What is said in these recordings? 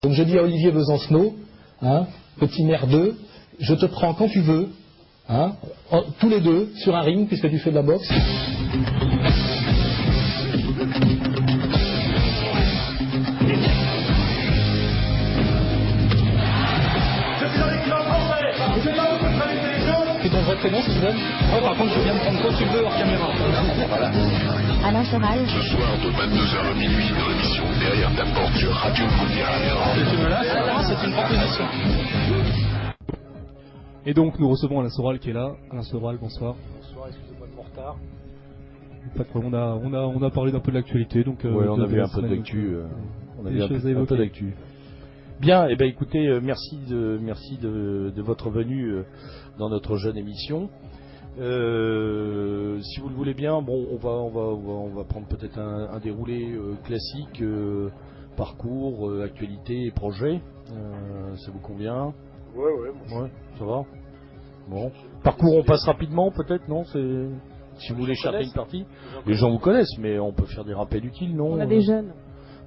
Donc je dis à Olivier Besancenot, petit merdeux, je te prends quand tu veux, tous les deux, sur un ring, puisque tu fais de la boxe. C'est ton vrai prénom, Steven? Ouais, par contre, je viens de prendre quand tu veux hors caméra. Voilà. Alain Soral. Ce soir de 22h à minuit dans l'émission Derrière ta porte sur Radio Mondiale. Ce film-là, c'est une proposition. Et donc nous recevons Alain Soral qui est là. Alain Soral, bonsoir. Bonsoir, excusez-moi de mon retard. Pas de problème, on a parlé d'un peu de l'actualité, donc ouais, on a vu un peu d'actu. On a vu un peu d'actu. Bien, et ben écoutez, merci de votre venue dans notre jeune émission. Si vous le voulez bien, bon, on va prendre peut-être un déroulé classique, parcours, actualité et projet. Ça vous convient? Ouais, ça va. Bon, parcours, on passe rapidement, peut-être, non? C'est si vous voulez échapper une partie. Les gens vous connaissent, mais on peut faire des rappels utiles, non? On a des jeunes.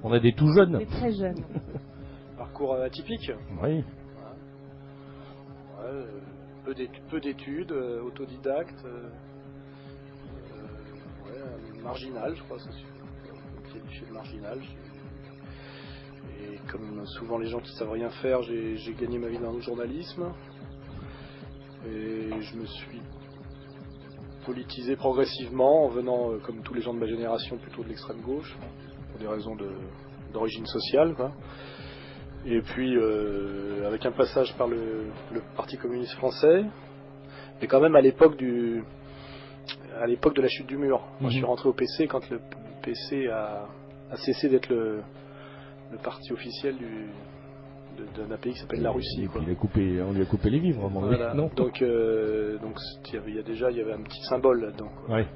On a des tout jeunes. Des très jeunes. Parcours atypique. Oui. Ouais, peu d'études, autodidacte, marginal, je crois, ça suffit. Chez le marginal. Et comme souvent les gens qui savent rien faire, j'ai gagné ma vie dans le journalisme. Et je me suis politisé progressivement en venant, comme tous les gens de ma génération, plutôt de l'extrême gauche, pour des raisons d'origine sociale, quoi. Et puis avec un passage par le Parti communiste français, mais quand même à l'époque de la chute du mur. Moi je suis rentré au PC quand le PC a cessé d'être le parti officiel d'un pays qui s'appelle la Russie. Quoi. On lui a coupé les vivres, voilà. Non. Donc il y avait un petit symbole là-dedans. Quoi. Ouais.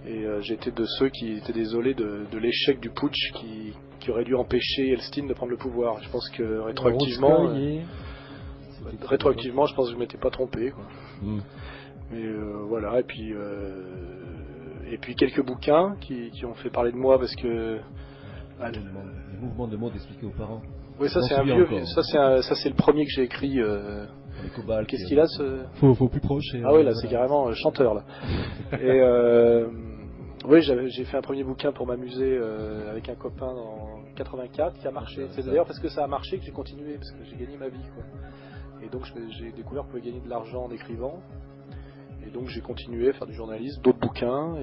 Et j'étais de ceux qui étaient désolés de l'échec du putsch qui aurait dû empêcher Elstine de prendre le pouvoir. Je pense que rétroactivement, je pense que je m'étais pas trompé. Quoi. Mais voilà, et puis quelques bouquins qui ont fait parler de moi parce que les mouvements de mode expliqués aux parents. Oui, ça c'est un vieux, ça c'est le premier que j'ai écrit. Qu'est-ce qu'il a ce... Faut plus proche. Ah oui, là c'est carrément chanteur là. Et oui, j'ai fait un premier bouquin pour m'amuser avec un copain en 84 qui a marché. C'est d'ailleurs parce que ça a marché que j'ai continué, parce que j'ai gagné ma vie, quoi. Et donc j'ai découvert qu'on pouvait gagner de l'argent en écrivant. Et donc j'ai continué à faire du journalisme, d'autres bouquins,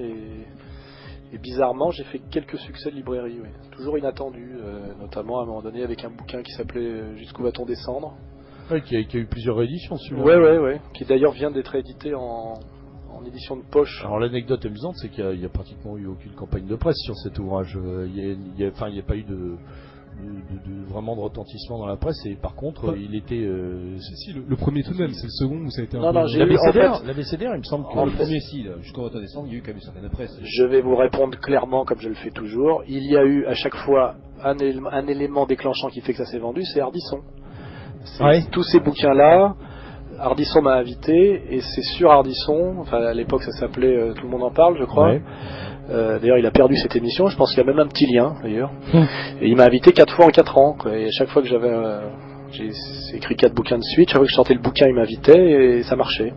et bizarrement j'ai fait quelques succès de librairie, oui. Toujours inattendus, notamment à un moment donné avec un bouquin qui s'appelait Jusqu'où va-t-on descendre. Ouais, qui a eu plusieurs éditions, celui-là. Ouais, qui d'ailleurs vient d'être édité en édition de poche. Alors l'anecdote amusante, c'est qu'il n'y a pratiquement eu aucune campagne de presse sur cet ouvrage. Il n'y a pas eu vraiment de retentissement dans la presse, et par contre il était si, le premier tout de même, c'est le second où ça a été non, l'ABCDR, il me semble que le premier jusqu'au retour des cendres, il y a eu quand même une certaine presse. Je vais vous répondre clairement comme je le fais toujours. Il y a eu à chaque fois un élément déclenchant qui fait que ça s'est vendu, c'est Ardisson. Tous ces bouquins là, Ardisson m'a invité, et c'est sur Ardisson, enfin à l'époque ça s'appelait Tout le monde en parle, je crois. D'ailleurs il a perdu cette émission, je pense qu'il y a même un petit lien d'ailleurs. Et il m'a invité 4 fois en 4 ans, quoi. Et à chaque fois que j'ai écrit 4 bouquins de suite, chaque fois que je sortais le bouquin il m'invitait et ça marchait.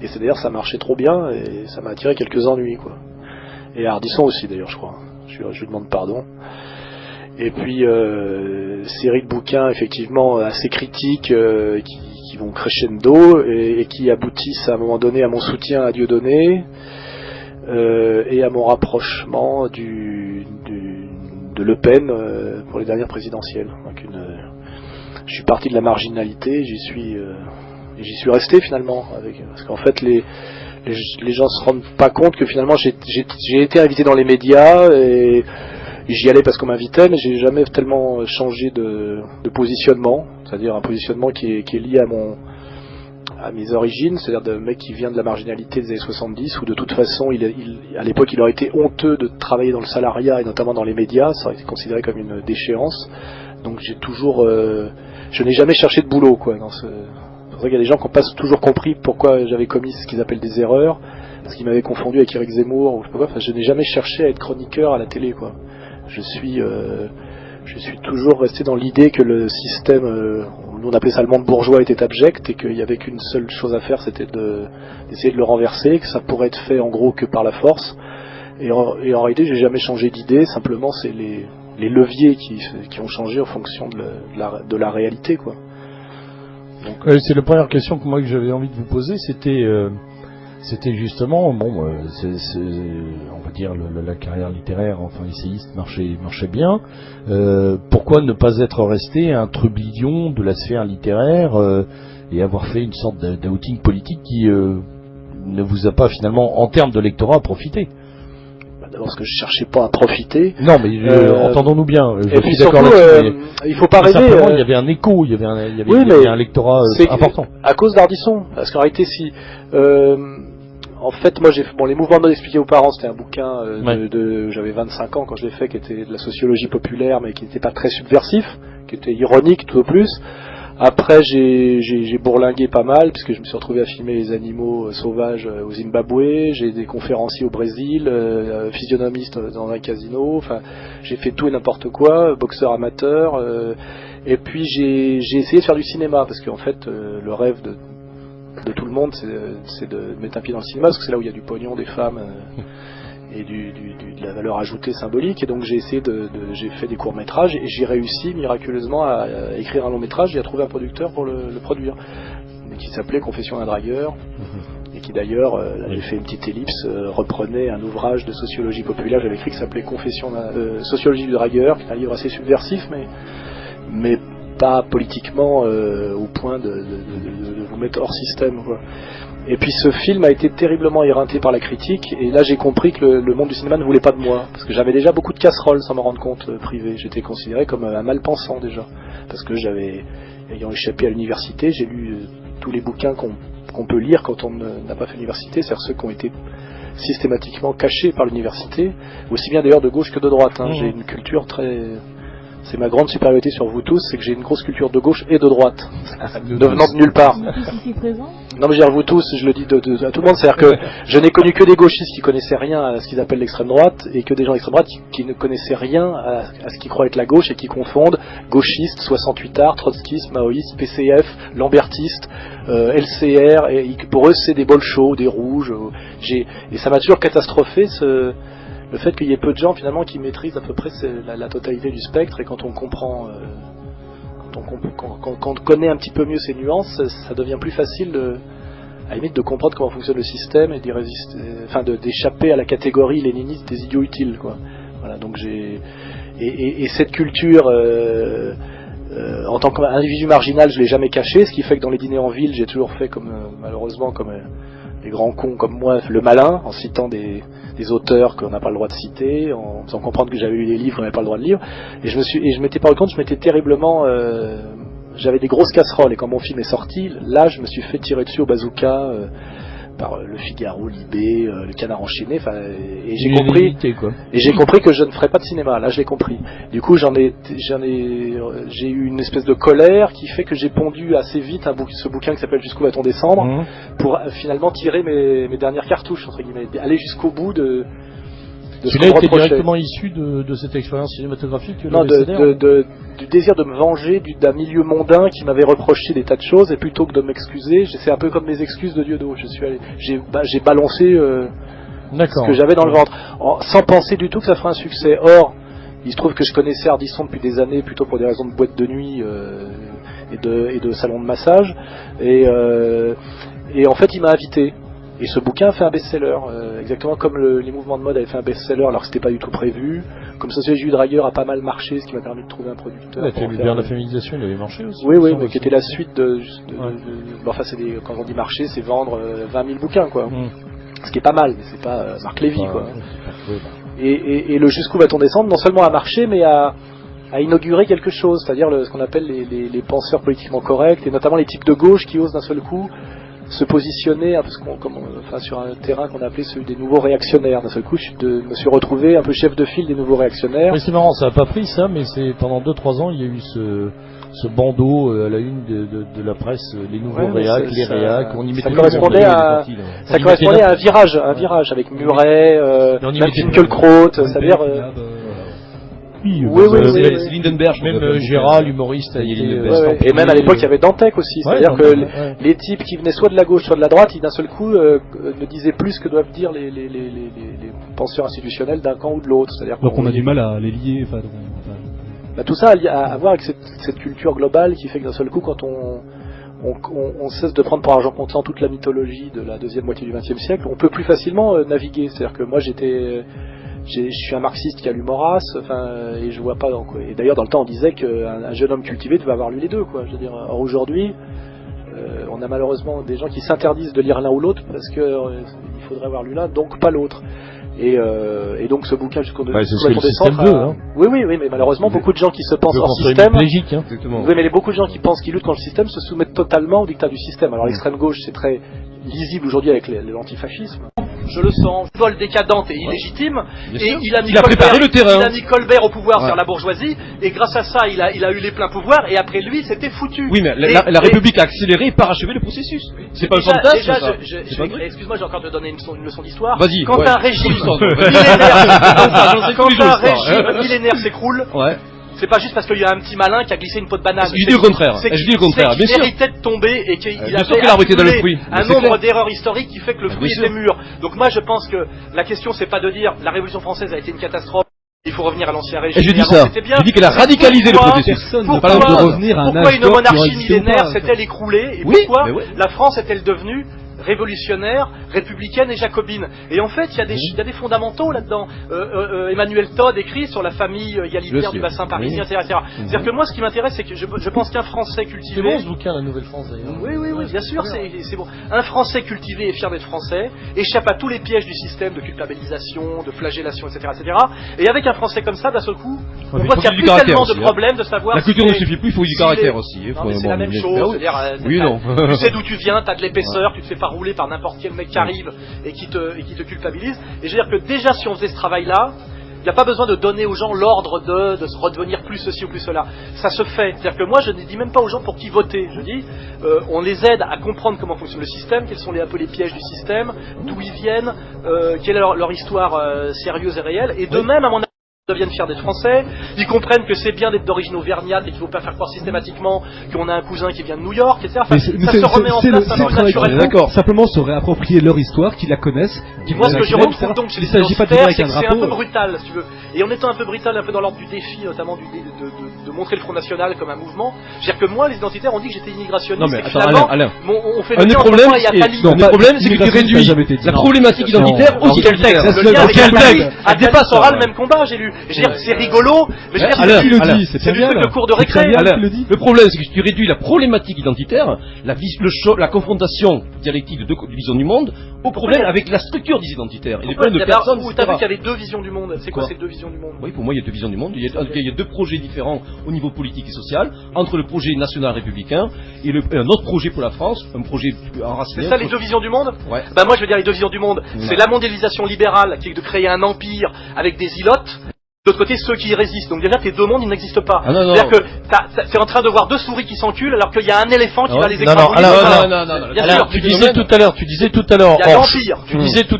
Et c'est d'ailleurs ça marchait trop bien et ça m'a attiré quelques ennuis, quoi. Et Ardisson aussi d'ailleurs, je crois. Je lui demande pardon. Et puis série de bouquins effectivement assez critiques qui vont crescendo et qui aboutissent à un moment donné à mon soutien à Dieudonné. Et à mon rapprochement de Le Pen pour les dernières présidentielles. Donc je suis parti de la marginalité, j'y suis resté finalement, parce qu'en fait les gens se rendent pas compte que finalement j'ai été invité dans les médias et j'y allais parce qu'on m'invitait, mais j'ai jamais tellement changé de positionnement, c'est-à-dire un positionnement qui est lié à mes origines, c'est-à-dire d'un mec qui vient de la marginalité des années 70, où de toute façon, à l'époque, il aurait été honteux de travailler dans le salariat, et notamment dans les médias, ça aurait été considéré comme une déchéance. Donc je n'ai jamais cherché de boulot, quoi. C'est pour ça qu'il y a des gens qui n'ont pas toujours compris pourquoi j'avais commis ce qu'ils appellent des erreurs, parce qu'ils m'avaient confondu avec Éric Zemmour, ou je sais pas quoi. Enfin, je n'ai jamais cherché à être chroniqueur à la télé, quoi. Je je suis toujours resté dans l'idée que le système, nous on appelait ça le monde bourgeois, était abject et qu'il n'y avait qu'une seule chose à faire, c'était d'essayer de le renverser, que ça pourrait être fait en gros que par la force. Et en réalité, j'ai jamais changé d'idée, simplement c'est les leviers qui ont changé en fonction de la réalité, quoi. Donc, c'est la première question que j'avais envie de vous poser, c'était justement, bon, on va dire la carrière littéraire, enfin essayiste marchait bien. Pourquoi ne pas être resté un trublion de la sphère littéraire et avoir fait une sorte d'outing politique qui ne vous a pas finalement, en termes de lectorat, profité? D'abord parce que je cherchais pas à profiter. Non, mais entendons-nous bien. Et puis surtout, il faut pas rêver. Il y avait un écho, il y avait un lectorat important. À cause d'Ardisson, parce qu'en réalité, si en fait, moi, les mouvements de mode expliqués aux parents, c'était un bouquin j'avais 25 ans quand je l'ai fait, qui était de la sociologie populaire, mais qui n'était pas très subversif, qui était ironique tout au plus. Après, j'ai bourlingué pas mal, puisque je me suis retrouvé à filmer les animaux sauvages au Zimbabwe, j'ai des conférenciers au Brésil, physionomiste dans un casino, enfin, j'ai fait tout et n'importe quoi, boxeur amateur, et puis j'ai essayé de faire du cinéma, parce qu'en fait, le rêve de tout le monde, c'est de mettre un pied dans le cinéma, parce que c'est là où il y a du pognon, des femmes, et de la valeur ajoutée symbolique. Et donc j'ai fait des courts-métrages, et j'ai réussi miraculeusement à écrire un long-métrage et à trouver un producteur pour le produire, qui s'appelait Confession d'un dragueur, et qui d'ailleurs, là j'ai fait une petite ellipse, reprenait un ouvrage de sociologie populaire, j'avais écrit, qui s'appelait Sociologie du dragueur, qui est un livre assez subversif, mais pas politiquement au point de vous mettre hors système, quoi. Et puis ce film a été terriblement éreinté par la critique, et là j'ai compris que le monde du cinéma ne voulait pas de moi, parce que j'avais déjà beaucoup de casseroles sans m'en rendre compte privé. J'étais considéré comme un mal-pensant déjà, parce que ayant échappé à l'université, j'ai lu tous les bouquins qu'on peut lire quand on n'a pas fait l'université, c'est-à-dire ceux qui ont été systématiquement cachés par l'université, aussi bien d'ailleurs de gauche que de droite. J'ai une culture très... C'est ma grande supériorité sur vous tous, c'est que j'ai une grosse culture de gauche et de droite, ne venant de nulle part. Non, mais je veux dire, vous tous, je le dis à tout le monde, c'est-à-dire que je n'ai connu que des gauchistes qui connaissaient rien à ce qu'ils appellent l'extrême droite, et que des gens d'extrême droite qui ne connaissaient rien à ce qu'ils croient être la gauche, et qui confondent gauchistes, 68 arts, trotskistes, maoïstes, PCF, lambertistes, LCR, et pour eux c'est des bolchos, des rouges. Et ça m'a toujours catastrophé le fait qu'il y ait peu de gens finalement qui maîtrisent à peu près la totalité du spectre, et quand on comprend, quand on connaît un petit peu mieux ces nuances, ça devient plus facile à la limite de comprendre comment fonctionne le système et d'y résister, enfin d'échapper à la catégorie léniniste des idiots utiles, quoi. Voilà, donc et cette culture en tant qu'individu marginal, je l'ai jamais caché, ce qui fait que dans les dîners en ville, j'ai toujours fait malheureusement comme les grands cons comme moi, le malin, en citant des auteurs qu'on n'a pas le droit de citer, en faisant comprendre que j'avais lu des livres qu'on n'avait pas le droit de lire, et je m'étais pas rendu compte, je m'étais terriblement, j'avais des grosses casseroles, et quand mon film est sorti, là je me suis fait tirer dessus au bazooka par le Figaro, Libé, le Canard enchaîné, et j'ai compris que je ne ferais pas de cinéma. Là je l'ai compris. Du coup j'ai eu une espèce de colère qui fait que j'ai pondu assez vite ce bouquin qui s'appelle Jusqu'où va-t-on descendre, pour finalement tirer mes dernières cartouches, entre guillemets, aller jusqu'au bout de ce tu l'as été directement issu de cette expérience cinématographique? Non, du désir de me venger d'un milieu mondain qui m'avait reproché des tas de choses, et plutôt que de m'excuser, c'est un peu comme mes excuses de Dieudo. J'ai balancé ce que j'avais dans le ventre, sans penser du tout que ça ferait un succès. Or, il se trouve que je connaissais Ardisson depuis des années, plutôt pour des raisons de boîte de nuit et de salon de massage, et en fait il m'a invité. Et ce bouquin a fait un best-seller, exactement comme les mouvements de mode avaient fait un best-seller alors que c'était pas du tout prévu. Comme Sociologie du dragueur a pas mal marché, ce qui m'a permis de trouver un producteur. La féminisation, il avait marché aussi. Oui, mais qui était la suite enfin, quand on dit marché, c'est vendre 20 000 bouquins, quoi. Ce qui est pas mal, mais c'est pas Marc Lévy, quoi. Et le Jusqu'où va-t-on descendre, non seulement a marché, mais a inauguré quelque chose, c'est-à-dire ce qu'on appelle les penseurs politiquement corrects, et notamment les types de gauche qui osent d'un seul coup se positionner sur un terrain qu'on a appelé celui des nouveaux réactionnaires. D'un seul coup, je me suis retrouvé un peu chef de file des nouveaux réactionnaires. Oui, c'est marrant, ça n'a pas pris ça, mais pendant 2-3 ans, il y a eu ce bandeau à la une de la presse, les nouveaux réacs, les réacs. Ça correspondait à un virage avec Muret, Maxime Kölkraut, c'est-à-dire... Oui, c'est Lindenberg, même Gérard, l'humoriste, a été... Et même à l'époque, il y avait Dantec aussi. C'est-à-dire que les types qui venaient soit de la gauche, soit de la droite, ils d'un seul coup ne disaient plus ce que doivent dire les penseurs institutionnels d'un camp ou de l'autre. Donc on a du mal à les lier. Tout ça a à voir avec cette culture globale qui fait que d'un seul coup, quand on cesse de prendre pour argent comptant toute la mythologie de la deuxième moitié du XXe siècle, on peut plus facilement naviguer. C'est-à-dire que moi, je suis un marxiste qui a lu Maurras, et je vois pas dans quoi. Et d'ailleurs, dans le temps, on disait qu'un jeune homme cultivé devait avoir lu les deux, quoi. Je veux dire, or aujourd'hui, on a malheureusement des gens qui s'interdisent de lire l'un ou l'autre parce que il faudrait avoir lu l'un, donc pas l'autre. Et donc ce bouquin jusqu'au oui, mais malheureusement beaucoup de gens qui se pensent hors système, oui, mais beaucoup de gens qui pensent qu'ils luttent contre le système se soumettent totalement au dictat du système. Alors l'extrême gauche, c'est très lisible aujourd'hui avec l'antifascisme. Je le sens, vol décadente et illégitime, et il a mis Colbert au pouvoir vers la bourgeoisie, et grâce à ça, il a eu les pleins pouvoirs, et après lui, c'était foutu. Oui, mais la République a accéléré et parachevé le processus. C'est pas un fantasme. Excuse-moi, j'ai encore te donner une leçon d'histoire. Vas-y. Quand un régime millénaire s'écroule, c'est pas juste parce qu'il y a un petit malin qui a glissé une peau de banane. Je dis le contraire. Bien sûr. Il méritait de tomber et qu'il avait accumulé un nombre d'erreurs historiques qui fait que le fruit était mûr. Donc moi je pense que la question c'est pas de dire la Révolution française a été une catastrophe, il faut revenir à l'ancien régime. Et je dis ça. Je dis qu'elle a radicalisé le processus. Pourquoi une monarchie millénaire s'est-elle écroulée et pourquoi la France est-elle devenue révolutionnaire, républicaine et jacobine. Et en fait, il y a des fondamentaux là-dedans. Emmanuel Todd écrit sur la famille égalitaire du bassin parisien, etc. C'est-à-dire que moi, ce qui m'intéresse, c'est que je pense qu'un Français cultivé... C'est bon ce bouquin, La Nouvelle France, d'ailleurs. Oui, bien sûr, c'est bon. Un Français cultivé et fier d'être Français échappe à tous les pièges du système de culpabilisation, de flagellation, etc. Et avec un Français comme ça, d'un seul coup, on voit qu'il n'y a plus tellement de problèmes de savoir... La culture ne suffit plus, il faut du caractère aussi. C'est la même chose. Tu sais d'où tu viens, t'as de l'épaisseur, tu te fais pas rouler par n'importe quel mec qui arrive et qui te culpabilise. Et je veux dire que déjà si on faisait ce travail-là, il n'y a pas besoin de donner aux gens l'ordre de se redevenir plus ceci ou plus cela. Ça se fait. C'est-à-dire que moi je ne dis même pas aux gens pour qui voter. Je dis, on les aide à comprendre comment fonctionne le système, quels sont un peu les pièges du système, d'où ils viennent, quelle est leur histoire sérieuse et réelle. Et de même, à mon avis, deviennent fiers d'être français, ils comprennent que c'est bien d'être d'origine auvergnate et qu'il ne faut pas faire croire systématiquement qu'on a un cousin qui vient de New York, etc. Ça se remet en place un peu naturellement. D'accord, simplement se réapproprier leur histoire, qu'ils la connaissent. Moi, ce que je retrouve donc chez les identitaires, c'est que c'est un peu brutal, si tu veux. Et en étant un peu brutal, un peu dans l'ordre du défi, notamment de montrer le Front National comme un mouvement, c'est-à-dire que moi, les identitaires ont dit que j'étais immigrationniste. Non mais attends, Alain. On fait le problème, c'est que tu réduis la problématique identitaire au quel texte à débat sera le même combat, j'ai lu. Je veux dire, c'est rigolo, mais je veux dire, c'est bien le cours de récré. Le problème, c'est que tu réduis la problématique identitaire, la confrontation dialectique de deux visions du monde, au problème avec la structure des identitaires. Et les problèmes de personnes, où t'as vu qu'il y avait deux visions du monde. C'est quoi ces deux visions du monde? Oui, pour moi, il y a deux visions du monde. Il y a deux projets différents au niveau politique et social, entre le projet national républicain et un autre projet pour la France, un projet enraciné. C'est ça les deux visions du monde? Ouais. Bah moi, je veux dire les deux visions du monde. C'est la mondialisation libérale, qui est de créer un empire avec des îlotes. De l'autre côté, ceux qui y résistent. Donc déjà, tes deux mondes, ils n'existent pas. C'est-à-dire que t'es en train de voir deux souris qui s'enculent alors qu'il y a un éléphant qui va les écraser. Non. Tu disais tout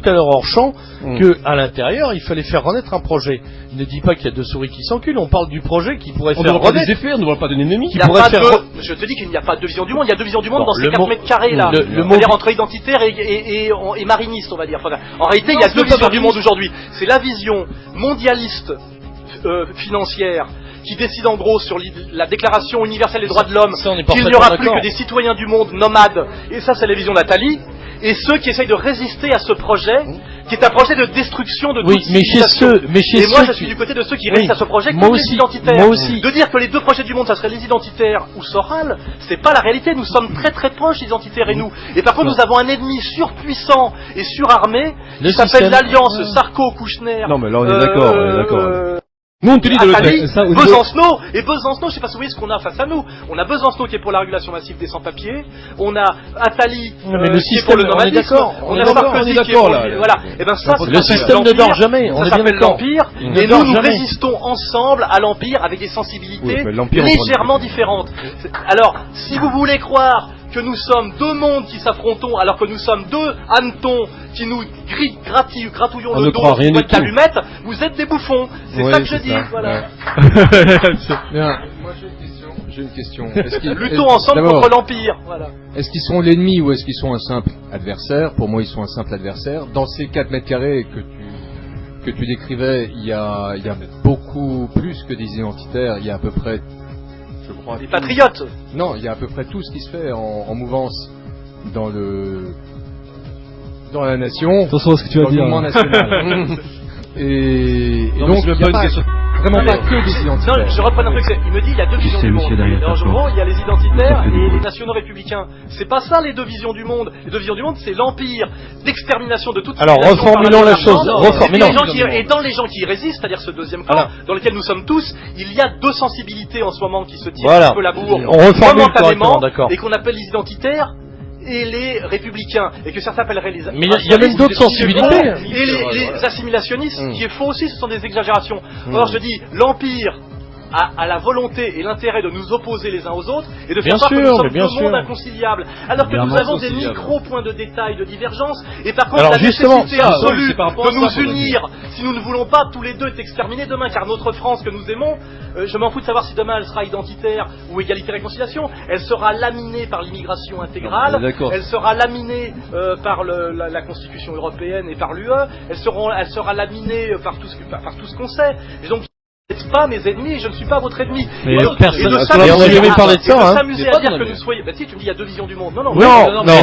à l'heure hors champ que à l'intérieur, il fallait faire renaître un projet. Ne dis pas qu'il y a deux souris qui s'enculent. On parle du projet qui pourrait faire renaître des effets. On ne parle pas d'un ennemi. Je te dis qu'il n'y a pas deux visions du monde. Il y a deux visions du monde dans ces 4 mètres carrés là. C'est-à-dire entre identitaire et mariniste, on va dire. En réalité, il y a deux visions du monde aujourd'hui. C'est la vision mondialiste financière qui décide en gros sur la déclaration universelle des droits de l'homme qu'il n'y aura plus que des citoyens du monde nomades, et ça c'est la vision d'Attali, et ceux qui essayent de résister à ce projet qui est un projet de destruction de toute civilisation. Et moi je suis du côté de ceux qui résistent à ce projet comme les identitaires. De dire que les deux projets du monde ça serait les identitaires ou Soral, c'est pas la réalité. Nous sommes très très proches, les identitaires et nous. Et par contre nous avons un ennemi surpuissant et surarmé qui s'appelle l'Alliance Sarko-Kouchner. Non mais là on est d'accord, Nous on te dit de Besancenot, et Besancenot, je sais pas si vous voyez ce qu'on a face à nous. On a Besancenot qui est pour la régulation massive des sans-papiers, on a Attali qui est pour le nomadisme, on a Sarkozy qui est pour voilà. Et ben ça, le système ne dort jamais, ça s'appelle l'Empire, et nous résistons ensemble à l'Empire avec des sensibilités légèrement différentes. Alors, si vous voulez croire que nous sommes deux mondes qui s'affrontons alors que nous sommes deux hannetons qui nous gratouillons le dos avec une allumette, vous êtes des bouffons. C'est ça que je dis, voilà. Bien. Moi j'ai une question. Luttons ensemble contre l'Empire. Voilà. Est-ce qu'ils sont l'ennemi ou est-ce qu'ils sont un simple adversaire? Pour moi, ils sont un simple adversaire. Dans ces 4 mètres carrés que tu décrivais, il y a beaucoup plus que des identitaires. Il y a à peu près, je crois... Des patriotes. Non, il y a à peu près tout ce qui se fait en mouvance dans la nation. Attention à ce que tu vas dire. Dans le mouvement national. Et donc, il n'y a vraiment pas que des identitaires. Non, je reprends un truc, il me dit il y a deux visions du monde. En gros, il y a les identitaires et les nationaux républicains. C'est pas ça les deux visions du monde. Les deux visions du monde, c'est l'empire d'extermination de toute Alors, reformulons la chose. Et dans les gens qui y résistent, c'est-à-dire ce deuxième camp, dans lequel nous sommes tous, il y a deux sensibilités en ce moment qui se tirent un peu la bourre, momentanément, et qu'on appelle les identitaires et les républicains, et que certains appelleraient les... Mais il y a même d'autres sensibilités. Et les assimilationnistes, qui est faux aussi, ce sont des exagérations. Alors je dis, l'Empire a la volonté et l'intérêt de nous opposer les uns aux autres, et de faire croire que nous sommes deux mondes inconciliables, alors que nous avons des micro-points de détail, de divergence, et par contre la nécessité absolue de nous unir, si nous ne voulons pas tous les deux être exterminés demain, car notre France que nous aimons, je m'en fous de savoir si demain elle sera identitaire ou égalité-réconciliation, elle sera laminée par l'immigration intégrale, elle sera laminée par la Constitution européenne et par l'UE, elle sera laminée par tout ce qu'on sait, et donc vous n'êtes pas mes ennemis, je ne suis pas votre ennemi. Mais personne ne s'amuser à dire que nous soyons... Bah si, tu me dis il y a deux visions du monde. Non,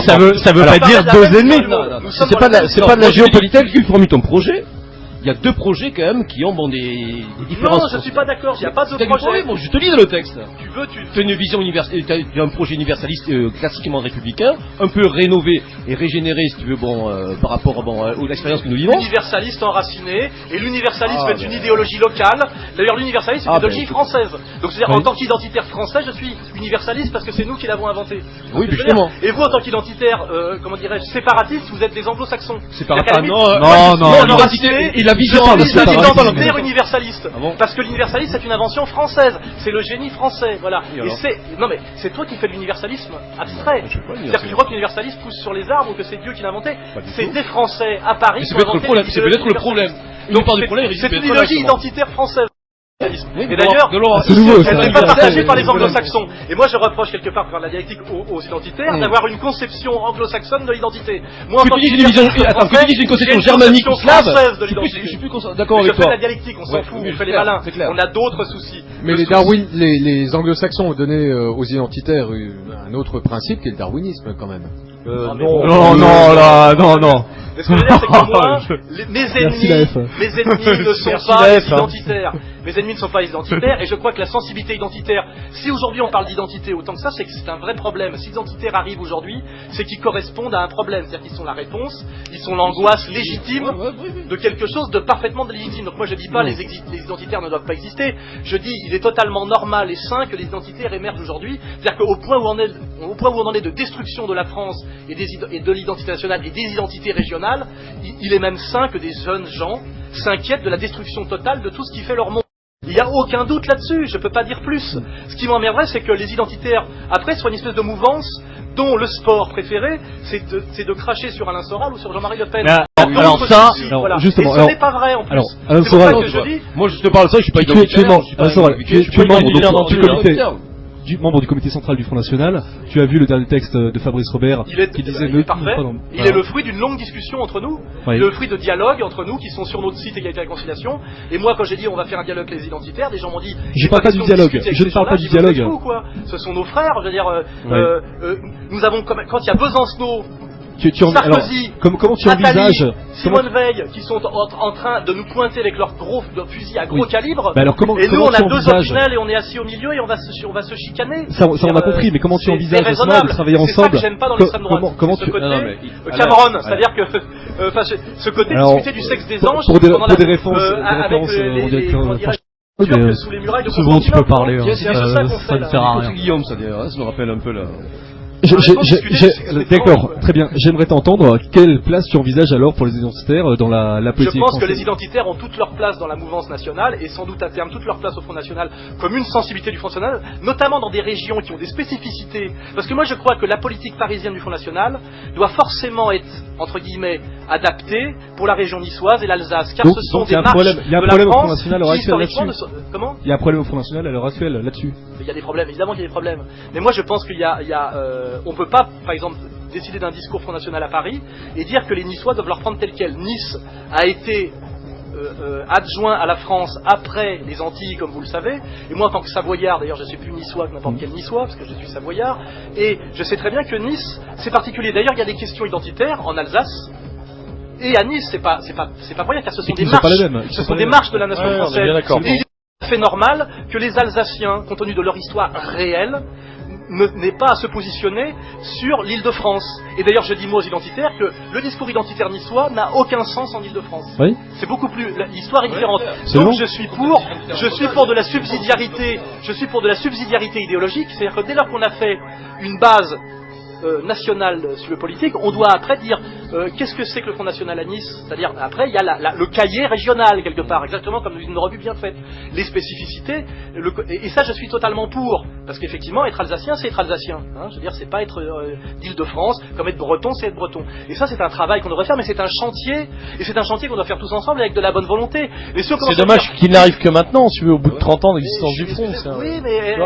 ça veut pas dire deux ennemis. C'est pas de la géopolitique qui fournit ton projet. Il y a deux projets quand même qui ont des différences. Non, je suis pas d'accord, il n'y a pas de projet. Bon, je te lis dans le texte. Tu as une vision universaliste, tu as un projet universaliste classiquement républicain, un peu rénové et régénéré, si tu veux, par rapport à l'expérience que nous vivons. Universaliste enraciné, et l'universalisme est une idéologie locale. D'ailleurs, l'universalisme est une idéologie française. Donc, c'est-à-dire, en tant qu'identitaire français, je suis universaliste parce que c'est nous qui l'avons inventé. Oui, justement. Et vous, en tant qu'identitaire, comment dirais-je, séparatiste, vous êtes des anglo-saxons. Séparatiste, non, identitaire universaliste. Parce que l'universalisme c'est une invention française, c'est le génie français, voilà. Non mais c'est toi qui fais de l'universalisme abstrait. C'est-à-dire que tu crois que l'universalisme pousse sur les arbres ou que c'est Dieu qui l'a inventé. C'est des Français à Paris. C'est peut-être le problème. C'est une idéologie identitaire française. Et d'ailleurs, elle n'est pas partagée par les anglo-saxons. Et moi je reproche quelque part, pour faire de la dialectique aux identitaires, d'avoir une conception anglo-saxonne de l'identité. Moi en tant que tu dises une conception germanique ou slave, de l'identité. Je suis plus d'accord avec toi. Je fais de la dialectique, on s'en fout, on fait les malins. On a d'autres soucis. Mais les anglo-saxons ont donné aux identitaires un autre principe qui est le darwinisme quand même. Non. Mais ce que je veux dire, c'est que moi, mes ennemis ne sont pas identitaires. Mes ennemis ne sont pas identitaires, et je crois que la sensibilité identitaire, si aujourd'hui on parle d'identité autant que ça, c'est que c'est un vrai problème. Si l'identitaire arrive aujourd'hui, c'est qu'ils correspondent à un problème. C'est-à-dire qu'ils sont la réponse, ils sont l'angoisse légitime de quelque chose de parfaitement légitime. Donc moi je dis pas les identitaires ne doivent pas exister, je dis il est totalement normal et sain que les identitaires émergent aujourd'hui. C'est-à-dire qu'au point où on en est de destruction de la France et de l'identité nationale et des identités régionales, il est même sain que des jeunes gens s'inquiètent de la destruction totale de tout ce qui fait leur monde. Il n'y a aucun doute là-dessus, je ne peux pas dire plus. Ce qui m'emmerderait, c'est que les identitaires, après, soient une espèce de mouvance dont le sport préféré, c'est de cracher sur Alain Soral ou sur Jean-Marie Le Pen. Justement, et ce n'est pas vrai en plus. Alain Soral, que je dis... Moi je te parle de ça, je suis pas membre du comité central du Front National. Tu as vu le dernier texte de Fabrice Robert qui disait il est le fruit d'une longue discussion entre nous, le fruit de dialogues entre nous qui sont sur notre site Égalité et Réconciliation. Et moi, quand j'ai dit on va faire un dialogue avec les identitaires, des gens m'ont dit je ne parle pas du dialogue. Je ne parle pas du dialogue. Ce sont nos frères. Je veux dire, nous avons quand il y a Besancenot, Sarkozy, comment tu envisages Simone Veil qui sont en train de nous pointer avec leurs gros fusils à gros calibre, et nous on a deux opinels et on est assis au milieu et on va se chicaner. Ça on a compris, mais comment tu envisages de travailler ensemble? C'est ça que j'aime pas dans l'extrême droite. Comment ce côté Cameron, c'est-à-dire que ce côté discuter du sexe des anges pour des références sous les murailles de souvent tu peux parler, ça ne sert à rien. Guillaume, ça me rappelle un peu là. D'accord, très bien. J'aimerais t'entendre. Quelle place tu envisages alors pour les identitaires dans la politique Je pense française? que les identitaires ont toute leur place dans la mouvance nationale et sans doute à terme toute leur place au Front National comme une sensibilité du Front National, notamment dans des régions qui ont des spécificités. Parce que moi je crois que la politique parisienne du Front National doit forcément être, entre guillemets, adaptée pour la région niçoise et l'Alsace. Car ce sont des marches il y a un de problème la au Front France National à l'heure qui actuelle historiquement là-dessus. Comment ? Il y a un problème au Front National à l'heure actuelle là-dessus. Il y a des problèmes, évidemment qu'il y a des problèmes. Mais moi je pense qu'il y a, on peut pas, par exemple, décider d'un discours Front National à Paris et dire que les Niçois doivent leur prendre tel quel. Nice a été adjoint à la France après les Antilles, comme vous le savez, et moi en tant que Savoyard, d'ailleurs je suis plus niçois que n'importe quel niçois, parce que je suis Savoyard, et je sais très bien que Nice, c'est particulier. D'ailleurs il y a des questions identitaires en Alsace, et à Nice c'est pas pour rien, car ce sont des marches, ce sont des marches de la nation française. Et il est tout à fait normal que les Alsaciens, compte tenu de leur histoire réelle, n'aient pas à se positionner sur l'Île-de-France. Et d'ailleurs, je dis moi aux identitaires que le discours identitaire niçois n'a aucun sens en Île-de-France. Oui. C'est beaucoup plus, l'histoire est différente. Donc je suis pour de la subsidiarité. Je suis pour de la subsidiarité idéologique. C'est-à-dire que dès lors qu'on a fait une base nationale sur le politique, on doit après dire qu'est-ce que c'est que le Front National à Nice, c'est-à-dire après il y a le cahier régional quelque part, exactement comme une revue bien faite, les spécificités, et ça je suis totalement pour, parce qu'effectivement être alsacien c'est être alsacien, hein, je veux dire c'est pas être d'Île-de-France, comme être breton c'est être breton, et ça c'est un travail qu'on devrait faire, mais c'est un chantier, et c'est un chantier qu'on doit faire tous ensemble avec de la bonne volonté. C'est dommage qu'il n'arrive que maintenant, si tu veux, au bout de 30 ans d'existence du Front. Oui, mais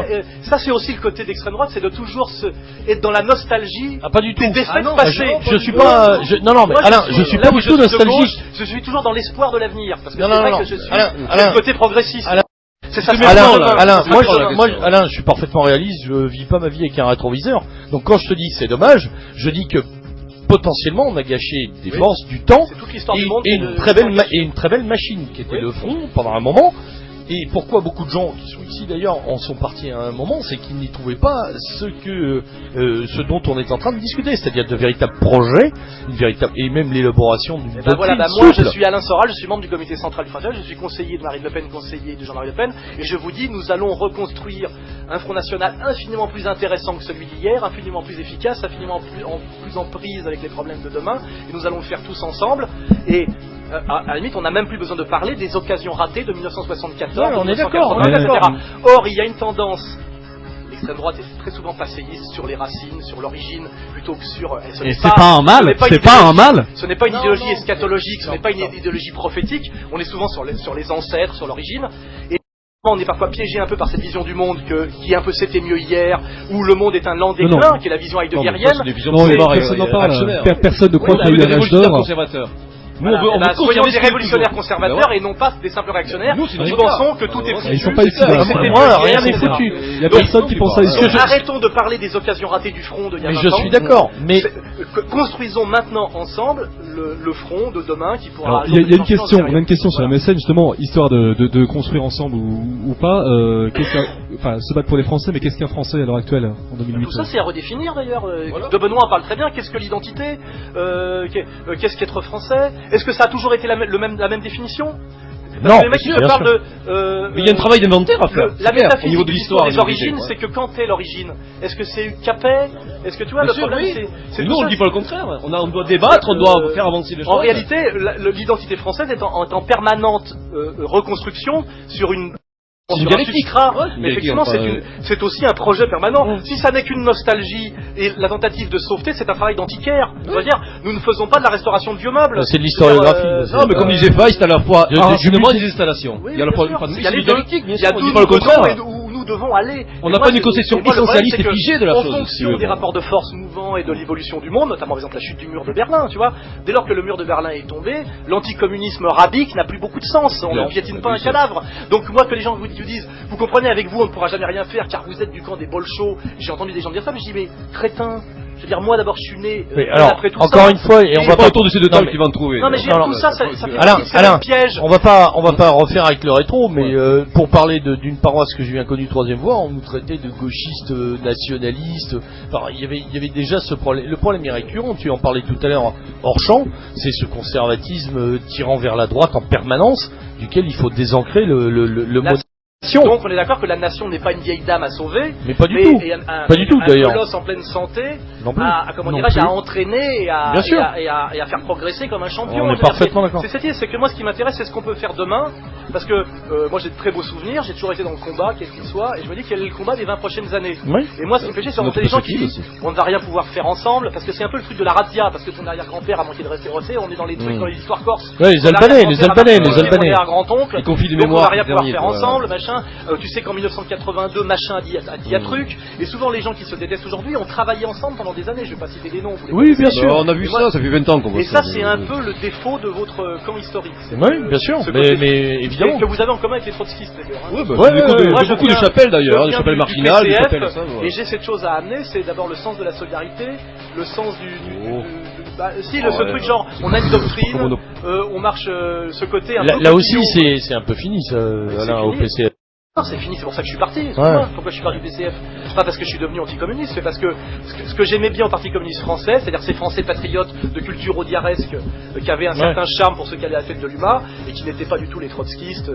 ça c'est aussi le côté d'extrême droite, c'est de toujours être dans la nostalgie. Ah, pas du tout. Des défaites passées. Je suis pas. Non, mais Alain, je suis pas du tout nostalgique. Je suis toujours dans l'espoir de l'avenir, parce que c'est vrai que je suis le côté progressiste. C'est ça. Alain, je suis parfaitement réaliste. Je vis pas ma vie avec un rétroviseur. Donc quand je te dis que c'est dommage, je dis que potentiellement on a gâché des forces, du temps et une très belle machine qui était le Front pendant un moment. Et pourquoi beaucoup de gens qui sont ici d'ailleurs en sont partis à un moment, c'est qu'ils n'y trouvaient pas ce dont on est en train de discuter, c'est-à-dire de véritables projets, et même l'élaboration d'une doctrine moi je suis Alain Soral, je suis membre du comité central du Front National, je suis conseiller de Marine Le Pen, conseiller de Jean-Marie Le Pen, et je vous dis, nous allons reconstruire un Front National infiniment plus intéressant que celui d'hier, infiniment plus efficace, infiniment plus en prise avec les problèmes de demain, et nous allons le faire tous ensemble, et à la limite, on n'a même plus besoin de parler des occasions ratées de 1974, on est d'accord, etc. Or, il y a une tendance, l'extrême droite est très souvent passéiste sur les racines, sur l'origine, plutôt que sur... Et c'est pas un mal, c'est pas un mal. Ce n'est pas une idéologie eschatologique, ce n'est pas une idéologie prophétique, on est souvent sur les ancêtres, sur l'origine, et on est parfois piégé un peu par cette vision du monde qui est un peu c'était mieux hier, où le monde est un lent déclin, qui est la vision heideggerienne. Personne ne croit qu'il y a eu un âge d'or. Soyons des révolutionnaires conservateurs et non pas des simples réactionnaires qui pensons que tout est foutu. Ils sont pas ici. Rien n'est foutu. Il y a personne qui pense à ça. Arrêtons de parler des occasions ratées du Front de il y a 20 ans. Je suis d'accord, mais construisons maintenant ensemble le Front de demain qui pourra. Il y a une question sur la MSN justement, histoire de construire ensemble ou pas. Se battre pour les Français, mais qu'est-ce qu'un Français à l'heure actuelle en 2008? Tout ça c'est à redéfinir d'ailleurs. De Benoît en parle très bien. Qu'est-ce que l'identité? Qu'est-ce qu'être français? Est-ce que ça a toujours été la même définition? Non, les mecs qui te parlent de. Mais il y a un travail d'inventaire à faire. La métaphysique au niveau de l'histoire des origines, c'est que quand est l'origine? Est-ce que c'est Capet? Est-ce que tu vois le problème c'est nous on ne dit pas le contraire. On doit débattre, on doit faire avancer les choses. En réalité, l'identité française est en permanente reconstruction sur une. Mais effectivement, c'est aussi un projet permanent. Si ça n'est qu'une nostalgie et la tentative de sauveté, c'est un travail d'antiquaire. Je veux dire, nous ne faisons pas de la restauration de vieux meubles. C'est de l'historiographie. Non, mais comme disait Feist, à la fois des installations. Il y a les dialectiques, il y a pas le contraire. Où nous devons aller. On n'a pas une conception essentialiste et figée de la chose. En fonction des rapports de force mouvants et de l'évolution du monde, notamment par exemple la chute du mur de Berlin, tu vois. Dès lors que le mur de Berlin est tombé, l'anticommunisme rabique n'a plus beaucoup de sens. On ne piétine pas un cadavre. Donc moi que les gens vous disent, vous comprenez, avec vous on ne pourra jamais rien faire car vous êtes du camp des bolchos. J'ai entendu des gens dire ça, mais je dis mais crétin. Je veux dire, moi d'abord je suis né après tout encore ça. Une fois, et on va pas autour de ces deux tables qui vont me trouver. Non mais tout ça fait Alain, un piège. On va pas refaire avec le rétro, mais pour parler d'une paroisse que j'ai bien connue, Troisième Voie, on nous traitait de gauchistes, nationalistes. Enfin, il y avait déjà ce problème. Le problème est récurrent. Tu en parlais tout à l'heure hors champ. C'est ce conservatisme tirant vers la droite en permanence, duquel il faut désancrer le modèle. Donc on est d'accord que la nation n'est pas une vieille dame à sauver, mais pas du tout. Pas du tout d'ailleurs. Un colosse en pleine santé, à entraîner et à faire progresser comme un champion. On est parfaitement d'accord. C'est que moi ce qui m'intéresse, c'est ce qu'on peut faire demain, parce que moi j'ai de très beaux souvenirs, j'ai toujours été dans le combat, quel qu'il soit, et je me dis quel est le combat des 20 prochaines années. Oui. Et moi ce qui me fait chier, c'est remonter les gens qui disent on ne va rien pouvoir faire ensemble, parce que c'est un peu le truc de la razzia, parce que ton arrière-grand-père a manqué de rester rossé, on est dans les trucs, dans les histoires corses. Ouais, les Albanais. On est un grand-oncle, les conflits de donc on mémoire. va rien pouvoir faire ensemble, machin. Tu sais qu'en 1982, machin a dit un truc, et souvent les gens qui se détestent aujourd'hui ont travaillé ensemble pendant des années, je vais pas citer des noms. Oui, bien sûr. On a vu ça fait 20 ans qu'on voit ça. Et ça, c'est un peu le défaut de votre camp historique. Oui, bien sûr, mais évidemment. Que vous avez en commun avec les trotskistes, d'ailleurs. Oui, beaucoup de chapelles d'ailleurs, des chapelles marginales, des chapelles ça. Et j'ai cette chose à amener, c'est d'abord le sens de la solidarité, le sens ce truc genre, on a une doctrine, on marche ce côté un peu. Là aussi, c'est un peu fini, ça, Alain, au PCF. Non, c'est fini, c'est pour ça que je suis parti. Pourquoi je suis parti du PCF? Pas parce que je suis devenu anticommuniste, c'est parce que ce que j'aimais bien au Parti communiste français, c'est-à-dire ces Français patriotes de culture audiaresque qui avaient un certain charme pour ceux qui allaient à la fête de l'UMA et qui n'étaient pas du tout les trotskistes.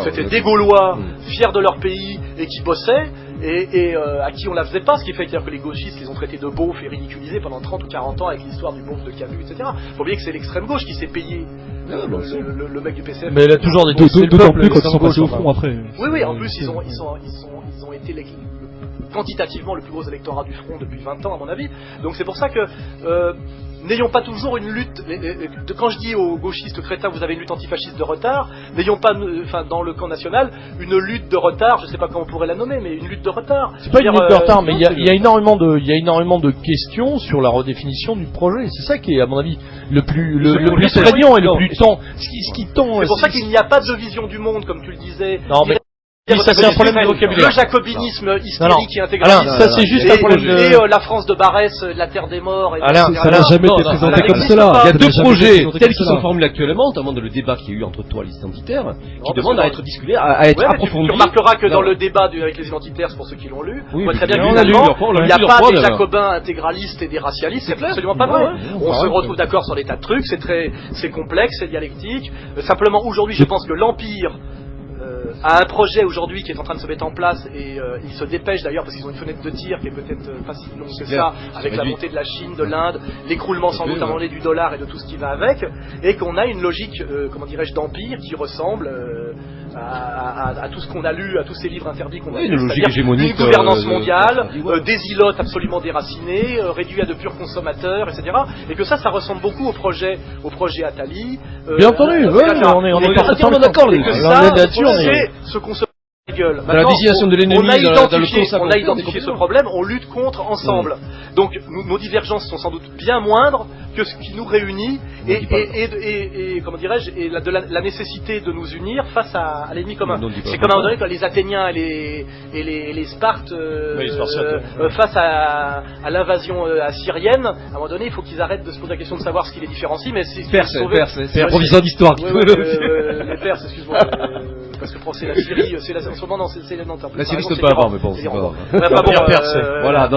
C'était des Gaulois fiers de leur pays et qui bossaient et à qui on la faisait pas, ce qui fait que les gauchistes les ont traités de beaufs et ridiculisés pendant 30 ou 40 ans avec l'histoire du beauf de Camus, etc. Faut oublier que c'est l'extrême gauche qui s'est payé le mec du PCF. Mais il a toujours des d'autant plus quand ils sont passés au front après. Oui, en plus ils ont été quantitativement le plus gros électorat du front depuis 20 ans à mon avis. Donc c'est pour ça que n'ayons pas toujours une lutte. Quand je dis aux gauchistes crétins, vous avez une lutte antifasciste de retard, n'ayons pas, dans le camp national, une lutte de retard. Je sais pas comment on pourrait la nommer, mais une lutte de retard. C'est pas une lutte de retard, mais il y a énormément de questions sur la redéfinition du projet. C'est ça qui est, à mon avis, le plus prégnant et le plus temps. Ce qui tend. C'est pour ça qu'il n'y a pas de vision du monde, comme tu le disais. Non, mais ça c'est un problème de vocabulaire. Le jacobinisme hystérique et intégraliste. Ça c'est juste un problème de... Et la France de Barès, la terre des morts. Ça n'a jamais été présenté comme cela. Il y a deux projets tels qu'ils sont formulés actuellement, notamment dans le débat qu'il y a eu entre toi et les identitaires, qui demandent à être discutés, à être approfondis. Tu remarqueras que dans le débat avec les identitaires, c'est pour ceux qui l'ont lu, on voit très bien qu'il n'y a pas des jacobins intégralistes et des racialistes, c'est absolument pas vrai. On se retrouve d'accord sur des tas de trucs, c'est complexe, c'est dialectique. Simplement aujourd'hui, je pense que l'Empire a un projet aujourd'hui qui est en train de se mettre en place et ils se dépêchent d'ailleurs parce qu'ils ont une fenêtre de tir qui est peut-être pas si longue que ça, avec la montée de la Chine, de l'Inde, l'écroulement sans doute à un moment donné du dollar et de tout ce qui va avec, et qu'on a une logique, d'empire qui ressemble à tout ce qu'on a lu, à tous ces livres interdits qu'on a lu, c'est-à-dire une gouvernance mondiale, des îlots absolument déracinés, réduits à de purs consommateurs, etc. Et que ça ressemble beaucoup au projet Attali. Bien entendu, on est parfaitement d'accord. C'est ce qu'on se gueule. La désignation de l'ennemi, on a identifié ce problème, on lutte contre ensemble. Donc nos divergences sont sans doute bien moindres que ce qui nous réunit et comment dirais-je, et la nécessité de nous unir face à l'ennemi commun. C'est comme à un moment donné quand les Athéniens et les Spartes face à l'invasion assyrienne, à un moment donné il faut qu'ils arrêtent de se poser la question de savoir ce qui les différencie, mais c'est un professeur d'histoire. Les Perses, excuse-moi. Parce que c'est la Syrie, en ce moment, non, c'est la Nantes. La Syrie, c'est pas avant, mais bon, c'est pas voilà,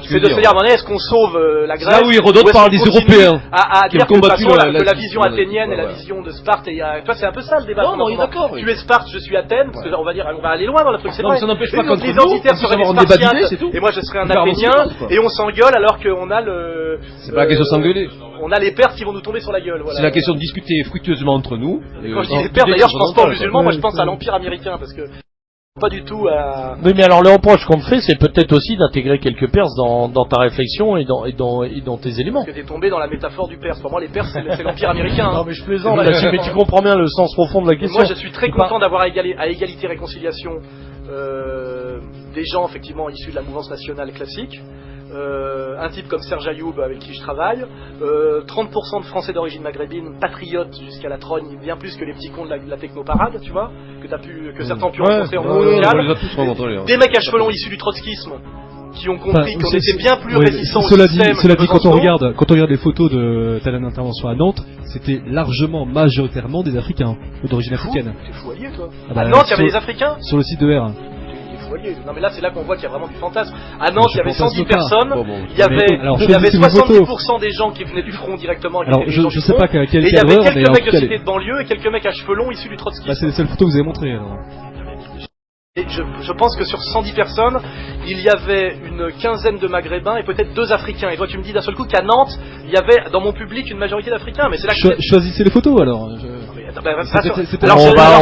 c'est de se dire, est-ce qu'on sauve la Grèce? Là où Hérodote parle des Européens qui ont combattu la vision athénienne et la vision de Sparte, toi, c'est un peu ça le débat. Non, on est d'accord. Tu es Sparte, je suis Athènes, parce qu'on va dire, on va aller loin dans le truc, c'est vrai. Ça n'empêche pas qu'entre les identitaires seraient des Spartiates, et moi je serais un Athénien, et on s'engueule alors qu'on a le... C'est pas la question de s'engueuler. On a les Perses qui vont nous tomber sur la gueule. C'est la question de discuter fructueusement entre nous. Quand je dis les Perses, d'ailleurs, je pense pas aux musulmans, moi je pense à l'Empire américain, parce que pas du tout à... Oui, mais alors le reproche qu'on te fait, c'est peut-être aussi d'intégrer quelques Perses dans ta réflexion et dans tes éléments. Parce que t'es tombé dans la métaphore du Perse. Pour moi, les Perses, c'est l'Empire américain. Non, mais je plaisante là-dessus, mais tu comprends bien le sens profond de la question. Moi, je suis très content d'avoir à égalité réconciliation des gens, effectivement, issus de la mouvance nationale classique. Un type comme Serge Ayoub avec qui je travaille, 30% de Français d'origine maghrébine, patriotes jusqu'à la trogne, bien plus que les petits cons de la technoparade, tu vois, que certains ont pu rencontrer en monde mondial. Des mecs à cheveux longs issus du trotskisme qui ont compris qu'on était bien plus résistants au système. Cela dit, quand on regarde les photos de telle intervention à Nantes, c'était largement, majoritairement des Africains, d'origine africaine. T'es fou allié, toi. À Nantes, il y avait des Africains sur le site de R. Non mais là c'est là qu'on voit qu'il y a vraiment du fantasme. À Nantes il y avait 110 personnes, il y avait 70% des gens qui venaient du front directement. Alors je sais pas quelle et il y avait quelques mecs de cité de banlieue et quelques mecs à cheveux longs issus du trotskisme. C'est la seule photo que vous avez montrée alors. Et je pense que sur 110 personnes, il y avait une quinzaine de Maghrébins et peut-être 2 Africains. Et toi, tu me dis d'un seul coup qu'à Nantes, il y avait dans mon public une majorité d'Africains. Mais c'est là que choisissez les photos alors. On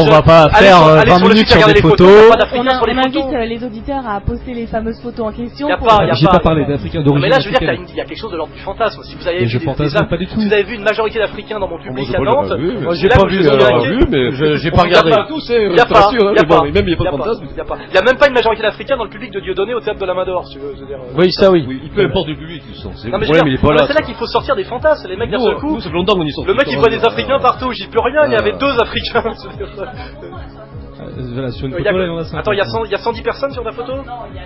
va pas faire 20 minutes sur des photos. On invite les auditeurs à poster les fameuses photos en question. J'ai pas parlé d'Africains d'origine. Mais là, je veux dire qu'il y a quelque chose de l'ordre du fantasme. Si vous avez vu une majorité d'Africains dans mon public à Nantes, moi j'ai pas vu, mais j'ai pas regardé. Il n'y a pas. Il n'y a même pas une majorité d'Africains dans le public de Dieudonné au théâtre de la Main d'Or, si tu veux. Oui, ça oui. Peu importe le public, ils sont. C'est là qu'il faut sortir des fantasmes. Les mecs d'un seul coup. Le mec il voit des Africains partout, j'y peux rien. Il y avait 2 Africains. Voilà, sur une photo, là, il y en a 5. Attends, il y a 110 personnes sur la photo? Non,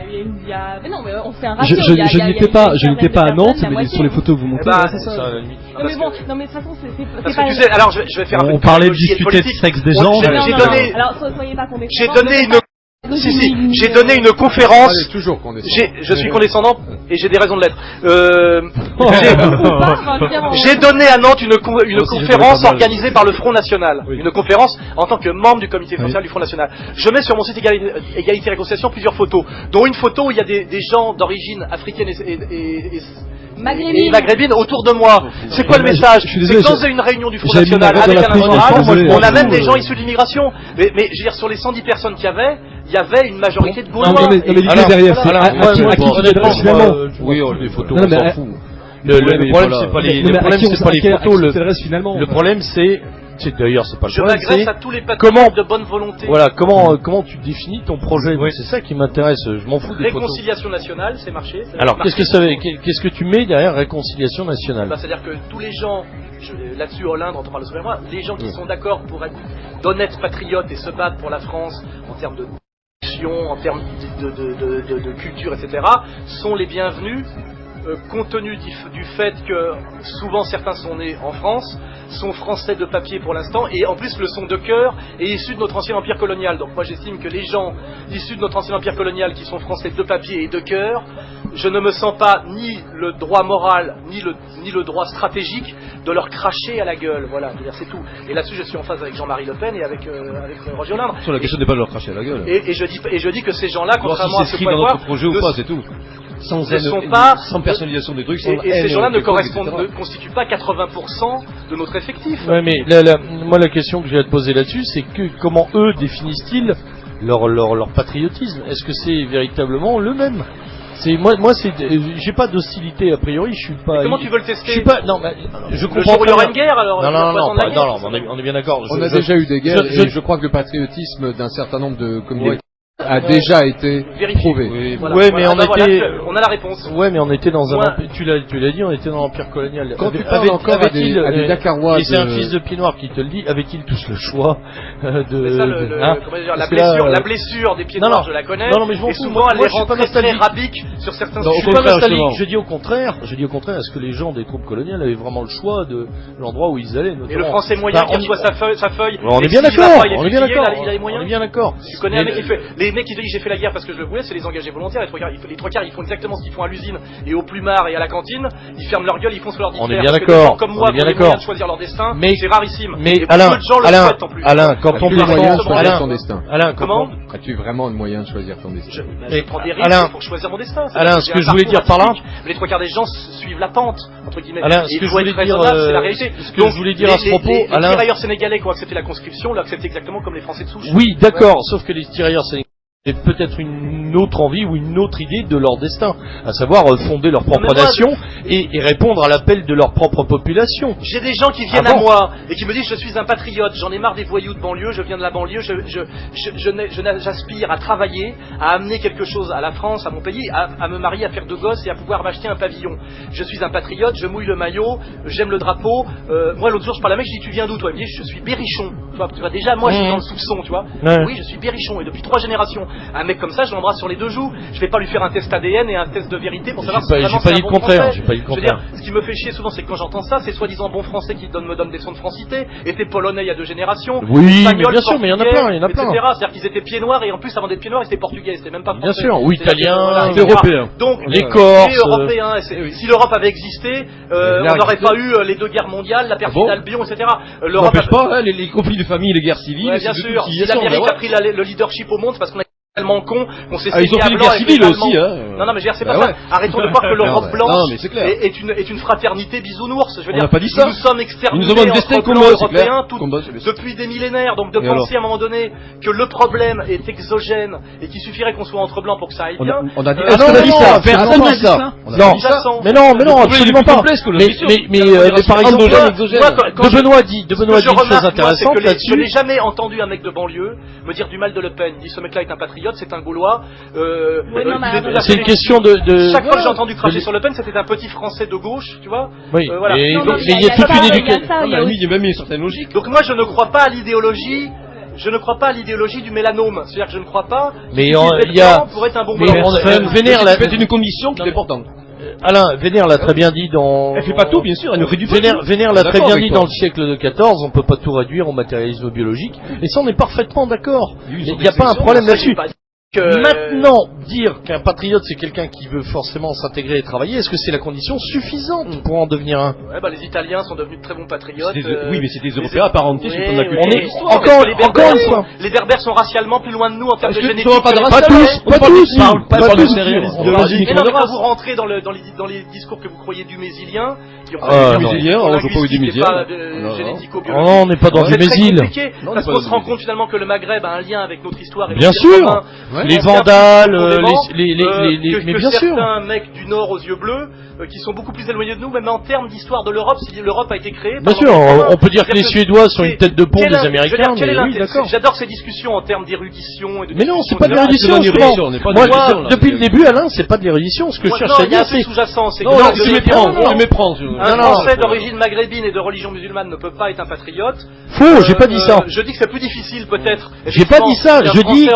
il y a... Mais non, mais on fait un ratio. Je n'étais pas à Nantes, mais sur les photos que vous montrez, c'est ça. Non, mais bon, non, mais de toute façon, c'est pas... Tu sais, alors, je vais faire un peu de... On parlait de discuter de sexe des gens. Alors, soyez pas condescendants. J'ai donné une... j'ai donné une conférence. Allez, toujours condescendant. Je suis condescendant et j'ai des raisons de l'être. J'ai donné à Nantes une conférence organisée par le Front National. Oui. Une conférence en tant que membre du comité social du Front National. Je mets sur mon site Égalité et Réconciliation plusieurs photos, dont une photo où il y a des gens d'origine africaine et maghrébine autour de moi. C'est quoi le message? C'est que dans une réunion du Front National avec un national, on a même des gens issus de l'immigration. Mais je veux dire, sur les 110 personnes qu'il y avait une majorité de Gaulois. Non, mais l'idée derrière, c'est à qui tu t'adresses finalement? Oui, les photos, on s'en fout. Le problème, c'est pas les photos. Le problème, c'est d'ailleurs, c'est pas le problème. Je m'agresse à tous les patriotes de bonne volonté. Voilà, comment tu définis ton projet? Oui. C'est ça qui m'intéresse. Je m'en fous des photos. Réconciliation nationale, c'est marché. Alors, qu'est-ce que tu mets derrière réconciliation nationale? C'est-à-dire que tous les gens, là-dessus, Hollande, on en parle souvent moi, les gens qui sont d'accord pour être d'honnêtes patriotes et se battre pour la France en termes de en termes de culture, etc., sont les bienvenus, compte tenu du fait que souvent certains sont nés en France, sont français de papier pour l'instant, et en plus le sont de cœur et issus de notre ancien empire colonial. Donc moi j'estime que les gens issus de notre ancien empire colonial qui sont français de papier et de cœur, je ne me sens pas ni le droit moral ni le droit stratégique de leur cracher à la gueule. Voilà, c'est tout. Et là-dessus je suis en phase avec Jean-Marie Le Pen et avec Roger Hollande. Sur la question n'est pas de leur cracher à la gueule. Et je dis que ces gens-là, contrairement à ce qu'on dans notre projet ou pas, c'est tout. Sans personnalisation des trucs, et ces gens-là ne constituent pas 80% de notre effectif. Ouais, mais moi la question que j'ai à te poser là-dessus, c'est que comment eux définissent-ils leur patriotisme? Est-ce que c'est véritablement le même? J'ai pas d'hostilité a priori, je suis pas. Mais comment tu veux le tester? Je suis pas. Non, je comprends. Le jour où il y aura une guerre, alors. Non, on est bien d'accord. On a déjà eu des guerres et je crois que le patriotisme d'un certain nombre de communautés a déjà été prouvé. Oui, mais on a la réponse. Ouais, mais on était dans un empire, tu l'as dit, on était dans l'empire colonial. Quand tu parles encore à des Dakarois, et c'est un fils de pied noir qui te le dit, avaient-ils tous le choix la blessure des pieds noirs, je la connais. Non, mais je m'en fous. Souvent, elle les rend très rabiques sur certains sujets. Je suis pas nostalgique. Je dis au contraire, est-ce que les gens des troupes coloniales avaient vraiment le choix de l'endroit où ils allaient? Et le français moyen qui reçoit sa feuille. On est bien d'accord. Il a les moyens. On est bien d'accord. Tu connais un mec qui fait. Les mecs qui te disent j'ai fait la guerre parce que je le voulais, c'est les engagés volontaires. Les trois quarts, ils font exactement ce qu'ils font à l'usine et au plumard et à la cantine. Ils ferment leur gueule, ils font ce leur dit. On est bien d'accord. Comme moi, ont les moyens de choisir leur destin. Mais c'est rarissime. Mais Alain, quand on dit moyen de choisir ton destin. Comment as-tu vraiment le moyen de choisir ton destin? Je prends des risques pour choisir mon destin. Alain, ce que je voulais dire par là, les trois quarts des gens suivent la pente entre guillemets. Alain, ce que je voulais dire, c'est la réalité. Ce que je voulais dire à ce propos, Alain, les tirailleurs sénégalais qui ont accepté la conscription l'ont accepté exactement comme les Français de souche. Oui, d'accord. Sauf que les tirailleurs sénégalais c'est peut-être une autre envie ou une autre idée de leur destin, à savoir fonder leur propre nation et répondre à l'appel de leur propre population. J'ai des gens qui viennent à moi et qui me disent je suis un patriote, j'en ai marre des voyous de banlieue, je viens de la banlieue, j'aspire à travailler, à amener quelque chose à la France, à mon pays, à me marier, à faire 2 gosses et à pouvoir m'acheter un pavillon. Je suis un patriote, je mouille le maillot, j'aime le drapeau. Moi l'autre jour je parle à un mec, je dis tu viens d'où toi? Il me dit je suis Berrichon. Tu vois déjà moi je suis dans le soupçon, tu vois. Oui, je suis Berrichon et depuis 3 générations. Un mec comme ça, je l'embrasse sur les 2 joues. Je vais pas lui faire un test ADN et un test de vérité pour savoir si vraiment c'est un bon français. Je veux dire, ce qui me fait chier souvent, c'est que quand j'entends ça, c'est soi-disant bon français qui me donne des sons de francité, étaient polonais il y a 2 générations. Oui, mais bien sûr, mais il y en a plein, C'est-à-dire qu'ils étaient pieds noirs et en plus avant d'être pieds noirs, ils étaient portugais, c'était même pas français. Bien sûr, ou italiens, européens. Donc, les Corses, européens. Si l'Europe avait existé, on n'aurait pas eu les 2 guerres mondiales, la perfide Albion, etc. L'Europe n'empêche pas les conflits de famille, les guerres civiles. Bien sûr, si l'Amérique a pris le leadership au monde, parce qu'on a tellement con qu'on s'est ils ont fait une guerre civile aussi, hein. Non, mais je veux dire, c'est pas ça. Arrêtons de croire que l'Europe blanche est une fraternité bisounours. Je veux dire, on n'a pas dit ça. Nous sommes exterminés entre blancs européens depuis des millénaires. Donc de penser à un moment donné que le problème est exogène et qu'il suffirait qu'on soit entre blancs pour que ça aille bien. On a dit ça. Personne n'a dit ça. Non, mais non, absolument pas. Mais par exemple, De Benoît dit une chose intéressante là-dessus. Je n'ai jamais entendu un mec de banlieue me dire du mal de Le Pen. Il dit ce mec-là est un patriote, c'est un Gaulois. C'est une question de. Chaque fois que j'ai entendu cracher sur Le Pen, c'était un petit Français de gauche, tu vois. Oui. Voilà. Mais il y a toute une éducation. Il y a même une certaine logique. Donc moi, je ne crois pas à l'idéologie. Je ne crois pas à l'idéologie du mélanome. C'est-à-dire que je ne crois pas. Mais il y a. Pour être un bon Vénère c'est une condition qui est importante. Alain, Vénère l'a très bien dit dans... Elle fait pas tout, bien sûr, elle aurait dû faire tout. Vénère l'a très bien dit dans le siècle de XIV, on peut pas tout réduire au matérialisme biologique, et ça on est parfaitement d'accord. Il n'y a pas un problème là-dessus. Maintenant, dire qu'un patriote c'est quelqu'un qui veut forcément s'intégrer et travailler, est-ce que c'est la condition suffisante pour en devenir un? Ouais, les Italiens sont devenus de très bons patriotes. Oui, mais c'est des Européens apparentés sur le plan de la culture. Encore une fois. Les Berbères sont racialement plus loin de nous en termes de génétique. Pas tous. Mais quand vous rentrez dans les discours que vous croyez du Mésilien, du Mésilien, on joue pas au du Mésilien. Non, on n'est pas dans du Mésil. Parce qu'on se rend compte finalement que le Maghreb a un lien avec notre histoire. Bien sûr. Les Vandales, mais bien sûr. Certains mecs du Nord aux yeux bleus qui sont beaucoup plus éloignés de nous, même en termes d'histoire de l'Europe, si l'Europe a été créée. Bien sûr, on peut dire que les Suédois sont une tête de pont des Américains. Oui, d'accord. J'adore ces discussions en termes d'érudition. Mais non, c'est pas de l'érudition. Moi, depuis le début, Alain, c'est pas de l'érudition. Ce que je cherche à dire, c'est sous-jacent. Non, tu méprends. Un Français d'origine maghrébine et de religion musulmane ne peut pas être un patriote. Faux, j'ai pas dit ça. Je dis que c'est plus difficile, peut-être. J'ai pas dit ça. Je dis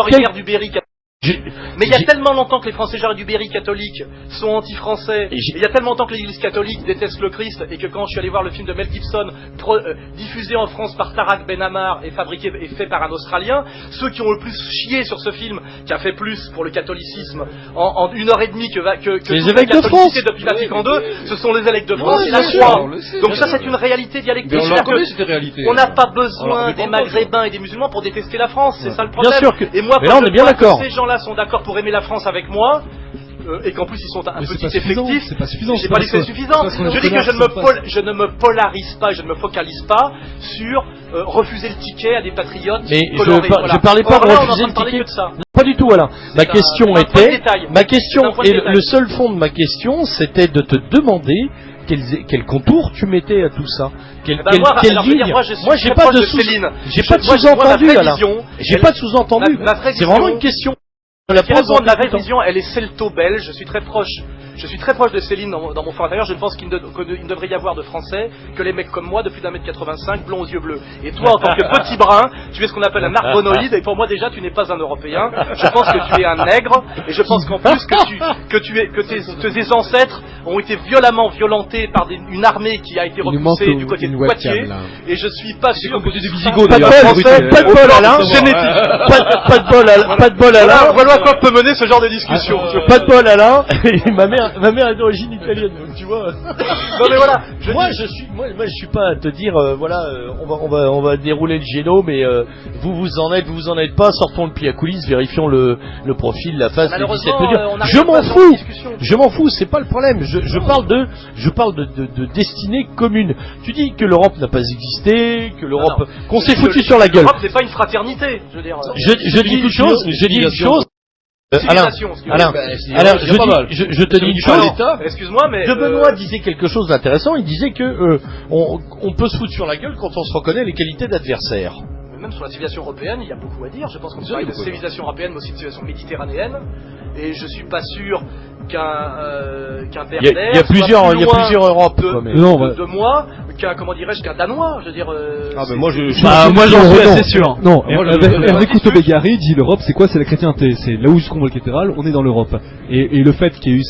mais il y a tellement longtemps que les Français du Berry catholiques sont anti-français, et il y a tellement longtemps que l'Église catholique déteste le Christ, et que quand je suis allé voir le film de Mel Gibson, diffusé en France par Tarak Ben Ammar et fabriqué et fait par un Australien, ceux qui ont le plus chié sur ce film, qui a fait plus pour le catholicisme en 1h30 que les évêques de France depuis Vatican II, ce sont les évêques de France et la Croix. Donc ça c'est une réalité dialectique. On n'a pas besoin des Maghrébins et des musulmans pour détester la France, c'est ça le problème. Et moi, on est bien d'accord. Ces gens-là sont d'accord pour aimer la France avec moi, et qu'en plus ils sont un petit effectif. C'est pas suffisant. J'ai pas dit que c'est suffisant. Je dis que je ne me polarise pas, je ne me focalise pas sur refuser le ticket à des patriotes. Mais je parlais pas de refuser le ticket. Pas du tout, Alain. Ma question et le seul fond de ma question, c'était de te demander quel contour tu mettais à tout ça. Quelle ligne. Moi, j'ai pas de sous-entendu, Alain. J'ai pas de sous-entendu. C'est vraiment une question. Ma vraie vision, elle est celto-belge. Je suis très proche de Céline dans mon fort intérieur. Je ne pense qu'il ne devrait y avoir de Français que les mecs comme moi depuis d'1m85, blonds aux yeux bleus. Et toi, en tant que petit brun, tu es ce qu'on appelle un argonoïde. Et pour moi, déjà, tu n'es pas un Européen. Je pense que tu es un nègre. Et je pense qu'en plus que tes ancêtres ont été violemment violentés par une armée qui a été repoussée du côté de Poitiers. Et je suis pas sûr. Pas de bol, Alain. Pas de bol, Alain. Voilà à quoi peut mener ce genre de discussion. Pas de bol, Alain. Ma mère est d'origine italienne, donc tu vois. Non mais voilà. Moi je suis pas à te dire on va dérouler le génome et vous en êtes pas, sortons le pied à coulisses, vérifions le profil, la face, les 17 mesures. Je m'en fous, c'est pas le problème. Je parle de destinée commune. Tu dis que l'Europe n'a pas existé, que l'Europe qu'on s'est foutu sur la gueule. L'Europe c'est pas une fraternité, je veux dire. Je dis une chose. Alain, je te dis une chose. Excuse-moi, mais De Benoît disait quelque chose d'intéressant. Il disait que on peut se foutre sur la gueule quand on se reconnaît les qualités d'adversaire. Même sur la civilisation européenne, il y a beaucoup à dire. Je pense qu'on peut parler de civilisation européenne, mais aussi de civilisation méditerranéenne. Et je suis pas sûr qu'un Berbère. Il y a plusieurs Europes. De moi, qu'un Danois. Je veux dire. Moi j'en suis assez sûr. Non. Hervé Couto-Bégaré dit l'Europe, c'est quoi? C'est la chrétienté. C'est là où jusqu'au cathédrale, on est dans l'Europe. Et le fait qu'il y ait eu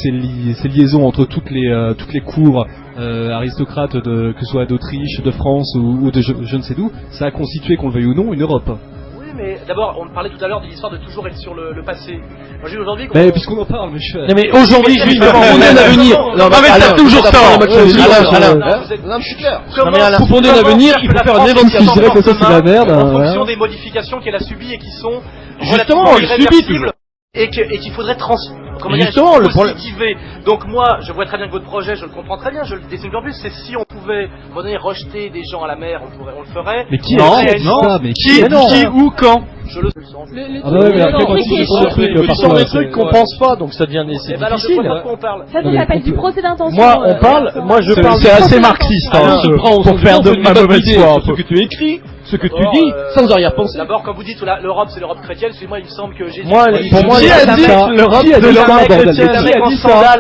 ces liaisons entre toutes les cours aristocrates que ce soit d'Autriche, de France ou de je ne sais d'où, ça a constitué, qu'on le veuille ou non, une Europe. Mais d'abord, on parlait tout à l'heure de l'histoire de toujours être sur le passé. Moi, j'ai aujourd'hui. Mais puisqu'on en parle, mais Non, mais aujourd'hui, justement, on est l'avenir. Non, mais t'as toujours ça. Non, je suis clair. Pour fonder l'avenir, il faut faire un éventuel. En fonction des modifications qu'elle a subies et qui sont justement, il subit toujours. et qu'il faudrait justement, le problème. Donc moi, je vois très bien que votre projet, je le comprends très bien, je le dessine en plus, c'est si on pouvait rejeter des gens à la mer, on le ferait. Mais qui qui ou quand je le sens. Ce sont des trucs qu'on pense pas, donc ça devient difficile. Ça s'appelle du procès d'intention. Moi je parle. C'est assez marxiste, pour faire de ma mauvaise foi. Ce que tu écris, ce que tu dis, sans arrière-pensée. D'abord, quand vous dites l'Europe, c'est l'Europe chrétienne, moi il me semble que Jésus. Pour moi, qui a dit l'Europe c'est l'Europe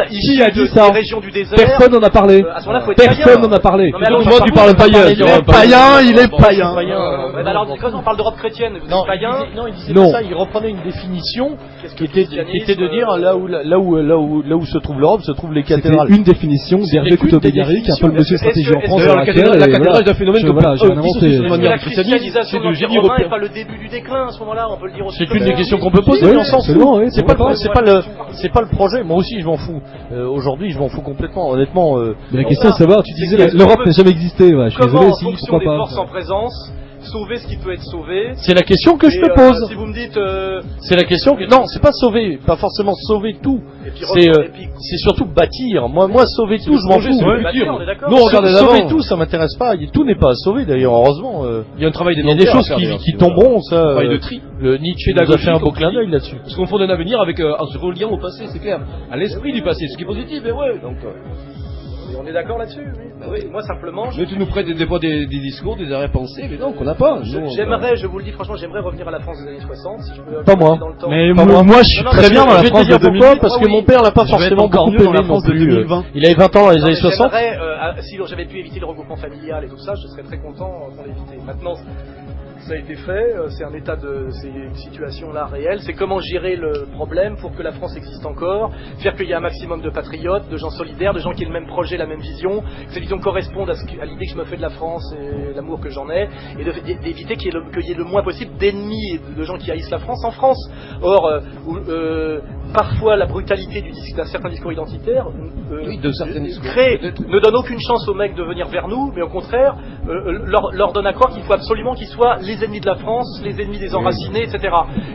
qui a dit ça? Des régions du désert. Personne n'en a parlé. Personne n'en a parlé. Moi, tu parles païen. Il est païen. Alors, quand on parle d'Europe chrétienne, vous êtes païen? Non, il disait pas ça. Il reprenait une définition qui était de dire là où se trouve l'Europe, se trouvent les cathédrales. C'était une définition d'Hervé Couto-Bégari, qui est un peu le monsieur stratégie en France. La cathédrale est un phénomène que j'ai inventé. La christianisation de l'Empire romain n'est pas le début du déclin à ce moment-là, on peut le dire aussi. C'est une des questions qu'on peut poser, mais on s'en fout. C'est pas le projet. Moi aussi, je m'en fous. Aujourd'hui, je m'en fous complètement. Honnêtement. Mais la question, c'est savoir. Tu disais l'Europe n'a jamais existé. Je suis désolé. En fonction des forces en présence, sauver ce qui peut être sauvé. C'est la question que je te pose. Si vous me dites, c'est la question que non, c'est pas sauver, pas forcément sauver tout. C'est surtout bâtir. Moi, sauver tout, je m'en fous. Nous, regardez sauver tout, ça m'intéresse pas. Tout n'est pas à sauver d'ailleurs. Heureusement, il y a un travail il y a des choses qui tomberont. Ça, travail de tri. Le Nietzsche nous a fait un beau clin d'œil là-dessus. Parce qu'on fonde un avenir en se reliant au passé, c'est clair, à l'esprit du passé, ce qui est positif. Et ouais, donc. On est d'accord là-dessus, oui. Bah oui. Moi simplement. Mais tu nous prêtes des fois des discours, des arrière-pensées, mais non, qu'on n'a pas. J'aimerais, je vous le dis franchement, j'aimerais revenir à la France des années 60, si je peux. Pas moi. Dans le temps. Mais moi, je suis très bien dans la France de 2020. Parce que mon père l'a pas forcément beaucoup aimé non plus. Il avait 20 ans dans les années 60. Si j'avais pu éviter le regroupement familial et tout ça, je serais très content qu'on l'évite. Maintenant, ça a été fait, c'est une situation là réelle, c'est comment gérer le problème pour que la France existe encore, faire qu'il y ait un maximum de patriotes, de gens solidaires, de gens qui aient le même projet, la même vision, que cette vision corresponde à l'idée que je me fais de la France et l'amour que j'en ai, et d'éviter qu'il y ait le moins possible d'ennemis et de gens qui haïssent la France en France. Or, parfois la brutalité d'un certain discours identitaire ne donne aucune chance aux mecs de venir vers nous, mais au contraire leur donne à croire qu'il faut absolument qu'ils soient les ennemis de la France, les ennemis des enracinés, etc.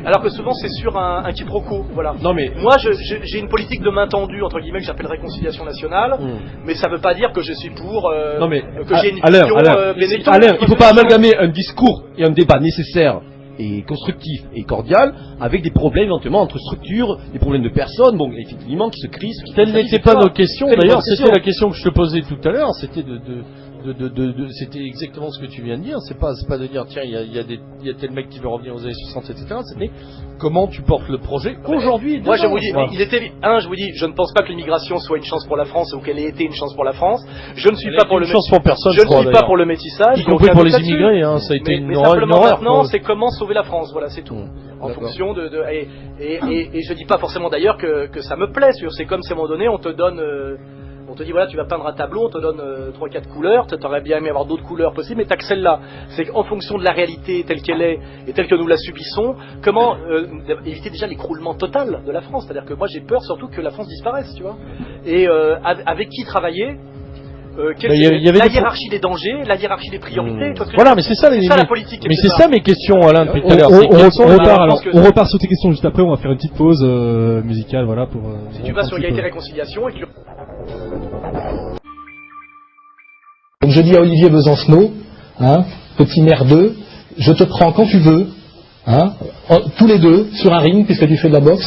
Alors que souvent c'est sur un quiproquo. Voilà. Non, mais moi j'ai une politique de main tendue entre guillemets que j'appelle réconciliation nationale, mais ça veut pas dire que je suis pour que j'ai une vision Benetton. Il ne faut pas amalgamer un discours et un débat nécessaire et constructif et cordial avec des problèmes éventuellement entre structures, des problèmes de personnes, bon effectivement qui se crispent. Telle n'était pas nos questions. D'ailleurs, c'était la question que je te posais tout à l'heure. C'était c'était exactement ce que tu viens de dire. C'est pas de dire tiens il y a tel mec qui veut revenir aux années 60 etc. C'était comment tu portes le projet aujourd'hui. Moi je vous dis, je vous dis, je ne pense pas que l'immigration soit une chance pour la France ou qu'elle ait été une chance pour la France. Je ne suis pas pour le métissage. Y compris pour les immigrés, hein, ça a été une horreur. Maintenant, c'est comment sauver la France. Voilà, c'est tout. En fonction et je dis pas forcément d'ailleurs que ça me plaît. C'est comme si à un moment donné on te donne. On te dit voilà tu vas peindre un tableau, on te donne 3-4 couleurs, tu aurais bien aimé avoir d'autres couleurs possibles, mais t'as que celle-là. C'est qu'en fonction de la réalité telle qu'elle est et telle que nous la subissons, comment éviter déjà l'écroulement total de la France. C'est-à-dire que moi j'ai peur surtout que la France disparaisse, tu vois. Et avec qui travailler la hiérarchie des dangers, la hiérarchie des priorités. Voilà, mais c'est ça la politique. Mais c'est ça mes questions, Alain, depuis tout à l'heure. On repart sur tes questions juste après, on va faire une petite pause musicale, voilà, pour... Si tu vas sur égalité et réconciliation et que Donc je dis à Olivier Besancenot, petit maire 2, je te prends quand tu veux, tous les deux, sur un ring, puisque tu fais de la boxe.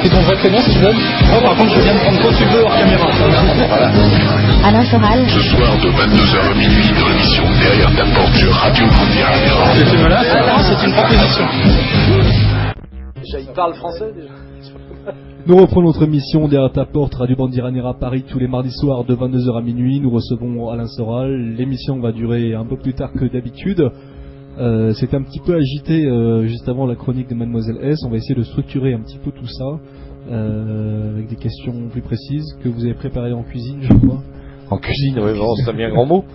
C'est ton vrai prénom, si tu veux. Oh, par contre, je viens de prendre quand tu veux hors caméra. Voilà. Alain Soral. Ce soir de 22h à minuit dans l'émission Derrière ta porte sur Radio Mondial. C'est une proposition. Déjà, il parle français déjà. Nous reprenons notre émission Derrière ta porte, Radio Bandiranera Paris, tous les mardis soirs de 22h à minuit. Nous recevons Alain Soral. L'émission va durer un peu plus tard que d'habitude. C'était un petit peu agité juste avant la chronique de Mademoiselle S. On va essayer de structurer un petit peu tout ça avec des questions plus précises que vous avez préparées en cuisine, je crois. En cuisine, oui, c'est un bien grand mot.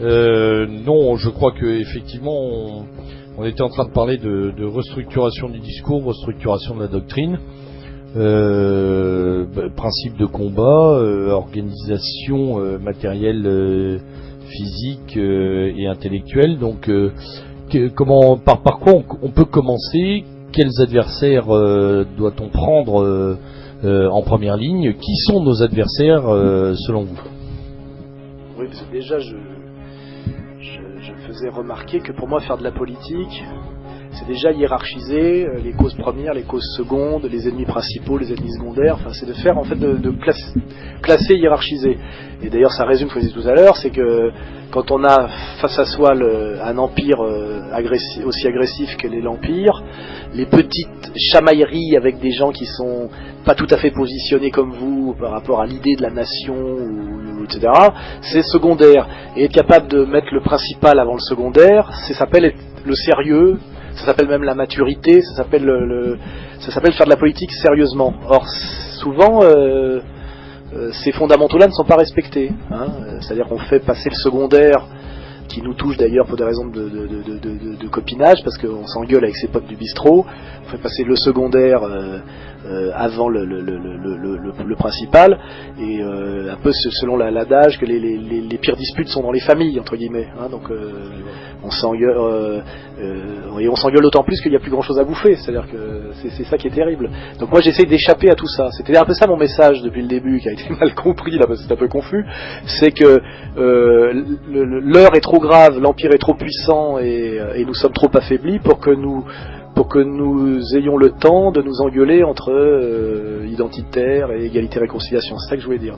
Non, je crois que effectivement, on était en train de parler de restructuration du discours, restructuration de la doctrine. Principe de combat, organisation matérielle, physique et intellectuelle. Donc, par quoi on peut commencer? Quels adversaires doit-on prendre en première ligne? Qui sont nos adversaires selon vous? Oui, parce que déjà, je faisais remarquer que pour moi, faire de la politique, c'est déjà hiérarchiser les causes premières, les causes secondes, les ennemis principaux, les ennemis secondaires. Enfin, c'est de faire en fait de classer, hiérarchiser. Et d'ailleurs, ça résume ce que je disais tout à l'heure, c'est que quand on a face à soi un empire aussi agressif que l'est l'empire, les petites chamailleries avec des gens qui sont pas tout à fait positionnés comme vous par rapport à l'idée de la nation, etc., c'est secondaire. Et être capable de mettre le principal avant le secondaire, ça s'appelle le sérieux. Ça s'appelle même la maturité, ça s'appelle faire de la politique sérieusement. Or, souvent, ces fondamentaux-là ne sont pas respectés. Hein. C'est-à-dire qu'on fait passer le secondaire, qui nous touche d'ailleurs pour des raisons de copinage, parce qu'on s'engueule avec ses potes du bistrot. On fait passer le secondaire avant le principal, et un peu selon l'adage que les pires disputes sont dans les familles, entre guillemets. Hein. Donc on s'engueule, et on s'engueule d'autant plus qu'il n'y a plus grand chose à bouffer. C'est-à-dire que c'est ça qui est terrible. Donc moi j'essaie d'échapper à tout ça. C'était un peu ça mon message depuis le début, qui a été mal compris là parce que c'est un peu confus. C'est que l'heure est trop grave, l'empire est trop puissant, et nous sommes trop affaiblis pour que nous ayons le temps de nous engueuler entre identitaires et égalité-réconciliation. C'est ça que je voulais dire.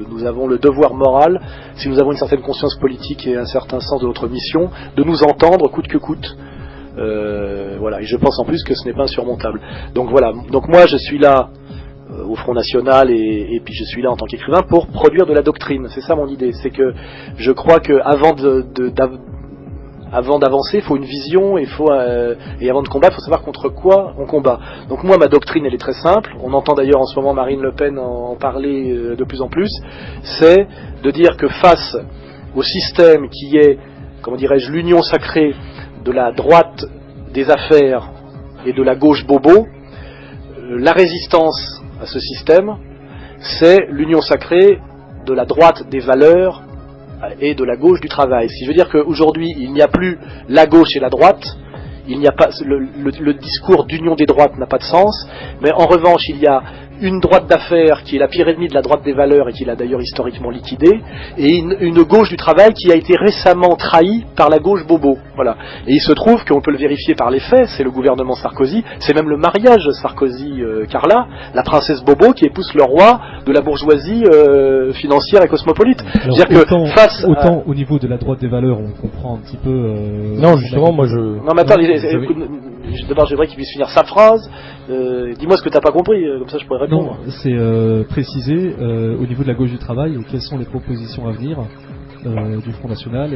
Nous avons le devoir moral, si nous avons une certaine conscience politique et un certain sens de notre mission, de nous entendre coûte que coûte. Voilà. Et je pense en plus que ce n'est pas insurmontable. Donc voilà. Donc moi je suis là au Front National, et puis je suis là en tant qu'écrivain pour produire de la doctrine. C'est ça mon idée. C'est que je crois que avant d'avancer, il faut une vision, et avant de combattre, il faut savoir contre quoi on combat. Donc moi, ma doctrine, elle est très simple. On entend d'ailleurs en ce moment Marine Le Pen en parler de plus en plus. C'est de dire que face au système qui est, comment dirais-je, l'union sacrée de la droite des affaires et de la gauche bobo, la résistance à ce système, c'est l'union sacrée de la droite des valeurs et de la gauche du travail. Ce qui veut dire qu'aujourd'hui, il n'y a plus la gauche et la droite, il n'y a pas le discours d'union des droites n'a pas de sens, mais en revanche, il y a une droite d'affaires qui est la pire ennemie de la droite des valeurs et qui l'a d'ailleurs historiquement liquidée, et une gauche du travail qui a été récemment trahie par la gauche bobo. Voilà. Et il se trouve qu'on peut le vérifier par les faits, c'est le gouvernement Sarkozy, c'est même le mariage Sarkozy-Carla, la princesse bobo qui épouse le roi de la bourgeoisie financière et cosmopolite. Alors, c'est-à-dire que autant au niveau de la droite des valeurs, on comprend un petit peu... non, justement, moi je... Non, mais attends, d'abord j'aimerais qu'il puisse finir sa phrase. Dis-moi ce que t'as pas compris, comme ça je pourrais répondre. Non, c'est préciser au niveau de la gauche du travail quelles sont les propositions à venir du Front National.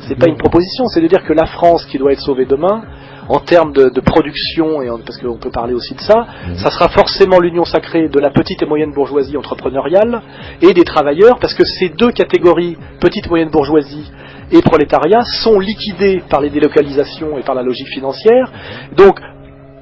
C'est pas une proposition, c'est de dire que la France qui doit être sauvée demain, en termes de production, parce qu'on peut parler aussi de ça, ça sera forcément l'union sacrée de la petite et moyenne bourgeoisie entrepreneuriale et des travailleurs, parce que ces deux catégories, petite et moyenne bourgeoisie et prolétariat, sont liquidées par les délocalisations et par la logique financière, donc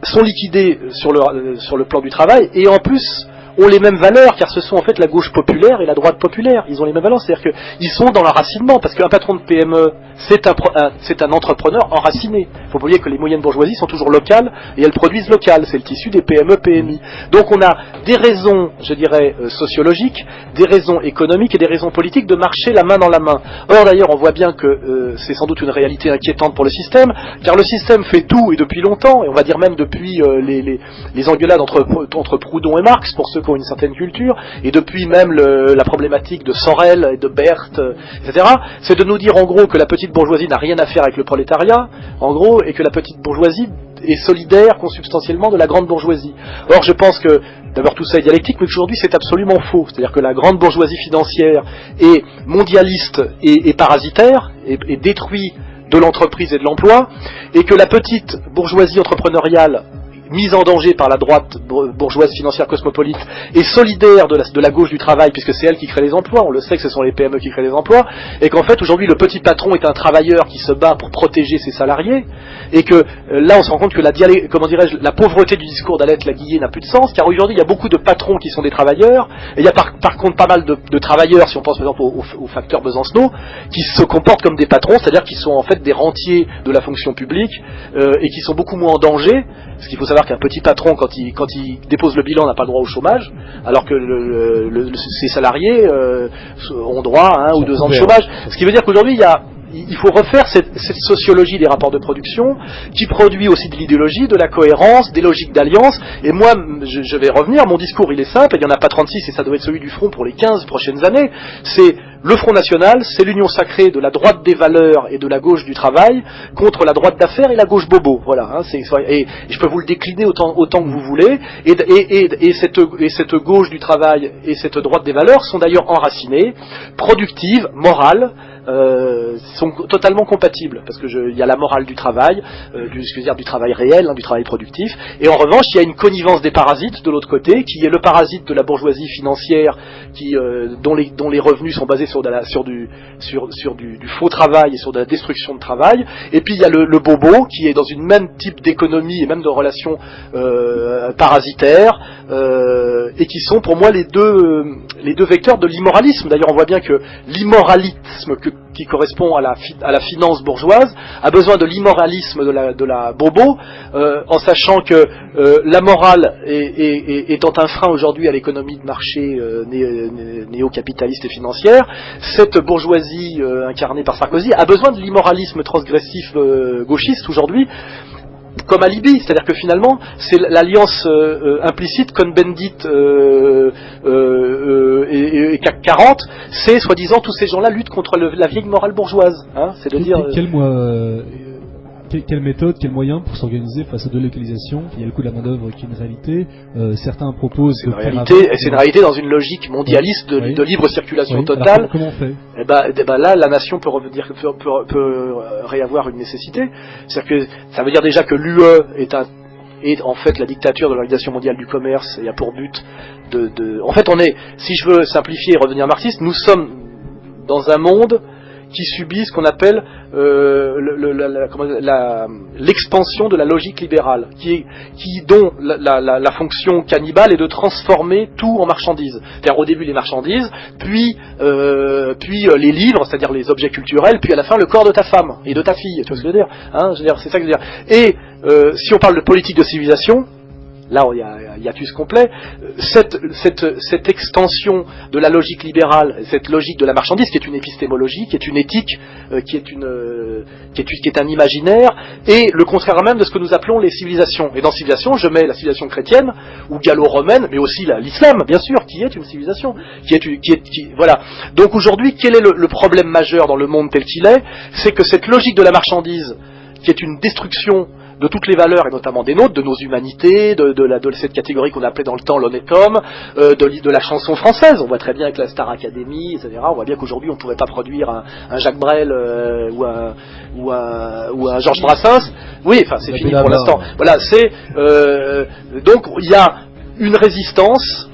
sont liquidés sur le plan du travail, et en plus ont les mêmes valeurs, car ce sont en fait la gauche populaire et la droite populaire. Ils ont les mêmes valeurs, c'est-à-dire qu'ils sont dans l'enracinement, parce qu'un patron de PME, c'est un entrepreneur enraciné. Il faut pas oublier que les moyennes bourgeoisies sont toujours locales, et elles produisent local, c'est le tissu des PME, PMI. Donc on a des raisons, je dirais, sociologiques, des raisons économiques et des raisons politiques de marcher la main dans la main. Or d'ailleurs, on voit bien que c'est sans doute une réalité inquiétante pour le système, car le système fait tout, et depuis longtemps, et on va dire même depuis les engueulades entre Proudhon et Marx, pour ceux qui ont une certaine culture, et depuis même la problématique de Sorel et de Berthe, etc., c'est de nous dire en gros que la petite bourgeoisie n'a rien à faire avec le prolétariat, en gros, et que la petite bourgeoisie est solidaire consubstantiellement de la grande bourgeoisie. Or, je pense que, d'abord tout ça est dialectique, mais qu'aujourd'hui c'est absolument faux. C'est-à-dire que la grande bourgeoisie financière est mondialiste et parasitaire, et détruit de l'entreprise et de l'emploi, et que la petite bourgeoisie entrepreneuriale mise en danger par la droite bourgeoise financière cosmopolite et solidaire de la gauche du travail, puisque c'est elle qui crée les emplois, on le sait que ce sont les PME qui créent les emplois, et qu'en fait aujourd'hui le petit patron est un travailleur qui se bat pour protéger ses salariés, et que là on se rend compte que la pauvreté du discours d'Alette Laguiller n'a plus de sens, car aujourd'hui il y a beaucoup de patrons qui sont des travailleurs, et il y a par contre pas mal de travailleurs, si on pense par exemple au facteur Besancenot, qui se comportent comme des patrons, c'est-à-dire qu'ils sont en fait des rentiers de la fonction publique, et qui sont beaucoup moins en danger, parce qu'il faut savoir qu'un petit patron, quand il dépose le bilan, n'a pas le droit au chômage, alors que ses salariés ont droit à 1 ou 2 ans de chômage. Ce qui veut dire qu'aujourd'hui, il faut refaire cette sociologie des rapports de production qui produit aussi de l'idéologie, de la cohérence, des logiques d'alliance. Et moi, je vais revenir, mon discours il est simple, il n'y en a pas 36 et ça doit être celui du Front pour les 15 prochaines années. C'est le Front National, c'est l'union sacrée de la droite des valeurs et de la gauche du travail contre la droite d'affaires et la gauche bobo. Voilà, et je peux vous le décliner autant que vous voulez. Et cette gauche du travail et cette droite des valeurs sont d'ailleurs enracinées, productives, morales, sont totalement compatibles, parce que il y a la morale du travail, du travail réel, du travail productif, et en revanche il y a une connivence des parasites de l'autre côté, qui est le parasite de la bourgeoisie financière, dont les revenus sont basés sur du faux travail et sur de la destruction de travail, et puis il y a le bobo qui est dans une même type d'économie et même de relations parasitaires, et qui sont pour moi les deux vecteurs de l'immoralisme. D'ailleurs on voit bien que l'immoralisme qui correspond à la finance bourgeoise a besoin de l'immoralisme de la bobo, en sachant que la morale étant un frein aujourd'hui à l'économie de marché néo-capitaliste et financière, cette bourgeoisie incarnée par Sarkozy a besoin de l'immoralisme transgressif gauchiste aujourd'hui comme alibi, c'est-à-dire que finalement c'est l'alliance implicite Cohn-Bendit et CAC 40, c'est soi-disant tous ces gens-là luttent contre la vieille morale bourgeoise, c'est de dire quelle méthode, quel moyen pour s'organiser face à de localisation. Il y a le coût de la main-d'œuvre qui est une réalité. Certains proposent. C'est une réalité dans une logique mondialiste de libre circulation totale. Alors, comment on fait? Là, la nation peut réavoir une nécessité. C'est-à-dire que ça veut dire déjà que l'UE est en fait la dictature de l'Organisation mondiale du commerce et a pour but en fait, si je veux simplifier et revenir marxiste, nous sommes dans un monde qui subit ce qu'on appelle l'expansion de la logique libérale, dont la fonction cannibale est de transformer tout en marchandises. C'est-à-dire au début les marchandises, puis les livres, c'est-à-dire les objets culturels, puis à la fin le corps de ta femme et de ta fille. Tu vois ce que je veux dire, c'est ça que je veux dire. Et si on parle de politique de civilisation, là il y a hiatus complet, cette extension de la logique libérale, cette logique de la marchandise qui est une épistémologie, qui est une éthique, qui est un imaginaire, et le contraire même de ce que nous appelons les civilisations. Et dans civilisation, je mets la civilisation chrétienne ou gallo-romaine, mais aussi l'islam, bien sûr, qui est une civilisation, voilà. Donc aujourd'hui, quel est le problème majeur dans le monde tel qu'il est? C'est que cette logique de la marchandise, qui est une destruction de toutes les valeurs, et notamment des nôtres, de nos humanités, de cette catégorie qu'on appelait dans le temps l'honnête homme, de la chanson française. On voit très bien avec la Star Academy, etc. On voit bien qu'aujourd'hui on ne pourrait pas produire un Jacques Brel ou un Georges Brassens. Oui, enfin c'est fini pour l'instant. Voilà, donc il y a une résistance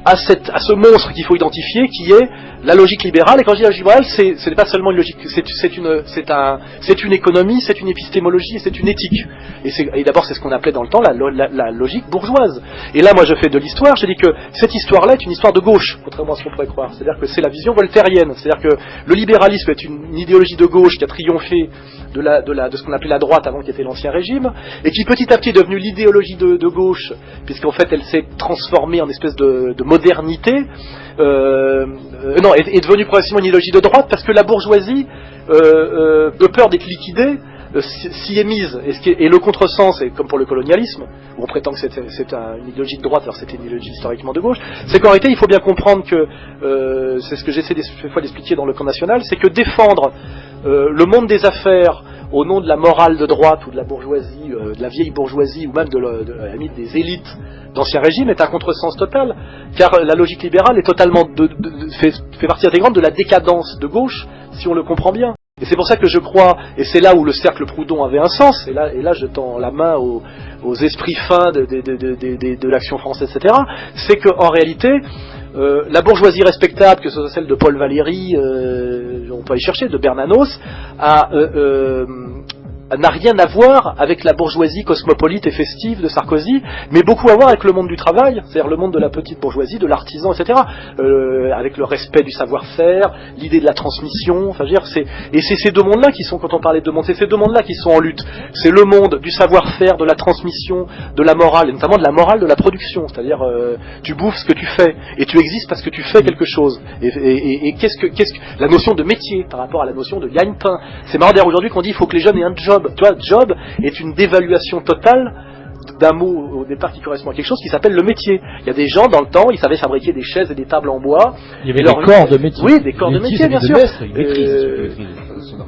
à ce monstre qu'il faut identifier, qui est la logique libérale. Et quand je dis la logique libérale, ce n'est pas seulement une logique, c'est une économie, c'est une épistémologie et c'est une éthique. Et d'abord c'est ce qu'on appelait dans le temps la logique bourgeoise. Et là moi je fais de l'histoire, je dis que cette histoire-là est une histoire de gauche, contrairement à ce qu'on pourrait croire. C'est-à-dire que c'est la vision voltairienne. C'est-à-dire que le libéralisme est une idéologie de gauche qui a triomphé de ce qu'on appelait la droite avant, qui était l'ancien régime, et qui petit à petit est devenue l'idéologie de gauche, puisqu'en fait elle s'est transformée en espèce de modernité, est devenue progressivement une idéologie de droite, parce que la bourgeoisie, de peur d'être liquidée, s'y est mise, et le contresens, et comme pour le colonialisme, où on prétend que c'est une idéologie de droite, alors c'était une idéologie historiquement de gauche, c'est qu'en réalité il faut bien comprendre que, c'est ce que j'essaie des fois d'expliquer dans le camp national, c'est que défendre le monde des affaires au nom de la morale de droite ou de la bourgeoisie, de la vieille bourgeoisie, ou même de la limite des élites d'Ancien Régime, est un contresens total, car la logique libérale est totalement fait partie intégrante de la décadence de gauche, si on le comprend bien. Et c'est pour ça que je crois, et c'est là où le cercle Proudhon avait un sens, et là je tends la main aux esprits fins de l'action française, etc., c'est qu'en réalité, la bourgeoisie respectable, que ce soit celle de Paul Valéry, on peut aller chercher, de Bernanos, n'a rien à voir avec la bourgeoisie cosmopolite et festive de Sarkozy, mais beaucoup à voir avec le monde du travail, c'est-à-dire le monde de la petite bourgeoisie, de l'artisan, etc., avec le respect du savoir-faire, l'idée de la transmission, enfin, je veux dire, c'est ces deux mondes-là qui sont, quand on parlait de monde, c'est ces deux mondes-là qui sont en lutte. C'est le monde du savoir-faire, de la transmission, de la morale, et notamment de la morale de la production, c'est-à-dire tu bouffes ce que tu fais, et tu existes parce que tu fais quelque chose. Et qu'est-ce que la notion de métier par rapport à la notion de gagne-pain. C'est marrant d'ailleurs aujourd'hui qu'on dit il faut que les jeunes aient un job. Tu vois, job est une dévaluation totale d'un mot au départ qui correspond à quelque chose qui s'appelle le métier. Il y a des gens dans le temps, ils savaient fabriquer des chaises et des tables en bois. Il y avait des corps de métier. Oui, des corps de métier, bien sûr.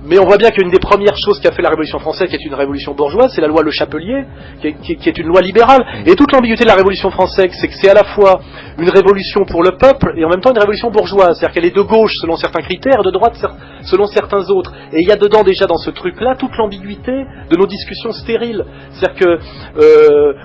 Mais on voit bien qu'une des premières choses qui a fait la Révolution française, qui est une révolution bourgeoise, c'est la loi Le Chapelier, qui est une loi libérale. Et toute l'ambiguïté de la Révolution française, c'est que c'est à la fois une révolution pour le peuple et en même temps une révolution bourgeoise. C'est-à-dire qu'elle est de gauche selon certains critères, de droite selon certains autres. Et il y a dedans déjà dans ce truc-là toute l'ambiguïté de nos discussions stériles. C'est-à-dire que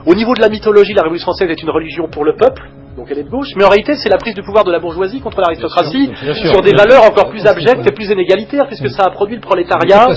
au niveau de la mythologie, la Révolution française est une religion pour le peuple. Donc elle est de gauche, mais en réalité c'est la prise du pouvoir de la bourgeoisie contre l'aristocratie sur des valeurs encore plus abjectes et plus inégalitaires, puisque ça a produit le prolétariat.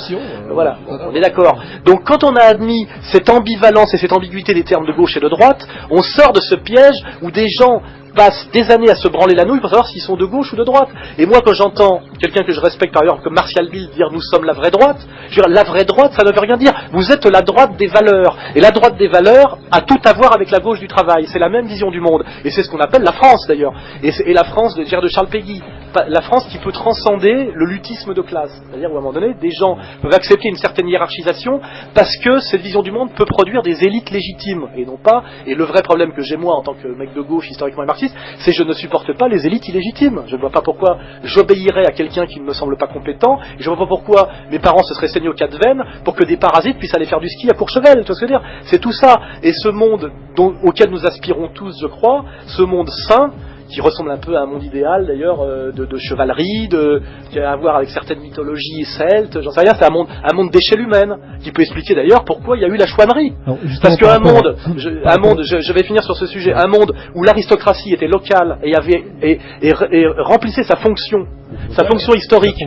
Voilà, on est d'accord. Donc quand on a admis cette ambivalence et cette ambiguïté des termes de gauche et de droite, on sort de ce piège où des gens passent des années à se branler la nouille pour savoir s'ils sont de gauche ou de droite. Et moi, quand j'entends quelqu'un que je respecte par ailleurs, comme Martial Bill, dire nous sommes la vraie droite, je veux dire, la vraie droite, ça ne veut rien dire. Vous êtes la droite des valeurs. Et la droite des valeurs a tout à voir avec la gauche du travail. C'est la même vision du monde. Et c'est ce qu'on appelle la France, d'ailleurs. Et la France de Charles Péguy. La France qui peut transcender le lutisme de classe. C'est-à-dire, où à un moment donné, des gens peuvent accepter une certaine hiérarchisation parce que cette vision du monde peut produire des élites légitimes. Et non pas, et le vrai problème que j'ai moi, en tant que mec de gauche, historiquement et marxiste, c'est que je ne supporte pas les élites illégitimes. Je ne vois pas pourquoi j'obéirais à quelqu'un qui ne me semble pas compétent, et je ne vois pas pourquoi mes parents se seraient saignés aux quatre veines pour que des parasites puissent aller faire du ski à Courchevel, tu vois ce que je veux dire. C'est tout ça. Et ce monde auquel nous aspirons tous, je crois, ce monde sain, qui ressemble un peu à un monde idéal d'ailleurs de chevalerie, qui a à voir avec certaines mythologies celtes, j'en sais rien, c'est un monde d'échelle humaine, qui peut expliquer d'ailleurs pourquoi il y a eu la chouannerie. Parce qu'un monde, je vais finir sur ce sujet, un monde où l'aristocratie était locale et remplissait sa fonction historique,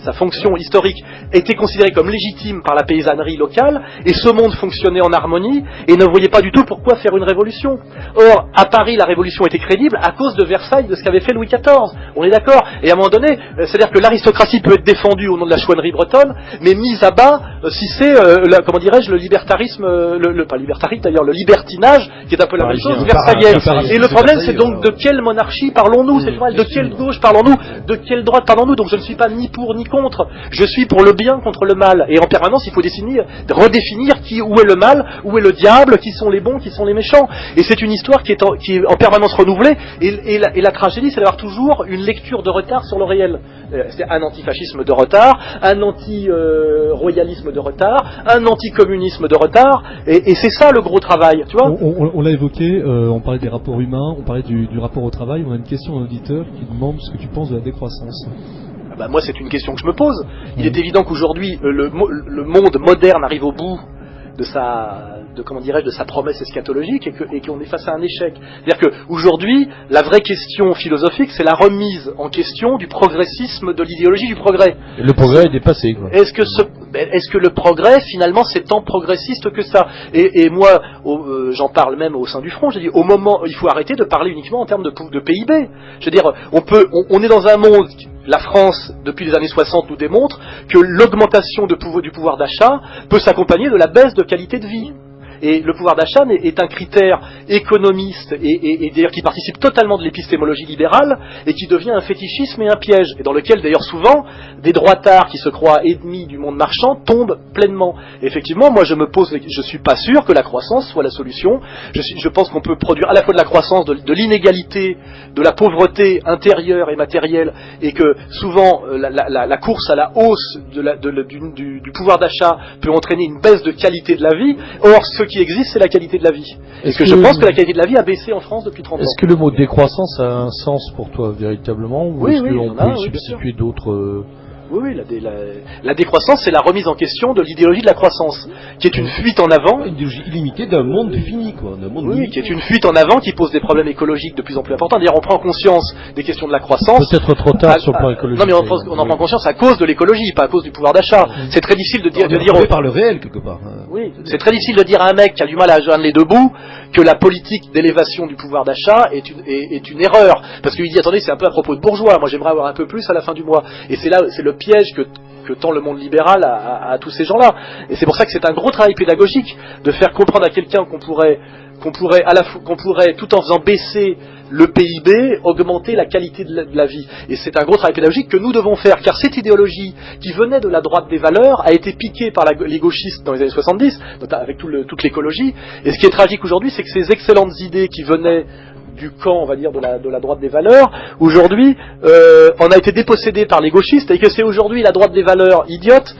sa fonction historique était considérée comme légitime par la paysannerie locale, et ce monde fonctionnait en harmonie, et ne voyait pas du tout pourquoi faire une révolution. Or, à Paris, la révolution était crédible à cause de Versailles, de ce qu'avait fait Louis XIV. On est d'accord. Et à un moment donné, c'est-à-dire que l'aristocratie peut être défendue au nom de la chouannerie bretonne, mais mise à bas si c'est, comment dirais-je, le libertarisme, pas libertarisme d'ailleurs, le libertinage, qui est un peu la même chose, versaillais. Et le problème, c'est donc de quelle monarchie parlons-nous, de quelle gauche parlons-nous, de quelle droite parlons-nous. Donc je ne suis pas ni pour ni contre, je suis pour le bien contre le mal. Et en permanence, il faut redéfinir où est le mal, où est le diable, qui sont les bons, qui sont les méchants. Et c'est une histoire qui est en permanence renouvelée, et la tragédie, c'est d'avoir toujours une lecture de retard sur le réel. C'est un antifascisme de retard, un anti-royalisme de retard, un anticommunisme de retard, et c'est ça le gros travail, tu vois. On l'a évoqué, on parlait des rapports humains, on parlait du rapport au travail. On a une question d'un auditeur qui demande ce que tu penses de la décroissance. Moi, c'est une question que je me pose. Il est évident qu'aujourd'hui, le monde moderne arrive au bout de sa promesse eschatologique, et qu'on est face à un échec. C'est-à-dire qu'aujourd'hui, la vraie question philosophique, c'est la remise en question du progressisme, de l'idéologie du progrès. Et le progrès est dépassé, quoi. Est-ce que le progrès, finalement, c'est tant progressiste que ça? Et moi, j'en parle même au sein du Front, j'ai dit, au moment, il faut arrêter de parler uniquement en termes de PIB. Je veux dire, on est dans un monde, la France, depuis les années 60, nous démontre que l'augmentation du pouvoir d'achat peut s'accompagner de la baisse de qualité de vie. Et le pouvoir d'achat est un critère économiste et d'ailleurs qui participe totalement de l'épistémologie libérale et qui devient un fétichisme et un piège, et dans lequel d'ailleurs souvent des droitards qui se croient ennemis du monde marchand tombent pleinement. Et effectivement, moi je suis pas sûr que la croissance soit la solution. Je pense qu'on peut produire à la fois de la croissance, de l'inégalité, de la pauvreté intérieure et matérielle, et que souvent la course à la hausse du pouvoir d'achat peut entraîner une baisse de qualité de la vie. Or, ce qui existe, c'est la qualité de la vie. Et que je pense que la qualité de la vie a baissé en France depuis 30 ans. Est-ce que le mot décroissance a un sens pour toi, véritablement, ou est-ce qu'on peut y substituer d'autres... Oui, la décroissance, c'est la remise en question de l'idéologie de la croissance, qui est une fuite en avant. Une idéologie illimitée d'un monde fini, quoi. D'un monde limité. Qui est une fuite en avant, qui pose des problèmes écologiques de plus en plus importants. D'ailleurs, on prend conscience des questions de la croissance. Peut-être trop tard sur le plan écologique. Non, mais on en prend conscience à cause de l'écologie, pas à cause du pouvoir d'achat. C'est très difficile de dire. Par le réel, quelque part. Oui, c'est très difficile de dire à un mec qui a du mal à joindre les deux bouts que la politique d'élévation du pouvoir d'achat est une erreur. Parce qu'il dit, attendez, c'est un peu à propos de bourgeois. Moi, j'aimerais avoir un peu plus à la fin du mois. Et c'est le piège que tend le monde libéral à tous ces gens-là. Et c'est pour ça que c'est un gros travail pédagogique de faire comprendre à quelqu'un qu'on pourrait, tout en faisant baisser le PIB, augmenter la qualité de la vie. Et c'est un gros travail pédagogique que nous devons faire, car cette idéologie qui venait de la droite des valeurs a été piquée par les gauchistes dans les années 70, avec toute l'écologie. Et ce qui est tragique aujourd'hui, c'est que ces excellentes idées qui venaient du camp, on va dire, de la droite des valeurs, aujourd'hui, on a été dépossédé par les gauchistes, et que c'est aujourd'hui la droite des valeurs idiote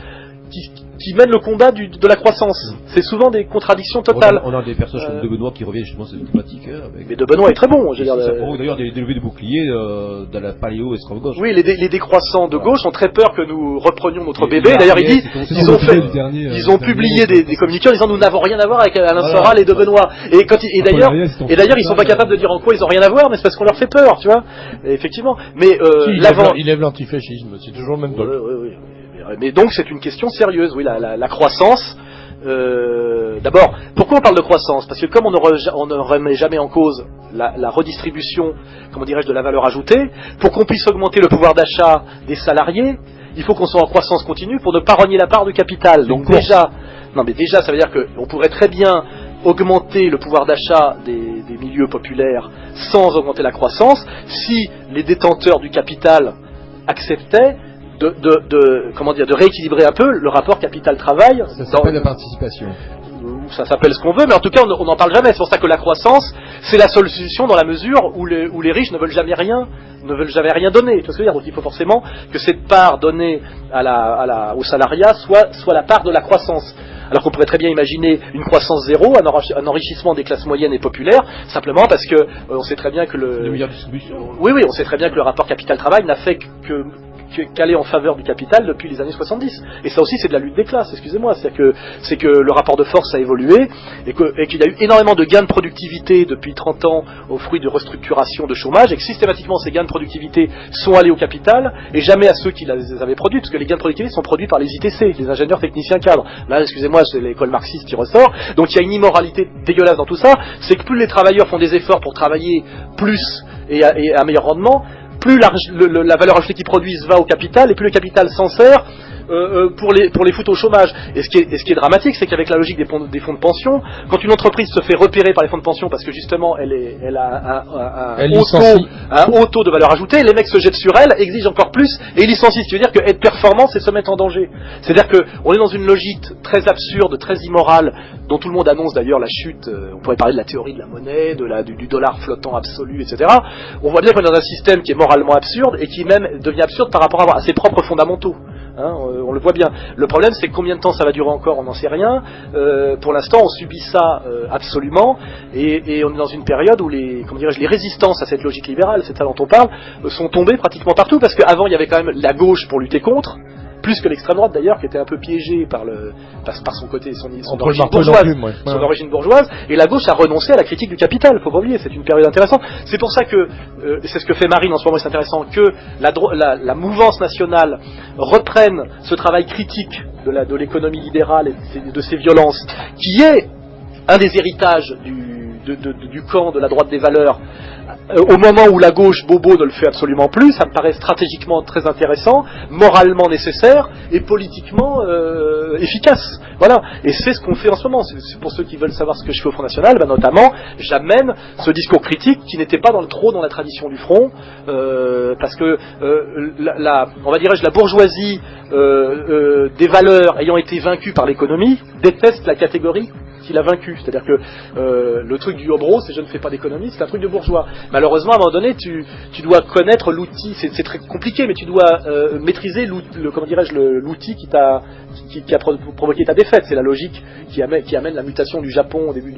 qui mène le combat de la croissance. C'est souvent des contradictions totales. On a des personnages comme De Benoît qui reviennent justement sur cette thématique. Mais De Benoît est très bon. Ça provoque d'ailleurs des levées de boucliers dans la paléo extrême gauche. Oui, les décroissants de gauche ont très peur que nous reprenions notre bébé. D'ailleurs, ils ont publié des communiqués en disant nous n'avons rien à voir avec Alain Soral et De Benoît. Et d'ailleurs, ils sont pas capables de dire en quoi ils ont rien à voir, mais c'est parce qu'on leur fait peur, tu vois. Et effectivement. Mais il lève l'antifascisme. C'est toujours le même truc. Oui. Mais donc c'est une question sérieuse, oui, la croissance. D'abord, pourquoi on parle de croissance? Parce que comme on ne remet jamais en cause la redistribution, comment dirais-je, de la valeur ajoutée, pour qu'on puisse augmenter le pouvoir d'achat des salariés, il faut qu'on soit en croissance continue pour ne pas renier la part du capital. Donc déjà, ça veut dire qu'on pourrait très bien augmenter le pouvoir d'achat des milieux populaires sans augmenter la croissance, si les détenteurs du capital acceptaient de rééquilibrer un peu le rapport capital-travail. Ça s'appelle la participation. Ça s'appelle ce qu'on veut, mais en tout cas on n'en parle jamais. C'est pour ça que la croissance, c'est la solution dans la mesure où les riches ne veulent jamais rien donner. Tu vois ce que je veux dire? Donc il faut forcément que cette part donnée au salariat soit la part de la croissance. Alors qu'on pourrait très bien imaginer une croissance zéro, un enrichissement des classes moyennes et populaires, simplement parce que on sait très bien que on sait très bien que le rapport capital-travail n'a fait qu'aller en faveur du capital depuis les années 70. Et ça aussi c'est de la lutte des classes, excusez-moi. C'est que le rapport de force a évolué et qu'il y a eu énormément de gains de productivité depuis 30 ans au fruit de restructuration de chômage, et que systématiquement ces gains de productivité sont allés au capital et jamais à ceux qui les avaient produits, parce que les gains de productivité sont produits par les ITC, les ingénieurs techniciens cadres. Là, excusez-moi, c'est l'école marxiste qui ressort. Donc il y a une immoralité dégueulasse dans tout ça, c'est que plus les travailleurs font des efforts pour travailler plus et à meilleur rendement, plus la valeur ajoutée qu'ils produisent va au capital, et plus le capital s'en sert pour les foutre au chômage. Et ce qui est dramatique, c'est qu'avec la logique des fonds de pension, quand une entreprise se fait repérer par les fonds de pension parce que justement elle a un haut taux de valeur ajoutée, les mecs se jettent sur elle, exigent encore plus et licencient. Ce qui veut dire que être performant, c'est se mettre en danger. C'est-à-dire qu'on est dans une logique très absurde, très immorale, dont tout le monde annonce d'ailleurs la chute. On pourrait parler de la théorie de la monnaie, du dollar flottant absolu, etc. On voit bien qu'on est dans un système qui est moralement absurde et qui même devient absurde par rapport à ses propres fondamentaux. On le voit bien. Le problème, c'est combien de temps ça va durer encore, on n'en sait rien. Pour l'instant, on subit ça absolument, et on est dans une période où les résistances à cette logique libérale, c'est ça dont on parle, sont tombées pratiquement partout, parce qu'avant, il y avait quand même la gauche pour lutter contre, plus que l'extrême droite d'ailleurs, qui était un peu piégée par son côté, son origine bourgeoise, et la gauche a renoncé à la critique du capital, faut pas oublier, c'est une période intéressante. C'est pour ça que, c'est ce que fait Marine en ce moment, c'est intéressant, que la mouvance nationale reprenne ce travail critique de l'économie libérale et de ses violences, qui est un des héritages du camp de la droite des valeurs, au moment où la gauche bobo ne le fait absolument plus. Ça me paraît stratégiquement très intéressant, moralement nécessaire et politiquement efficace. Voilà. Et c'est ce qu'on fait en ce moment. C'est pour ceux qui veulent savoir ce que je fais au Front National, notamment, j'amène ce discours critique qui n'était pas trop dans la tradition du Front, parce que on va dire la bourgeoisie des valeurs ayant été vaincue par l'économie déteste la catégorie qui l'a vaincu. C'est-à-dire que le truc du Hobro, c'est je ne fais pas d'économie, c'est un truc de bourgeois. Malheureusement, à un moment donné, tu dois connaître l'outil, c'est très compliqué, mais tu dois maîtriser l'outil qui a provoqué ta défaite. C'est la logique qui amène la mutation du Japon au début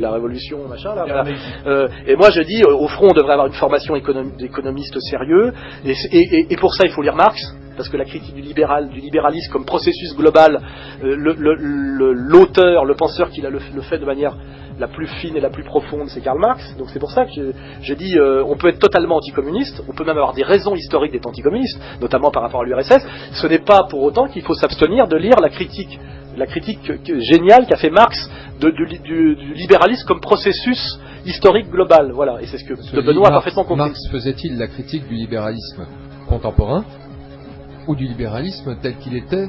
la révolution, machin. Là, voilà. Et moi je dis, au front, on devrait avoir une formation d'économiste sérieux, et pour ça il faut lire Marx, parce que la critique du libéralisme comme processus global, l'auteur, le penseur qui le fait de manière la plus fine et la plus profonde, c'est Karl Marx. Donc c'est pour ça que je dis, on peut être totalement anticommuniste, on peut même avoir des raisons historiques d'être anticommuniste, notamment par rapport à l'URSS. Ce n'est pas pour autant qu'il faut s'abstenir de lire la critique géniale qu'a fait Marx du libéralisme comme processus historique global. Voilà, et c'est ce que De Benoît a parfaitement compris. Marx faisait-il la critique du libéralisme contemporain ou du libéralisme tel qu'il était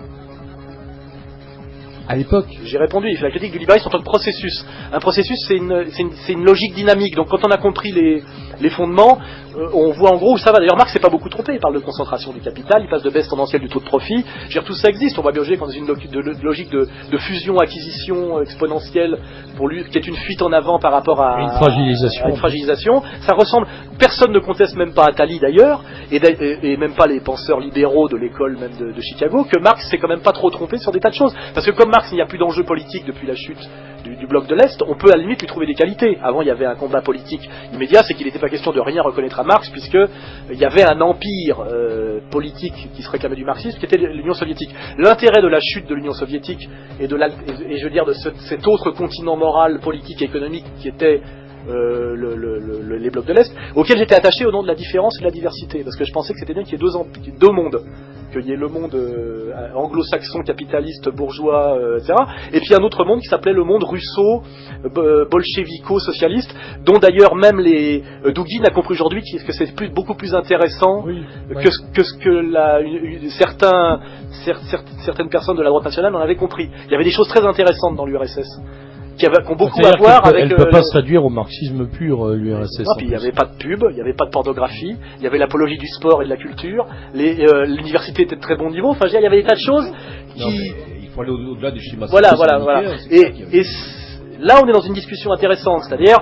à l'époque? J'ai répondu, il fait la critique du libéralisme en tant que processus. Un processus, c'est une logique dynamique. Donc quand on a compris les fondements, on voit en gros où ça va. D'ailleurs, Marx s'est pas beaucoup trompé. Il parle de concentration du capital, il passe de baisse tendancielle du taux de profit. Je veux dire, tout ça existe. On voit bien qu'on est dans une logique de fusion-acquisition exponentielle pour lui, qui est une fuite en avant par rapport à une fragilisation. Ça ressemble. Personne ne conteste, même pas Attali d'ailleurs, et même pas les penseurs libéraux de l'école même de Chicago, que Marx s'est quand même pas trop trompé sur des tas de choses. Parce que comme Marx, il n'y a plus d'enjeu politique depuis la chute du bloc de l'Est, on peut à la limite lui trouver des qualités. Avant, il y avait un combat politique immédiat, c'est qu'il n'était pas question de rien reconnaître à Marx, puisque il y avait un empire politique qui se réclamait du marxisme, qui était l'Union soviétique. L'intérêt de la chute de l'Union soviétique et je veux dire de cet autre continent moral, politique et économique qui était les blocs de l'Est, auquel j'étais attaché au nom de la différence et de la diversité, parce que je pensais que c'était bien qu'il y ait deux mondes, qu'il y ait le monde anglo-saxon, capitaliste, bourgeois, etc., et puis un autre monde qui s'appelait le monde russo, bolchevico-socialiste, dont d'ailleurs même Dugin a compris aujourd'hui que c'est beaucoup plus intéressant que ce que certaines personnes de la droite nationale en avaient compris. Il y avait des choses très intéressantes dans l'URSS. Qui ont beaucoup à voir avec... Elle ne peut pas se réduire au marxisme pur, l'URSS. Non, puis il n'y avait pas de pub, il n'y avait pas de pornographie, il y avait l'apologie du sport et de la culture, l'université était de très bon niveau, enfin il y avait des tas de choses qui... Non, mais il faut aller au-delà des schémas. Voilà. Et là on est dans une discussion intéressante, c'est-à-dire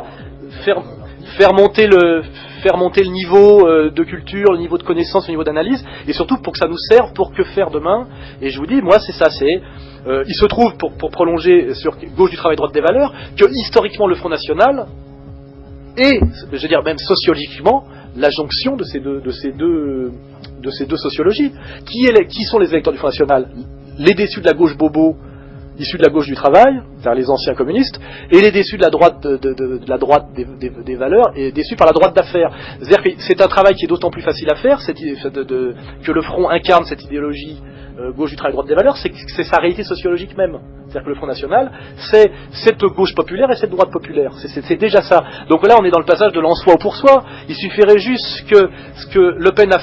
faire monter le niveau de culture, le niveau de connaissance, le niveau d'analyse, et surtout pour que ça nous serve pour que faire demain. Et je vous dis, moi c'est ça, il se trouve, pour prolonger sur gauche du travail, droite des valeurs, que historiquement le Front National est, je veux dire même sociologiquement, la jonction de ces deux sociologies. Qui sont les électeurs du Front National? Les déçus de la gauche bobo, issus de la gauche du travail, c'est-à-dire les anciens communistes, et les déçus de la droite des valeurs, et déçus par la droite d'affaires. C'est-à-dire que c'est un travail qui est d'autant plus facile à faire, que le Front incarne cette idéologie gauche du travail, droite des valeurs, c'est sa réalité sociologique même. C'est-à-dire que le Front National, c'est cette gauche populaire et cette droite populaire. C'est déjà ça. Donc là, on est dans le passage de l'en-soi au pour-soi. Il suffirait juste que ce que Le Pen a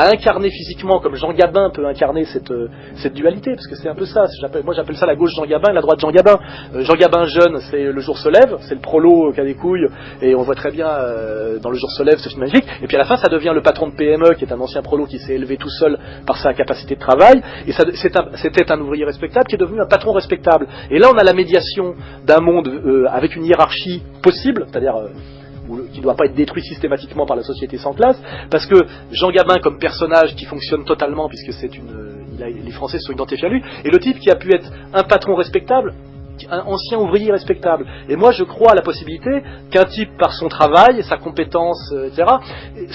incarné physiquement, comme Jean Gabin peut incarner cette dualité, parce que c'est un peu ça. Moi, j'appelle ça la gauche Jean Gabin et la droite Jean Gabin. Jean Gabin jeune, c'est Le Jour se lève, c'est le prolo qui a des couilles, et on voit très bien dans Le Jour se lève, c'est magnifique. Et puis à la fin, ça devient le patron de PME, qui est un ancien prolo qui s'est élevé tout seul par sa capacité de travail, et c'était un ouvrier respectable qui est devenu un patron respectable. Et là, on a la médiation d'un monde avec une hiérarchie possible, c'est-à-dire qui ne doit pas être détruit systématiquement par la société sans classe, parce que Jean Gabin comme personnage qui fonctionne totalement, puisque les Français sont identifiés à lui, et le type qui a pu être un patron respectable, un ancien ouvrier respectable. Et moi je crois à la possibilité qu'un type par son travail, sa compétence, etc.,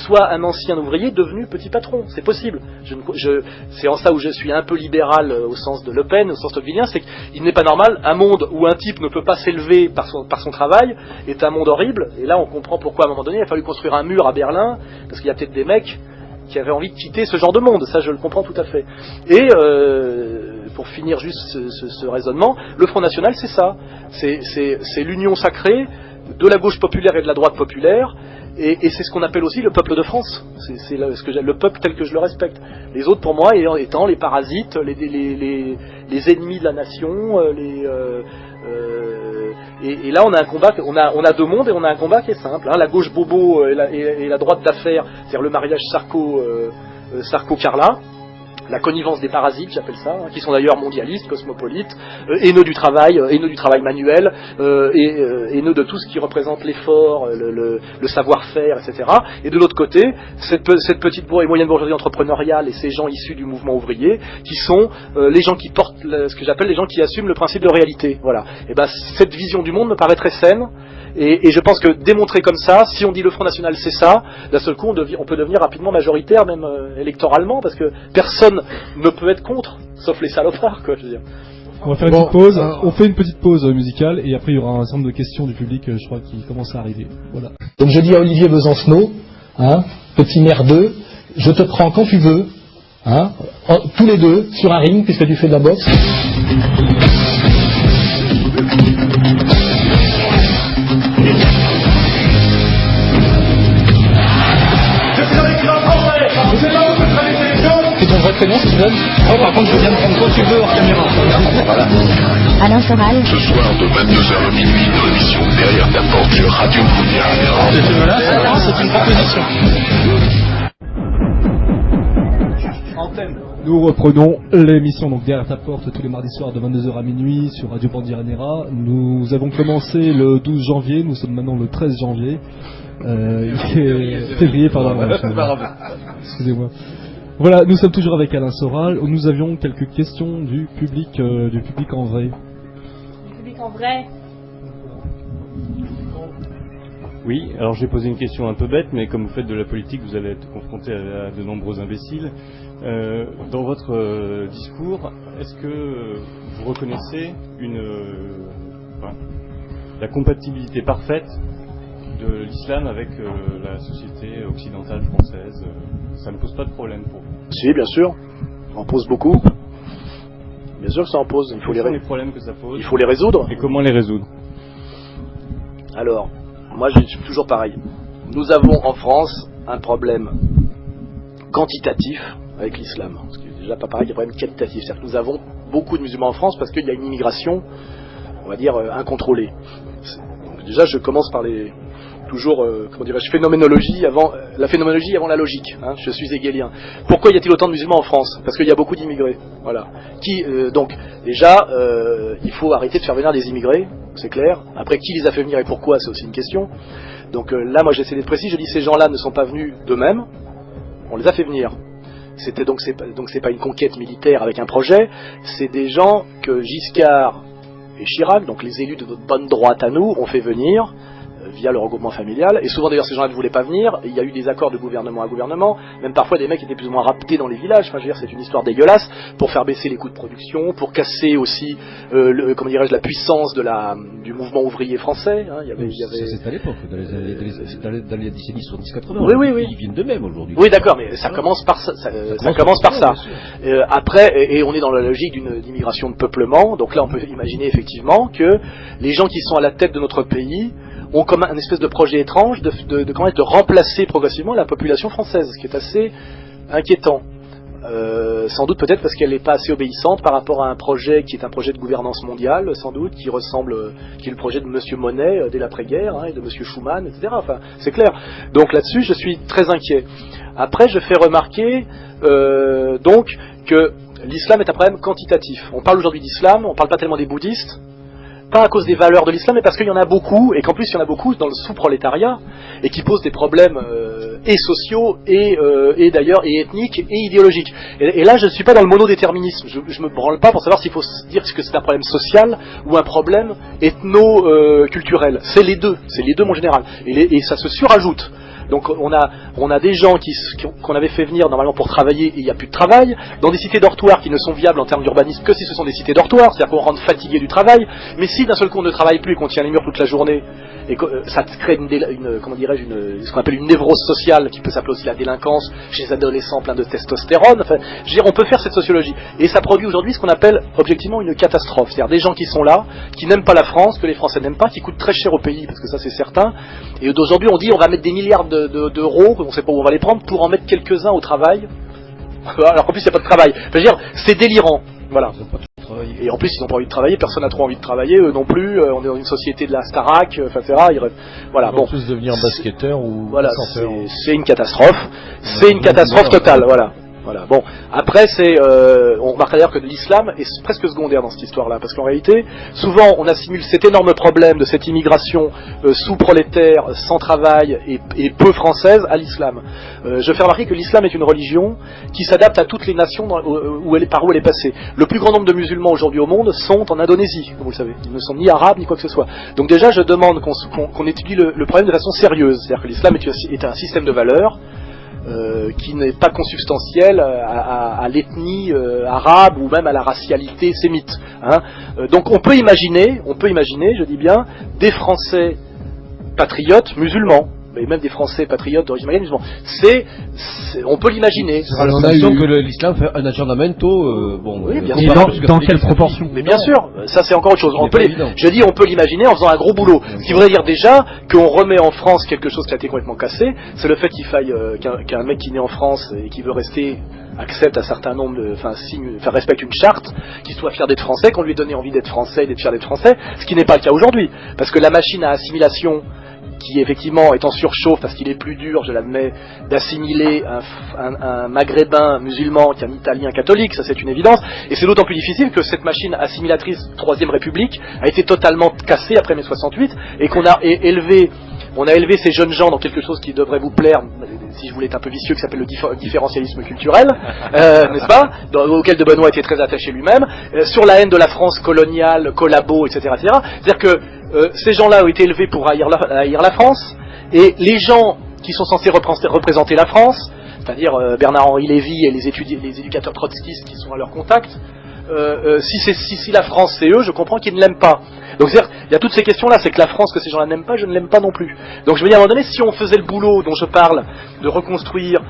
soit un ancien ouvrier devenu petit patron. C'est possible. C'est en ça où je suis un peu libéral au sens de Le Pen, au sens tocquevillien, c'est qu'il n'est pas normal, un monde où un type ne peut pas s'élever par son travail est un monde horrible. Et là on comprend pourquoi à un moment donné il a fallu construire un mur à Berlin, parce qu'il y a peut-être des mecs qui avaient envie de quitter ce genre de monde, ça je le comprends tout à fait. Et pour finir juste ce raisonnement, le Front National c'est ça, c'est l'union sacrée de la gauche populaire et de la droite populaire, et c'est ce qu'on appelle aussi le peuple de France, c'est le peuple tel que je le respecte. Les autres pour moi étant les parasites, les ennemis de la nation, et là on a un combat, on a deux mondes et on a un combat qui est simple, la gauche bobo et la droite d'affaires, c'est-à-dire le mariage Sarko-Carla, la connivence des parasites, j'appelle ça, qui sont d'ailleurs mondialistes, cosmopolites, haineux du travail manuel, haineux de tout ce qui représente l'effort, le savoir-faire, etc. Et de l'autre côté, cette petite et moyenne bourgeoisie entrepreneuriale et ces gens issus du mouvement ouvrier, qui sont les gens qui portent ce que j'appelle les gens qui assument le principe de réalité. Voilà. Et ben cette vision du monde me paraît très saine. Et je pense que démontrer comme ça, si on dit le Front National c'est ça, d'un seul coup on peut devenir rapidement majoritaire, même électoralement, parce que personne ne peut être contre, sauf les salopards, quoi, je veux dire. On va faire une petite pause, on fait une petite pause musicale, et après il y aura un certain nombre de questions du public, je crois, qui commencent à arriver. Voilà. Donc je dis à Olivier Besancenot, petit merdeux, je te prends quand tu veux, tous les deux, sur un ring, puisque tu fais de la boxe. C'est ton vrai prénom, Steven? Oh, par contre, je viens de prendre quand tu veux hors caméra. Voilà. Alain Soral. Ce soir de 22h à minuit dans l'émission Derrière ta porte sur Radio Mondiale. C'est une proposition. Nous reprenons l'émission donc Derrière ta porte tous les mardis soirs de 22h à minuit sur Radio Bandiranera. Nous avons commencé le 12 janvier, nous sommes maintenant le 13 janvier. Février, pardon. Excusez-moi. Voilà, nous sommes toujours avec Alain Soral. Nous avions quelques questions du public en vrai. Du public en vrai. Oui, alors j'ai posé une question un peu bête, mais comme vous faites de la politique, vous allez être confronté à de nombreux imbéciles. Dans votre discours, est-ce que vous reconnaissez la compatibilité parfaite de l'islam avec la société occidentale française? Ça ne pose pas de problème pour vous? Si, bien sûr, ça en pose beaucoup. Bien sûr que ça en pose. Il faut les problèmes que ça pose. Il faut les résoudre. Et comment les résoudre? Alors, moi je suis toujours pareil. Nous avons en France un problème quantitatif avec l'islam. Ce qui est déjà pas pareil, il y a un problème qualitatif. C'est-à-dire que nous avons beaucoup de musulmans en France parce qu'il y a une immigration, on va dire, incontrôlée. Donc déjà, je commence par phénoménologie avant la logique. Je suis hégélien. Pourquoi y a-t-il autant de musulmans en France? Parce qu'il y a beaucoup d'immigrés. Voilà. Donc déjà, il faut arrêter de faire venir des immigrés, c'est clair. Après, qui les a fait venir et pourquoi, c'est aussi une question. Donc là, moi, j'essaie d'être précis. Je dis ces gens-là ne sont pas venus d'eux-mêmes. On les a fait venir. C'est pas une conquête militaire avec un projet. C'est des gens que Giscard et Chirac, donc les élus de notre bonne droite à nous, ont fait venir via le regroupement familial, et souvent d'ailleurs ces gens-là ne voulaient pas venir, et il y a eu des accords de gouvernement à gouvernement, même parfois des mecs étaient plus ou moins raptés dans les villages, enfin je veux dire c'est une histoire dégueulasse, pour faire baisser les coûts de production, pour casser aussi la puissance du mouvement ouvrier français, C'est à l'époque, dans les décennies 70-80, oui. Ils viennent d'eux-mêmes aujourd'hui. Oui d'accord, mais ça commence par ça, après, et on est dans la logique d'immigration de peuplement, donc là on peut imaginer effectivement que les gens qui sont à la tête de notre pays ont comme un espèce de projet étrange de remplacer progressivement la population française, ce qui est assez inquiétant. Sans doute peut-être parce qu'elle n'est pas assez obéissante par rapport à un projet qui est un projet de gouvernance mondiale, sans doute, qui est le projet de Monsieur Monnet dès l'après-guerre, et de Monsieur Schuman, etc. Enfin, c'est clair. Donc là-dessus, je suis très inquiet. Après, je fais remarquer donc que l'islam est un problème quantitatif. On parle aujourd'hui d'islam, on ne parle pas tellement des bouddhistes, pas à cause des valeurs de l'islam, mais parce qu'il y en a beaucoup, et qu'en plus il y en a beaucoup dans le sous-prolétariat, et qui posent des problèmes et sociaux, et d'ailleurs, et ethniques, et idéologiques. Et là, je ne suis pas dans le monodéterminisme, je me branle pas pour savoir s'il faut dire que c'est un problème social, ou un problème ethno-culturel. C'est les deux mon général. Et ça se surajoute. Donc on a des gens qu'on avait fait venir normalement pour travailler et il n'y a plus de travail, dans des cités dortoirs qui ne sont viables en termes d'urbanisme que si ce sont des cités dortoirs, c'est-à-dire qu'on rentre fatigué du travail, mais si d'un seul coup on ne travaille plus et qu'on tient les murs toute la journée, et que ça crée ce qu'on appelle une névrose sociale, qui peut s'appeler aussi la délinquance, chez les adolescents pleins de testostérone, enfin, je veux dire, on peut faire cette sociologie. Et ça produit aujourd'hui ce qu'on appelle objectivement une catastrophe, c'est-à-dire des gens qui sont là, qui n'aiment pas la France, que les Français n'aiment pas, qui coûtent très cher au pays, parce que ça c'est certain, et d'aujourd'hui on dit on va mettre des milliards d'euros, on ne sait pas où on va les prendre, pour en mettre quelques-uns au travail, alors qu'en plus il n'y a pas de travail. Je veux dire, c'est délirant. Voilà. Et en plus ils n'ont pas envie de travailler, personne n'a trop envie de travailler, eux non plus, on est dans une société de la Starac, etc. Voilà, ils vont tous devenir basketteurs ou voilà, chanteurs. c'est une catastrophe, c'est une catastrophe totale, voilà. Voilà. Bon, après on remarque d'ailleurs que l'islam est presque secondaire dans cette histoire-là, parce qu'en réalité, souvent on assimile cet énorme problème de cette immigration sous-prolétaire, sans travail et peu française à l'islam. Je fais remarquer que l'islam est une religion qui s'adapte à toutes les nations par où elle est passée. Le plus grand nombre de musulmans aujourd'hui au monde sont en Indonésie, comme vous le savez. Ils ne sont ni arabes ni quoi que ce soit. Donc déjà, je demande qu'on étudie le problème de façon sérieuse, c'est-à-dire que l'islam est un système de valeurs. Qui n'est pas consubstantiel à l'ethnie arabe ou même à la racialité sémite. Donc on peut imaginer, je dis bien, des Français patriotes musulmans, mais même des Français patriotes d'origine maghrébine musulmane. On peut l'imaginer. On a l'impression que l'islam fait un aggiornamento, oui, bien sûr. Dans quelle proportion? Mais bien sûr, ça c'est encore autre chose. On peut l'imaginer en faisant un gros boulot. Ce qui voudrait dire déjà qu'on remet en France quelque chose qui a été complètement cassé, c'est le fait qu'il faille qu'un mec qui naît en France et qui veut rester accepte un certain nombre de, respecte une charte, qu'il soit fier d'être français, qu'on lui ait donné envie d'être français et d'être fier d'être français, ce qui n'est pas le cas aujourd'hui. Parce que la machine à assimilation qui effectivement est en surchauffe parce qu'il est plus dur, je l'admets, d'assimiler un maghrébin musulman qu'un italien catholique, ça c'est une évidence, et c'est d'autant plus difficile que cette machine assimilatrice Troisième République a été totalement cassée après mai 68, et qu'on a élevé ces jeunes gens dans quelque chose qui devrait vous plaire, si je voulais être un peu vicieux, qui s'appelle le différentialisme culturel, n'est-ce pas, auquel de Benoît était très attaché lui-même, sur la haine de la France coloniale, collabo, etc. C'est-à-dire que ces gens-là ont été élevés pour haïr la France, et les gens qui sont censés représenter la France, c'est-à-dire Bernard-Henri Lévy et les éducateurs trotskistes qui sont à leur contact, si la France c'est eux, je comprends qu'ils ne l'aiment pas. Donc il y a toutes ces questions-là, c'est que la France que ces gens-là n'aiment pas, je ne l'aime pas non plus. Donc je me dis à un moment donné, si on faisait le boulot dont je parle, de reconstruire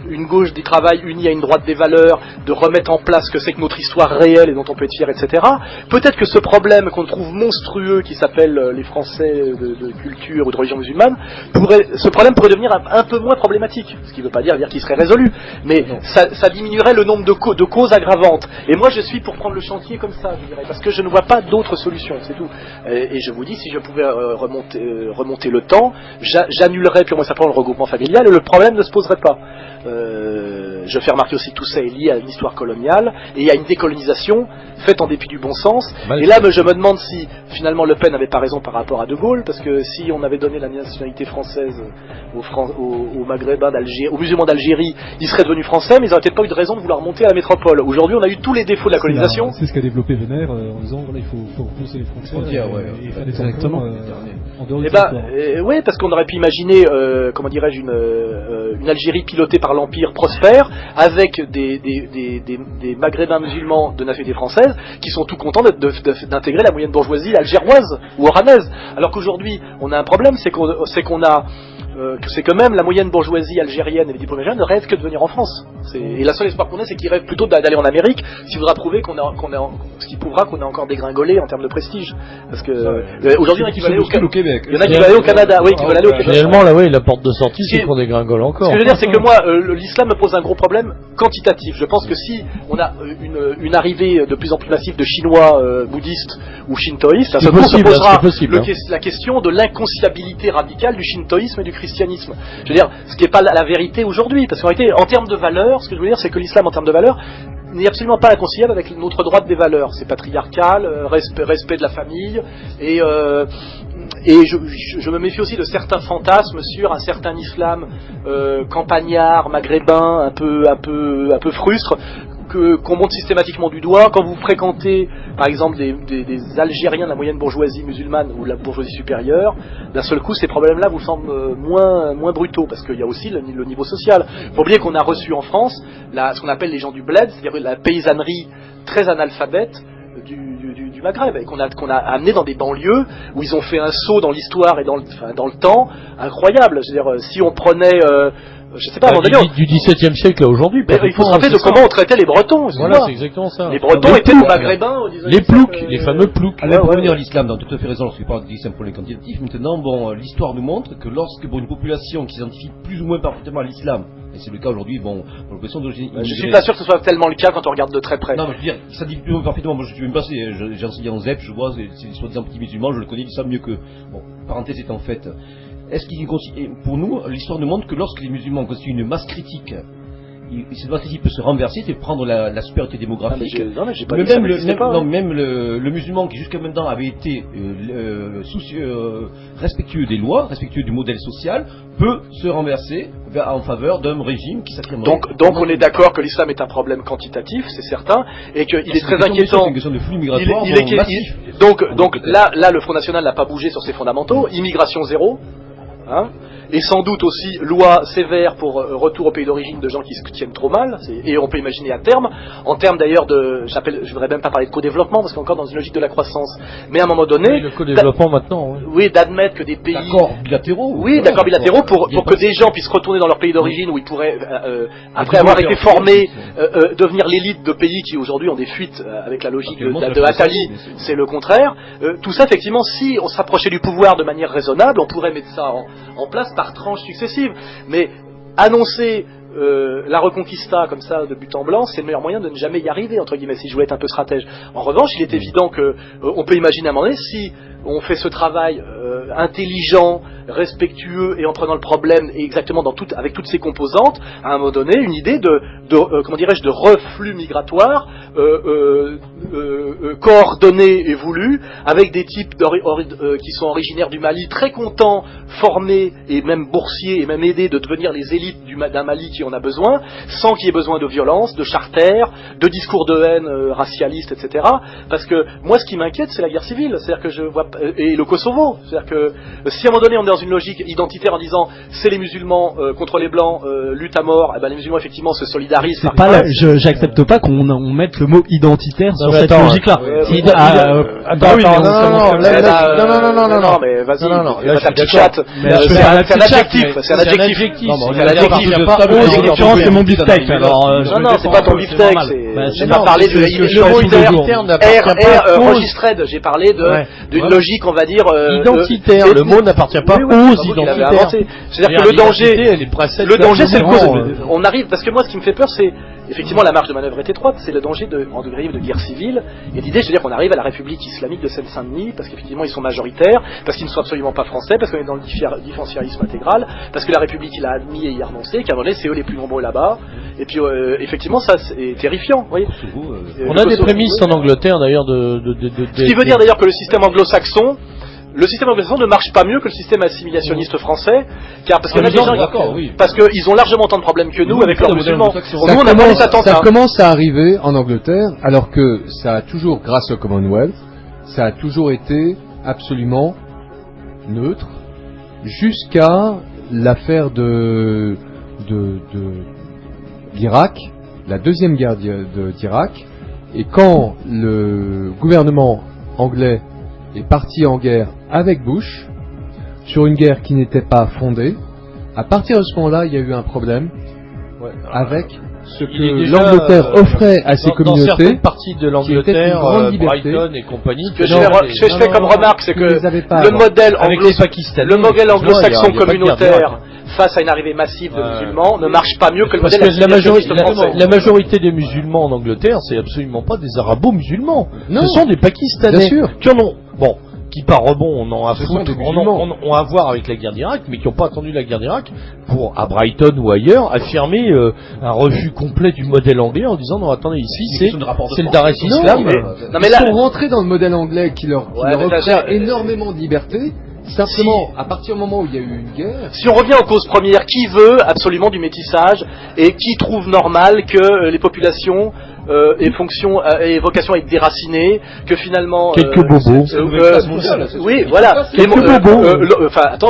une gauche du travail unie à une droite des valeurs, de remettre en place ce que c'est que notre histoire réelle et dont on peut être fier, etc. Peut-être que ce problème qu'on trouve monstrueux, qui s'appelle les Français de culture ou de religion musulmane, ce problème pourrait devenir un peu moins problématique. Ce qui ne veut pas dire qu'il serait résolu, mais ça diminuerait le nombre de causes aggravantes. Et moi je suis pour prendre le chantier comme ça, je dirais, parce que je ne vois pas d'autre solution, c'est tout. Et je vous dis, si je pouvais remonter le temps, j'annulerais purement et simplement le regroupement familial et le problème ne se poserait pas. Je fais remarquer aussi que tout ça est lié à une histoire coloniale et à une décolonisation faite en dépit du bon sens. Et là, je me demande si finalement Le Pen n'avait pas raison par rapport à De Gaulle, parce que si on avait donné la nationalité française aux Maghrébins d'Algérie, aux musulmans d'Algérie, ils seraient devenus français, mais ils n'auraient peut-être pas eu de raison de vouloir monter à la métropole. Aujourd'hui, on a eu tous les défauts de la colonisation. C'est ce qu'a développé Vénère en disant voilà, il faut repousser les frontières et faire des exactement en dehors du oui, parce qu'on aurait pu imaginer, comment dirais-je, une Algérie pilotée par l'Empire prospère, avec des Maghrébins musulmans de nationalité française qui sont tout contents d'intégrer la moyenne bourgeoisie algéroise ou oranaise. Alors qu'aujourd'hui, on a un problème, c'est que même la moyenne bourgeoisie algérienne et les diplômés jeunes ne rêvent que de venir en France. Et la seule espoir qu'on ait, c'est qu'ils rêvent plutôt d'aller en Amérique, ce qui voudra prouver ce qui prouvera qu'on a encore dégringolé en termes de prestige. Parce que aujourd'hui, il y en a qui veulent aller au Québec. Il y en a qui veulent aller au Canada, oui, qui veulent aller au Québec. Finalement, là, oui, la porte de sortie, c'est qu'on dégringole encore. Ce que je veux dire, c'est que moi, l'islam me pose un gros problème quantitatif. Je pense que si on a une arrivée de plus en plus massive de Chinois bouddhistes ou shintoïstes, ça se posera la question de l'inconciliabilité radicale du shintoïsme et du christianisme. Je veux dire, ce qui n'est pas la vérité aujourd'hui, parce qu'en réalité, en termes de valeurs, ce que je veux dire, c'est que l'islam, en termes de valeurs, n'est absolument pas inconciliable avec notre droite des valeurs. C'est patriarcal, respect de la famille, et je me méfie aussi de certains fantasmes sur un certain islam campagnard, maghrébin, un peu frustre, qu'on monte systématiquement du doigt. Quand vous fréquentez par exemple des Algériens de la moyenne bourgeoisie musulmane ou de la bourgeoisie supérieure, d'un seul coup ces problèmes-là vous semblent moins brutaux, parce qu'il y a aussi le niveau social. Il faut oublier qu'on a reçu en France ce qu'on appelle les gens du bled, c'est-à-dire la paysannerie très analphabète du Maghreb, et qu'on a amené dans des banlieues où ils ont fait un saut dans l'histoire et dans le temps incroyable. Je veux dire, si on prenait je sais pas, du XVIIe siècle à aujourd'hui. Il faut se rappeler de comment on traitait les Bretons. Voilà, c'est exactement ça. Les Bretons étaient nos Maghrébins. Les ploucs, les fameux ploucs. Alors, pour revenir à l'islam, dans tout à fait raison lorsqu'il parle de l'islam pour les quantitatifs. Maintenant, l'histoire nous montre que lorsque pour une population qui s'identifie plus ou moins parfaitement à l'islam, et c'est le cas aujourd'hui, pour l'oppression d'origine. Je suis pas sûr que ce soit tellement le cas quand on regarde de très près. Non, mais je veux dire, ça dit plus ou moins parfaitement. Moi, je suis même passé, j'ai enseigné en ZEP, je vois, c'est soi-disant petits musulmans, je le connais ça mieux que. Bon, parenthèse étant faite. Est-ce qu'il pour nous, l'histoire nous montre que lorsque les musulmans constituent une masse critique cette stratégie peut se renverser, c'est prendre la supériorité démographique. Même le musulman qui jusqu'à maintenant avait été respectueux des lois, respectueux du modèle social, peut se renverser en faveur d'un régime qui s'affirmerait. Donc on est d'accord que l'islam est un problème quantitatif, c'est certain, et qu'il est très inquiétant. C'est une question de flux migratoire massif. Donc là, le Front National n'a pas bougé sur ses fondamentaux. Immigration zéro, hein, et sans doute aussi loi sévère pour retour au pays d'origine de gens qui se tiennent trop mal, et on peut imaginer à terme, en termes d'ailleurs je voudrais même pas parler de co-développement parce qu'encore dans une logique de la croissance, mais à un moment donné, oui, le co-développement maintenant, oui, d'admettre que des pays d'accords bilatéraux, d'accord bilatéraux pour que des gens puissent retourner dans leur pays d'origine où ils pourraient après avoir été formés devenir l'élite de pays qui aujourd'hui ont des fuites avec la logique de Attali, c'est le contraire. Tout ça effectivement, si on s'approchait du pouvoir de manière raisonnable, on pourrait mettre ça en place par tranches successives, mais annoncer la Reconquista comme ça de but en blanc, c'est le meilleur moyen de ne jamais y arriver, entre guillemets, si je voulais être un peu stratège. En revanche, il est évident que on peut imaginer à un moment donné, si on fait ce travail intelligent, respectueux et en prenant le problème exactement avec toutes ses composantes, à un moment donné, une idée comment dirais-je, de reflux migratoire coordonné et voulu, avec des types qui sont originaires du Mali, très contents, formés et même boursiers et même aidés de devenir les élites d'un Mali qui en a besoin, sans qu'il y ait besoin de violence, de charter, de discours de haine racialiste, etc. Parce que moi, ce qui m'inquiète, c'est la guerre civile, c'est-à-dire que je vois, et le Kosovo, c'est-à-dire que si à un moment donné on est dans une logique identitaire en disant c'est les musulmans contre les blancs, lutte à mort, et ben les musulmans effectivement se solidarisent. C'est pas j'accepte pas qu'on mette le mot identitaire sur cette logique-là. Non, mais vas-y, ta petite chatte. C'est un adjectif. C'est un adjectif. En l'occurrence, c'est mon beefsteak. Non, c'est pas ton beefsteak. J'ai pas parlé de mot identitaire registered. J'ai parlé d'une logique, on va dire identitaire. Le mot n'appartient pas aux identitaires. C'est-à-dire que le danger, c'est le cause. On arrive, parce que moi, ce qui me fait peur, c'est effectivement la marge de manœuvre est étroite, c'est le danger en dérive de guerre civile, et l'idée, c'est-à-dire qu'on arrive à la République islamique de Seine-Saint-Denis, parce qu'effectivement ils sont majoritaires, parce qu'ils ne sont absolument pas français, parce qu'on est dans le différentialisme intégral, parce que la République il a admis et y a renoncé, qu'à un moment donné c'est eux les plus nombreux là-bas, et puis effectivement ça c'est terrifiant, vous voyez. On a des prémices en Angleterre d'ailleurs Ce qui veut dire d'ailleurs que le système anglo-saxon ne marche pas mieux que le système assimilationniste français, car parce qu'il y a des gens parce qu'ils ont largement autant de problèmes que nous avec leurs musulmans. Ça commence à arriver en Angleterre, alors que ça a toujours, grâce au Commonwealth, ça a toujours été absolument neutre, jusqu'à l'affaire d'Irak, la deuxième guerre d'Irak, et quand le gouvernement anglais est parti en guerre avec Bush, sur une guerre qui n'était pas fondée. À partir de ce moment-là, il y a eu un problème avec ce que l'Angleterre offrait à ses communautés. Dans certaines parties de l'Angleterre, Brighton et compagnie. Ce que je fais comme remarque, c'est que le modèle anglo-saxon communautaire face à une arrivée massive de musulmans ne marche pas mieux que le modèle assimilationniste français. La majorité des musulmans en Angleterre, c'est absolument pas des arabo-musulmans. Ce sont des Pakistanais qui en ont, qui par rebond on en a foutre, ont à voir avec la guerre d'Irak, mais qui n'ont pas attendu la guerre d'Irak pour, à Brighton ou ailleurs, affirmer un refus complet du modèle anglais en disant non attendez ici c'est le Dar es Islam. Ils sont rentrés dans le modèle anglais qui leur offrait énormément de liberté. Simplement, à partir du moment où il y a eu une guerre... Si on revient aux causes premières, qui veut absolument du métissage et qui trouve normal que les populations aient vocation à être déracinées, que finalement... Quelques bobos. Oui, voilà. Quelques bobos.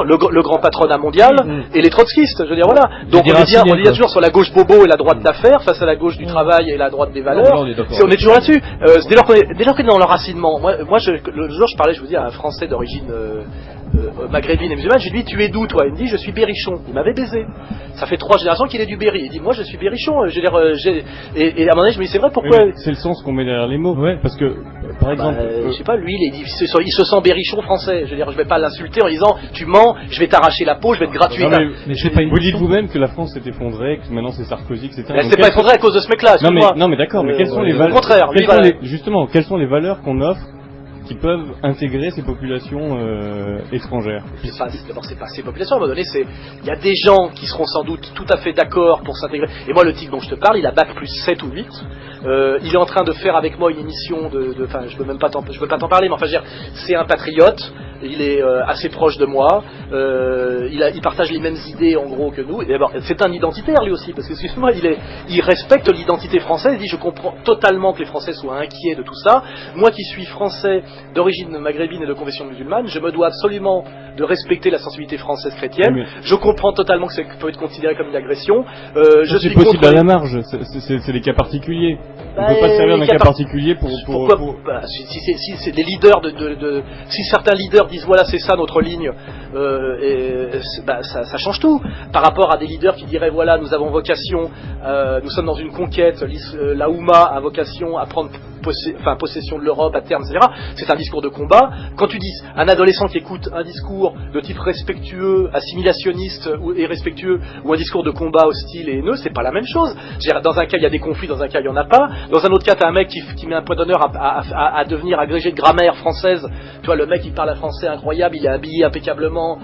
Le grand patronat mondial et les trotskistes, je veux dire, voilà. Donc on est bien toujours sur la gauche bobo et la droite d'affaires face à la gauche du travail et la droite des valeurs. On est toujours là-dessus. Dès lors qu'on est dans l'enracinement. Moi, le jour je parlais, je vous dis, à un Français d'origine... maghrébine et musulmane, j'ai dit tu es d'où toi? Il me dit je suis berrichon. Il m'avait baisé. Ça fait 3 générations qu'il est du Berry. Il dit moi je suis berrichon. Et à un moment donné je me dis c'est vrai pourquoi? C'est le sens qu'on met derrière les mots. Parce que par exemple, je sais pas, lui il se sent berrichon français. Je veux dire je vais pas l'insulter en disant tu mens, je vais t'arracher la peau, je vais te gratuiter. Vous dites vous-même que la France s'est effondrée, que maintenant c'est Sarkozy, etc. Elle s'est pas effondrée à cause de ce mec-là. Non mais d'accord. Mais quelles sont les valeurs? Au contraire. Justement, quelles sont les valeurs qu'on offre qui peuvent intégrer ces populations étrangères. D'abord, c'est pas ces populations. À un moment donné, il y a des gens qui seront sans doute tout à fait d'accord pour s'intégrer. Et moi, le type dont je te parle, il a bac plus 7 ou 8. Il est en train de faire avec moi une émission enfin, je peux pas t'en parler, mais enfin, c'est un patriote. Il est assez proche de moi. Il partage les mêmes idées en gros que nous. Et d'abord, c'est un identitaire lui aussi, parce que excuse-moi, il respecte l'identité française. Il dit je comprends totalement que les Français soient inquiets de tout ça. Moi qui suis français d'origine maghrébine et de confession musulmane, je me dois absolument de respecter la sensibilité française chrétienne. Oui, je comprends totalement que ça peut être considéré comme une agression. Je suis possible à la marge. C'est des cas particuliers. On ne peut pas se servir d'un cas particulier pour. Si c'est des leaders si certains leaders disent voilà c'est ça notre ligne, ça change tout par rapport à des leaders qui diraient voilà nous avons vocation, nous sommes dans une conquête, la Oumma a vocation à prendre possession de l'Europe à terme, etc. C'est un discours de combat. Quand tu dis un adolescent qui écoute un discours de type respectueux, assimilationniste et respectueux, ou un discours de combat hostile et haineux, c'est pas la même chose. Dans un cas il y a des conflits, dans un cas il y en a pas. Dans un autre cas t'as un mec qui met un point d'honneur à devenir agrégé de grammaire française. Tu vois, le mec il parle un français incroyable, il est habillé impeccablement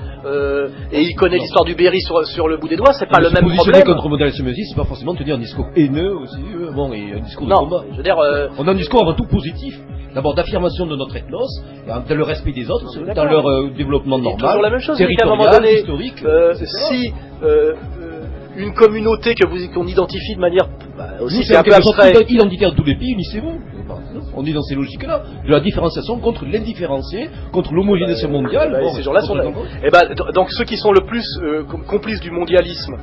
et il connaît l'histoire du Berry sur le bout des doigts. C'est pas le même problème. Contre modélisme, c'est pas forcément tenir un discours haineux aussi, et un discours de combat. Je veux dire, on a un discours avant tout positif. D'abord d'affirmation de notre ethnos, dans le respect des autres, dans leur développement normal. C'est toujours la même chose. C'est qu'à un moment donné, historique. Si une communauté qu'on identifie de manière aussi c'est un peu abstrait, identitaire de tous les pays, unissez-vous. On est dans ces logiques-là, de la différenciation contre l'indifférencié, contre l'homogénéisation mondiale. Ces gens-là sont là. Donc ceux qui sont le plus complices du mondialisme,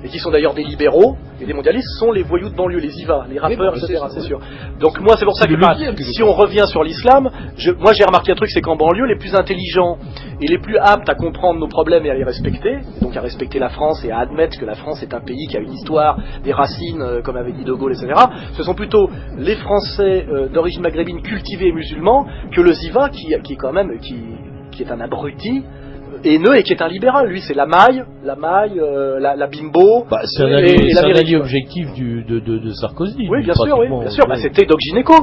et qui sont d'ailleurs des libéraux et des mondialistes, sont les voyous de banlieue, les IVA, les rappeurs, etc. C'est sûr. Donc moi c'est pour ça que si on revient sur l'islam, moi j'ai remarqué un truc, c'est qu'en banlieue, les plus intelligents et les plus aptes à comprendre nos problèmes et à les respecter, donc à respecter la France et à admettre que la France est un pays qui a une histoire, des racines, comme avait dit De Gaulle, etc. Ce sont plutôt les Français d'origine maghrébine cultivés et musulmans que le Ziva qui est quand même qui est un abruti haineux et qui est un libéral. Lui c'est la maille, la bimbo. C'est un allié objectif de Sarkozy. Oui, bien sûr, oui, bien sûr. C'était Doc Gynéco,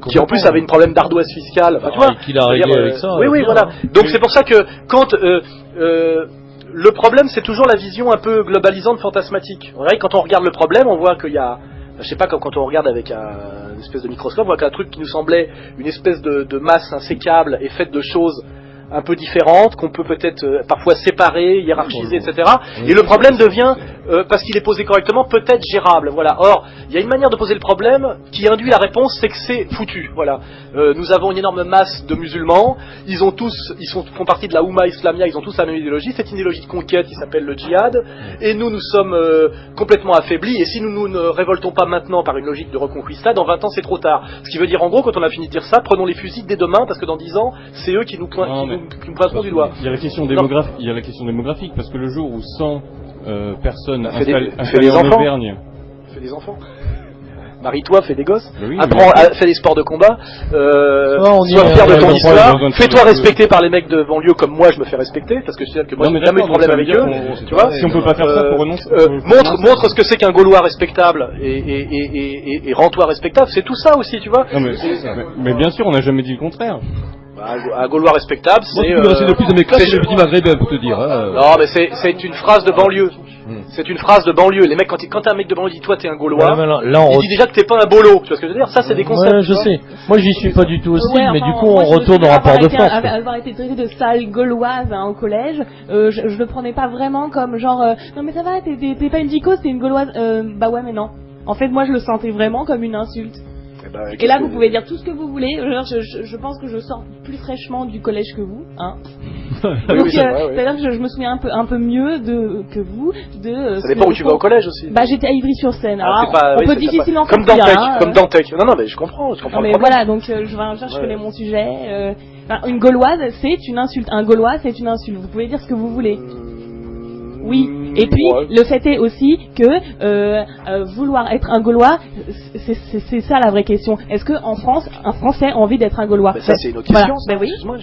qui en plus avait un problème d'ardoise fiscale. Enfin, tu vois, et qu'il a réglé avec ça. Oui, voilà. Donc c'est pour ça que quand le problème, c'est toujours la vision un peu globalisante, fantasmatique. Quand on regarde le problème, on voit qu'il y a, je sais pas, quand on regarde avec une espèce de microscope, on voit qu'un truc qui nous semblait une espèce de masse insécable et faite de choses un peu différentes, qu'on peut peut-être parfois séparer, hiérarchiser, etc. Et le problème devient, parce qu'il est posé correctement, peut-être gérable. Voilà. Or, il y a une manière de poser le problème qui induit la réponse, c'est que c'est foutu. Voilà. Nous avons une énorme masse de musulmans. Ils font partie de la Oumma Islamia. Ils ont tous la même idéologie. C'est une idéologie de conquête qui s'appelle le djihad. Et nous sommes complètement affaiblis. Et si nous ne révoltons pas maintenant par une logique de reconquista, dans 20 ans, c'est trop tard. Ce qui veut dire, en gros, quand on a fini de dire ça, prenons les fusils dès demain, parce que dans 10 ans, c'est eux qui nous pointeront du doigt. Il y a la question démographique, parce que le jour où 100 personnes installées en Auvergne... Fais des enfants. Marie-toi, fais des gosses, oui, fais des sports de combat, sois fier de ton histoire, fais-toi respecter par les mecs de banlieue comme moi je me fais respecter, parce que je sais que moi j'ai jamais eu de problème avec eux, tu vois. Si on peut pas faire ça pour renoncer, montre ce que c'est qu'un Gaulois respectable et rends-toi respectable, c'est tout ça aussi, tu vois. Non, mais bien sûr, on n'a jamais dit le contraire. Un Gaulois respectable, c'est... de plus de mes classes, c'est le petit maghrébin pour te dire. Non, mais c'est une phrase de banlieue. C'est une phrase de banlieue. Les mecs, quand un mec de banlieue dit toi t'es un Gaulois, il dit déjà que t'es pas un bolo. Tu vois ce que je veux dire? Ça, c'est des concepts. Ouais, je sais. Moi, j'y suis pas du tout aussi, mais du coup, on retourne au rapport de force. Avoir été traité de sale gauloise au collège, je le prenais pas vraiment comme genre non mais ça va, t'es pas une dicose, t'es une gauloise. Bah ouais, mais non. En fait, moi, je le sentais vraiment comme une insulte. Et là, vous pouvez dire tout ce que vous voulez. Je pense que je sors plus fraîchement du collège que vous, hein. Donc, c'est-à-dire que je me souviens un peu mieux que vous. Ça dépend où tu vas au collège aussi. Bah, j'étais à Ivry-sur-Seine. Alors, on peut difficilement comme Dantec. Non, mais je comprends. Mais voilà, donc je connais mon sujet. Une gauloise, c'est une insulte. Un gaulois, c'est une insulte. Vous pouvez dire ce que vous voulez. Oui. Et puis, le fait est aussi que vouloir être un Gaulois, c'est ça la vraie question. Est-ce qu'en France, un Français a envie d'être un Gaulois? Ça, c'est une autre question. Voilà.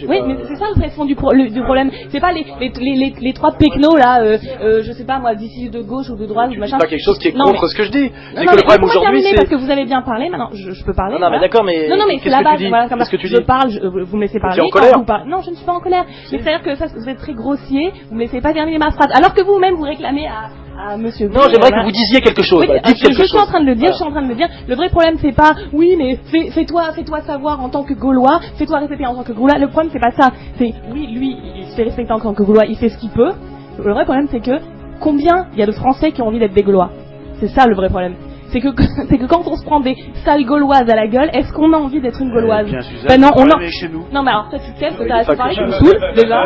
Oui, mais c'est ça le vrai fond du problème. C'est pas les trois péquenots là, je sais pas moi, d'ici de gauche ou de droite ou machin. C'est pas quelque chose qui est contre ce que je dis. C'est que le problème aujourd'hui, c'est parce que vous avez bien parlé. Maintenant, je peux parler. Non, mais d'accord, mais non, mais c'est la base. Voilà, comme qu'est-ce que tu dis? je parle, vous me laissez parler. Tu es en colère? Non, je ne suis pas en colère. Mais c'est-à-dire que ça, vous êtes très grossier. Vous me laissez pas terminer ma phrase, alors que vous-même vous réclamez à Monsieur. Non, j'aimerais que vous disiez quelque chose. Oui, je suis en train de le dire. Je suis en train de le dire. Le vrai problème, c'est pas oui, mais fais-toi savoir en tant que Gaulois. Fais-toi respecter en tant que Gaulois. Le problème, c'est pas ça. C'est oui, lui, il se fait respecter en tant que Gaulois. Il fait ce qu'il peut. Le vrai problème, c'est que combien il y a de Français qui ont envie d'être des Gaulois? C'est ça le vrai problème. C'est que quand on se prend des sales Gauloises à la gueule, est-ce qu'on a envie d'être une Gauloise? Ben non, on chez nous. Non, mais alors toi tu te sais que t'as assez parlé, tu me saoules déjà.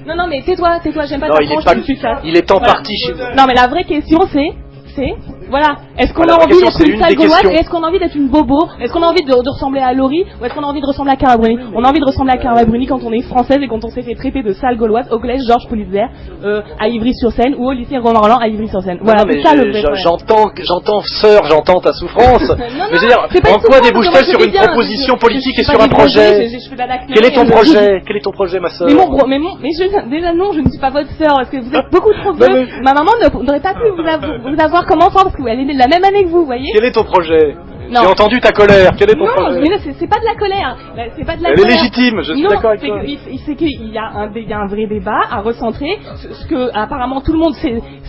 Non, mais tais-toi, j'aime pas ta franche, tu me casses. Il est en partie chez nous. Non, mais la vraie question c'est voilà, est-ce qu'on a envie d'être une sale Gauloise et est-ce qu'on a envie d'être une bobo? Est-ce qu'on a envie de ressembler à Laurie ou est-ce qu'on a envie de ressembler à Carla Bruni? On a envie de ressembler à Carla Bruni quand on est française et quand on s'est fait traiter de sale Gauloise au collège Georges Pulitzer à Ivry-sur-Seine ou au lycée Roland Roland à Ivry-sur-Seine. Voilà, c'est ça le vrai problème. J'entends sœur, j'entends ta souffrance. Mais je veux dire, en quoi débouche-t-elle sur une proposition politique et sur un projet? Quel est ton projet, ma sœur? Déjà non, je ne suis pas votre sœur parce que vous êtes beaucoup trop vieux. Ma maman n'aurait pas pu vous avoir comme enfant parce qu'elle est née de la même année que vous, voyez. Quel est ton projet? J'ai entendu ta colère. Quel est ton projet? Non, mais c'est pas de la colère. C'est pas de la Elle colère. est légitime, je suis d'accord avec toi. C'est qu'il y a un vrai débat à recentrer. Ce que apparemment tout le monde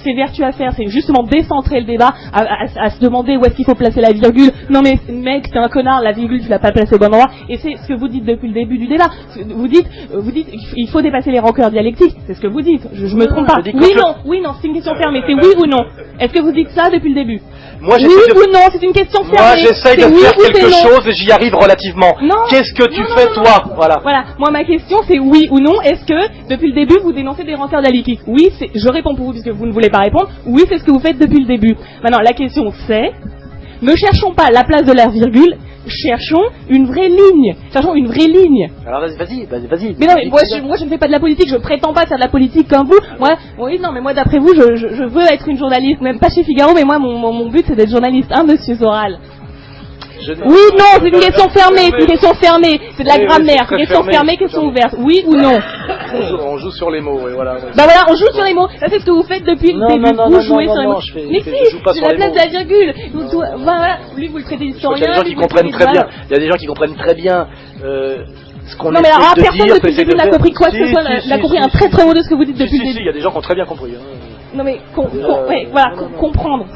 s'évertue à faire, c'est justement décentrer le débat, à se demander où est-ce qu'il faut placer la virgule. Non mais mec, t'es un connard, la virgule tu l'as pas placée au bon endroit. Et c'est ce que vous dites depuis le début du débat. Vous dites il faut dépasser les rancœurs dialectiques. C'est ce que vous dites. Je me trompe pas. Oui non, c'est une question fermée. C'est oui ou non. Est-ce que vous dites ça depuis le début? Moi, oui ou non, c'est une question fermée. Moi, j'essaye de faire quelque chose et j'y arrive relativement. Qu'est-ce que tu fais, toi? Voilà. Moi, ma question, c'est oui ou non. Est-ce que, depuis le début, vous dénoncez des rancœurs dialectiques? Oui, je réponds pour vous puisque vous ne voulez pas répondre. Oui, c'est ce que vous faites depuis le début. Maintenant, la question, c'est, ne cherchons pas la place de la virgule, cherchons une vraie ligne. Alors, vas-y. Mais non, mais moi, je ne fais pas de la politique, je prétends pas faire de la politique comme vous. Moi, d'après vous, je veux être une journaliste, même pas chez Figaro, mais moi, mon but, c'est d'être journaliste, monsieur Soral. Oui, non, c'est une question fermée, c'est de la grammaire, c'est une question fermée, question ouverte, oui ou non? On joue sur les mots, et voilà. On joue sur les mots, ça c'est ce que vous faites depuis le début, vous jouez sur les mots. Mais si, c'est la place de la virgule, lui vous le traitez d'historien. Il y a des gens qui comprennent très bien, ce qu'on essaie de dire. Non mais alors, personne depuis le début n'a compris quoi que ce soit, n'a compris un très très mot de ce que vous dites depuis le début. Si, il y a des gens qui ont très bien compris. Non mais, comprendre.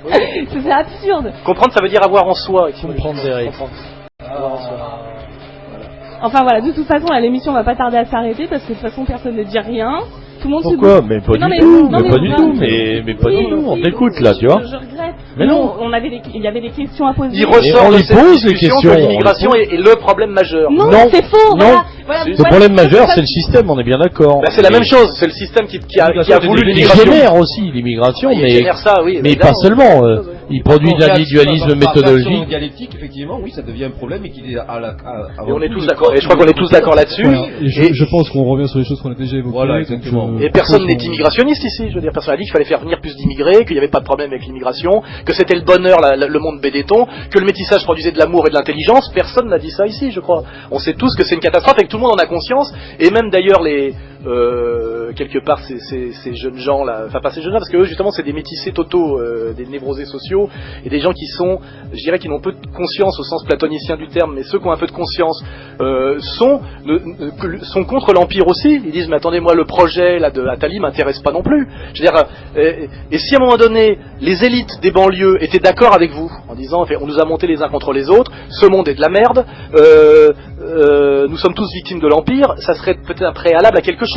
C'est absurde. Comprendre, ça veut dire avoir en soi. Comprendre des Enfin voilà, de toute façon, l'émission va pas tarder à s'arrêter parce que de toute façon, personne ne dit rien. Tout le monde Pourquoi? Mais pas du tout. On t'écoute là, tu vois. Je regrette. Mais non. Il y avait des questions à poser. Il ressort de cette discussion que l'immigration est le problème majeur. Non, c'est faux. Le problème majeur, c'est le système, on est bien d'accord. C'est la même chose, c'est le système qui a voulu l'immigration. Il génère aussi l'immigration, mais pas seulement. Il produit de l'individualisme méthodologique. Dialectique, effectivement, oui, ça devient un problème et qu'il est et on est tous d'accord. Et je crois qu'on est tous d'accord là-dessus. Je pense qu'on revient sur les choses qu'on a déjà évoquées. Voilà, exactement. Et personne n'est immigrationniste ici. Je veux dire, personne n'a dit qu'il fallait faire venir plus d'immigrés, qu'il n'y avait pas de problème avec l'immigration, que c'était le bonheur, le monde bédéton, que le métissage produisait de l'amour et de l'intelligence. Personne n'a dit ça ici, je crois. On sait tous que c'est une catastrophe et que tout le monde en a conscience. Et même d'ailleurs quelque part ces jeunes gens là, enfin pas ces jeunes là parce que eux justement c'est des métissés totaux, des névrosés sociaux et des gens qui sont, je dirais, qui n'ont peu de conscience au sens platonicien du terme, mais ceux qui ont un peu de conscience sont contre l'empire aussi. Ils disent mais attendez, moi le projet là de Attali m'intéresse pas non plus. Je veux dire, et si à un moment donné les élites des banlieues étaient d'accord avec vous en disant on nous a monté les uns contre les autres, ce monde est de la merde, nous sommes tous victimes de l'empire, ça serait peut-être un préalable à quelque chose.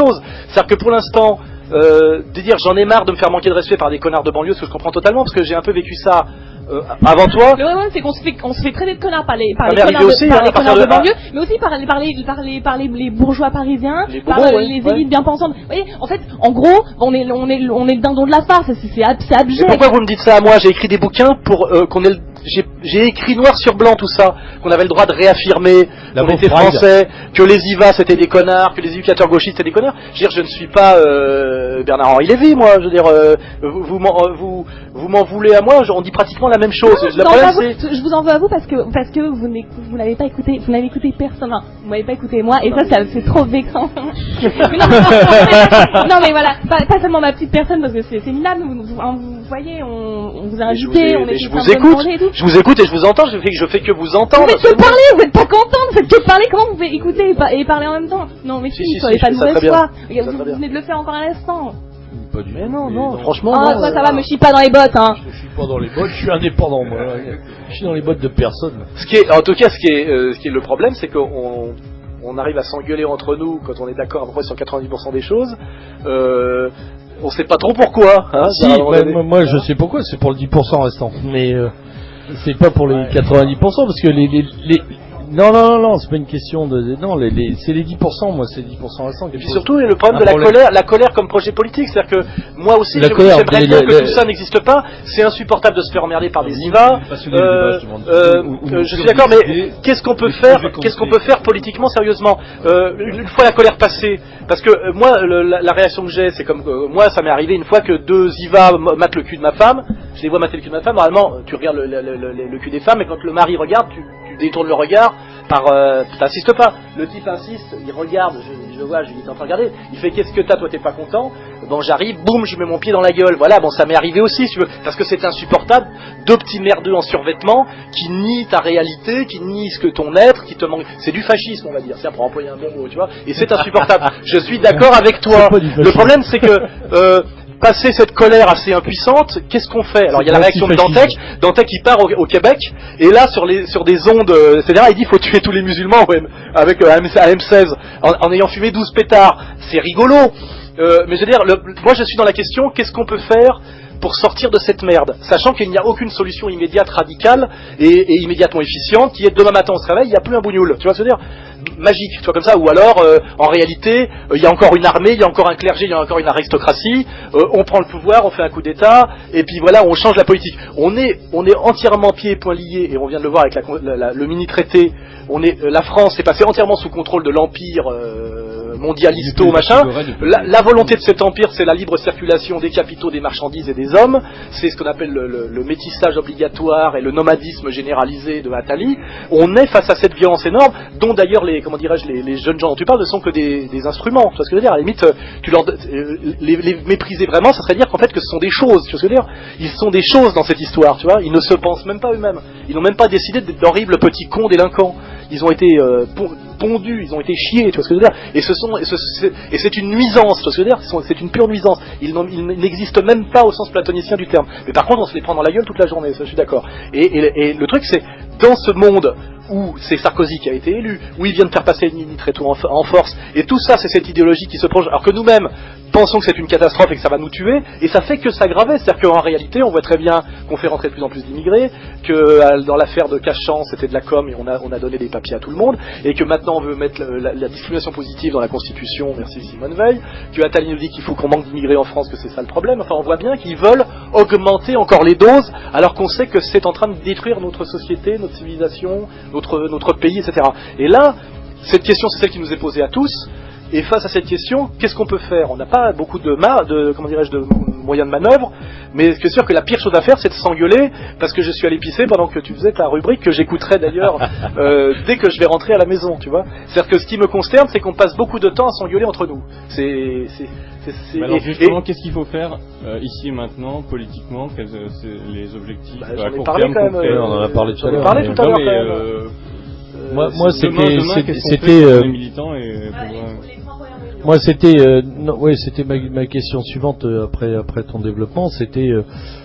C'est-à-dire que pour l'instant, de dire j'en ai marre de me faire manquer de respect par des connards de banlieue, ce que je comprends totalement, parce que j'ai un peu vécu ça avant toi. Le problème c'est qu'on se fait traiter de connards par les connards de banlieue, mais aussi par les bourgeois parisiens, par les élites bien pensantes. Vous voyez, en fait, en gros, on est le dindon de la farce, c'est abject. Et pourquoi vous me dites ça à moi? J'ai écrit des bouquins pour qu'on j'ai écrit noir sur blanc tout ça, qu'on avait le droit de réaffirmer qu'on était français, que les IVA c'était des connards, que les éducateurs gauchistes c'était des connards. Je veux dire, je ne suis pas Bernard-Henri Lévy, moi. Je veux dire, vous m'en voulez à moi. On dit pratiquement la même chose. Je vous en veux à vous parce que vous n'avez pas écouté, vous n'avez écouté personne. Enfin, vous m'avez pas écouté moi, et ça c'est trop vexant. Non mais voilà, pas seulement ma petite personne, parce que c'est minable. Vous voyez, on vous a invité, je vous écoute et je vous entends. Je fais que vous entendre. Vous faites que parler, vous n'êtes pas content, vous faites que parler. Comment vous pouvez écouter et parler en même temps? Non mais si, soyez pas de mauvaise foi. Vous venez de le faire encore à l'instant. Pas du mais non, franchement. Ah, ça va, me chie pas dans les bottes, hein. Je suis pas dans les bottes, je suis indépendant, moi. Je suis dans les bottes de personne. En tout cas, ce qui est le problème, c'est qu'on arrive à s'engueuler entre nous quand on est d'accord à peu près sur 90% des choses. On sait pas trop pourquoi. Hein, si, moi je sais pourquoi, c'est pour le 10% restant. Mais c'est pas pour les 90% parce que non, c'est pas une question de. Non, c'est les 10%, moi, c'est 10% restants. Et puis surtout, le problème de la colère comme projet politique, c'est-à-dire que moi aussi, j'aimerais bien que tout ça n'existe pas. C'est insupportable de se faire emmerder par des IVA. Je suis d'accord, mais qu'est-ce qu'on peut faire politiquement, sérieusement, une fois la colère passée? Parce que moi, la réaction que j'ai, c'est comme moi, ça m'est arrivé une fois que 2 IVA matent le cul de ma femme. Je les vois mater le cul de ma femme. Normalement, tu regardes le cul des femmes, et quand le mari regarde, tu détournes le regard. T'insistes pas. Le type insiste, il regarde, je vois, je lui dis t'es en train de regarder. Il fait qu'est-ce que t'as, toi t'es pas content. Bon, j'arrive, boum, je mets mon pied dans la gueule. Voilà, bon, ça m'est arrivé aussi, si tu veux, parce que c'est insupportable. 2 petits merdeux en survêtement qui nient ta réalité, qui nient ce que ton être, qui te manque. C'est du fascisme, on va dire. C'est pour employer un bon mot, tu vois. Et c'est insupportable. Je suis d'accord avec toi. Le problème, c'est que passer cette colère assez impuissante, qu'est-ce qu'on fait? Alors il y a la réaction de Dantec qui part au Québec, et là sur des ondes, etc. Il dit faut tuer tous les musulmans avec un M16 en ayant fumé 12 pétards. C'est rigolo, mais je veux dire, moi je suis dans la question, qu'est-ce qu'on peut faire pour sortir de cette merde, sachant qu'il n'y a aucune solution immédiate, radicale et immédiatement efficiente, qui est demain matin on se réveille, il n'y a plus un bougnoul, tu vois ce que je veux dire, magique, tu vois, comme ça, ou alors en réalité il y a encore une armée, il y a encore un clergé, il y a encore une aristocratie, on prend le pouvoir, on fait un coup d'état, et puis voilà, on change la politique. On est entièrement pieds et poings liés, et on vient de le voir avec le mini-traité, la France est passée entièrement sous contrôle de l'empire mondialisto, machin. La volonté de cet empire, c'est la libre circulation des capitaux, des marchandises et des hommes. C'est ce qu'on appelle le métissage obligatoire et le nomadisme généralisé de Attali. On est face à cette violence énorme, dont d'ailleurs les jeunes gens dont tu parles ne sont que des instruments. Tu vois ce que je veux dire? À la limite, les mépriser vraiment, ça serait dire qu'en fait que ce sont des choses. Tu vois ce que je veux dire? Ils sont des choses dans cette histoire, tu vois. Ils ne se pensent même pas eux-mêmes. Ils n'ont même pas décidé d'être d'horribles petits cons délinquants. Ils ont été pondus, ils ont été chiés, tu vois ce que je veux dire. Et c'est une nuisance, tu vois ce que je veux dire. C'est une pure nuisance. Ils n'existent même pas au sens platonicien du terme. Mais par contre, on se les prend dans la gueule toute la journée, ça je suis d'accord. Et le truc, c'est, dans ce monde où c'est Sarkozy qui a été élu, où il vient de faire passer une mini-traité en force, et tout ça, c'est cette idéologie qui se projette, alors que nous-mêmes pensons que c'est une catastrophe et que ça va nous tuer, et ça fait que s'aggraver. C'est-à-dire qu'en réalité, on voit très bien qu'on fait rentrer de plus en plus d'immigrés, que dans l'affaire de Cachan, c'était de la com, et on a donné des papiers à tout le monde, et que maintenant on veut mettre la discrimination positive dans la Constitution, merci Simone Veil, que Attali nous dit qu'il faut qu'on manque d'immigrés en France, que c'est ça le problème. Enfin, on voit bien qu'ils veulent augmenter encore les doses, alors qu'on sait que c'est en train de détruire notre société, notre civilisation, notre pays, etc. Et là, cette question, c'est celle qui nous est posée à tous. Et face à cette question, qu'est-ce qu'on peut faire? On n'a pas beaucoup de moyens de manœuvre, mais c'est sûr que la pire chose à faire, c'est de s'engueuler, parce que je suis allé pisser pendant que tu faisais ta rubrique, que j'écouterai d'ailleurs dès que je vais rentrer à la maison, tu vois. C'est-à-dire que ce qui me consterne, c'est qu'on passe beaucoup de temps à s'engueuler entre nous. Alors justement, qu'est-ce qu'il faut faire ici et maintenant, politiquement? Quels sont les objectifs j'en ai parlé quand même. On en a parlé tout à l'heure. J'en ai parlé tout à l'heure quand même. Moi, c'était ma question suivante après ton développement. C'était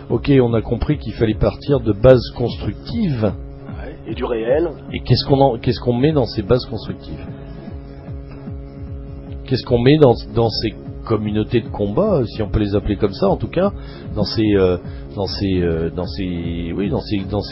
ok, on a compris qu'il fallait partir de bases constructives et du réel. Et qu'est-ce qu'on met dans ces bases constructives? Qu'est-ce qu'on met dans ces communautés de combat, si on peut les appeler comme ça, en tout cas, dans ces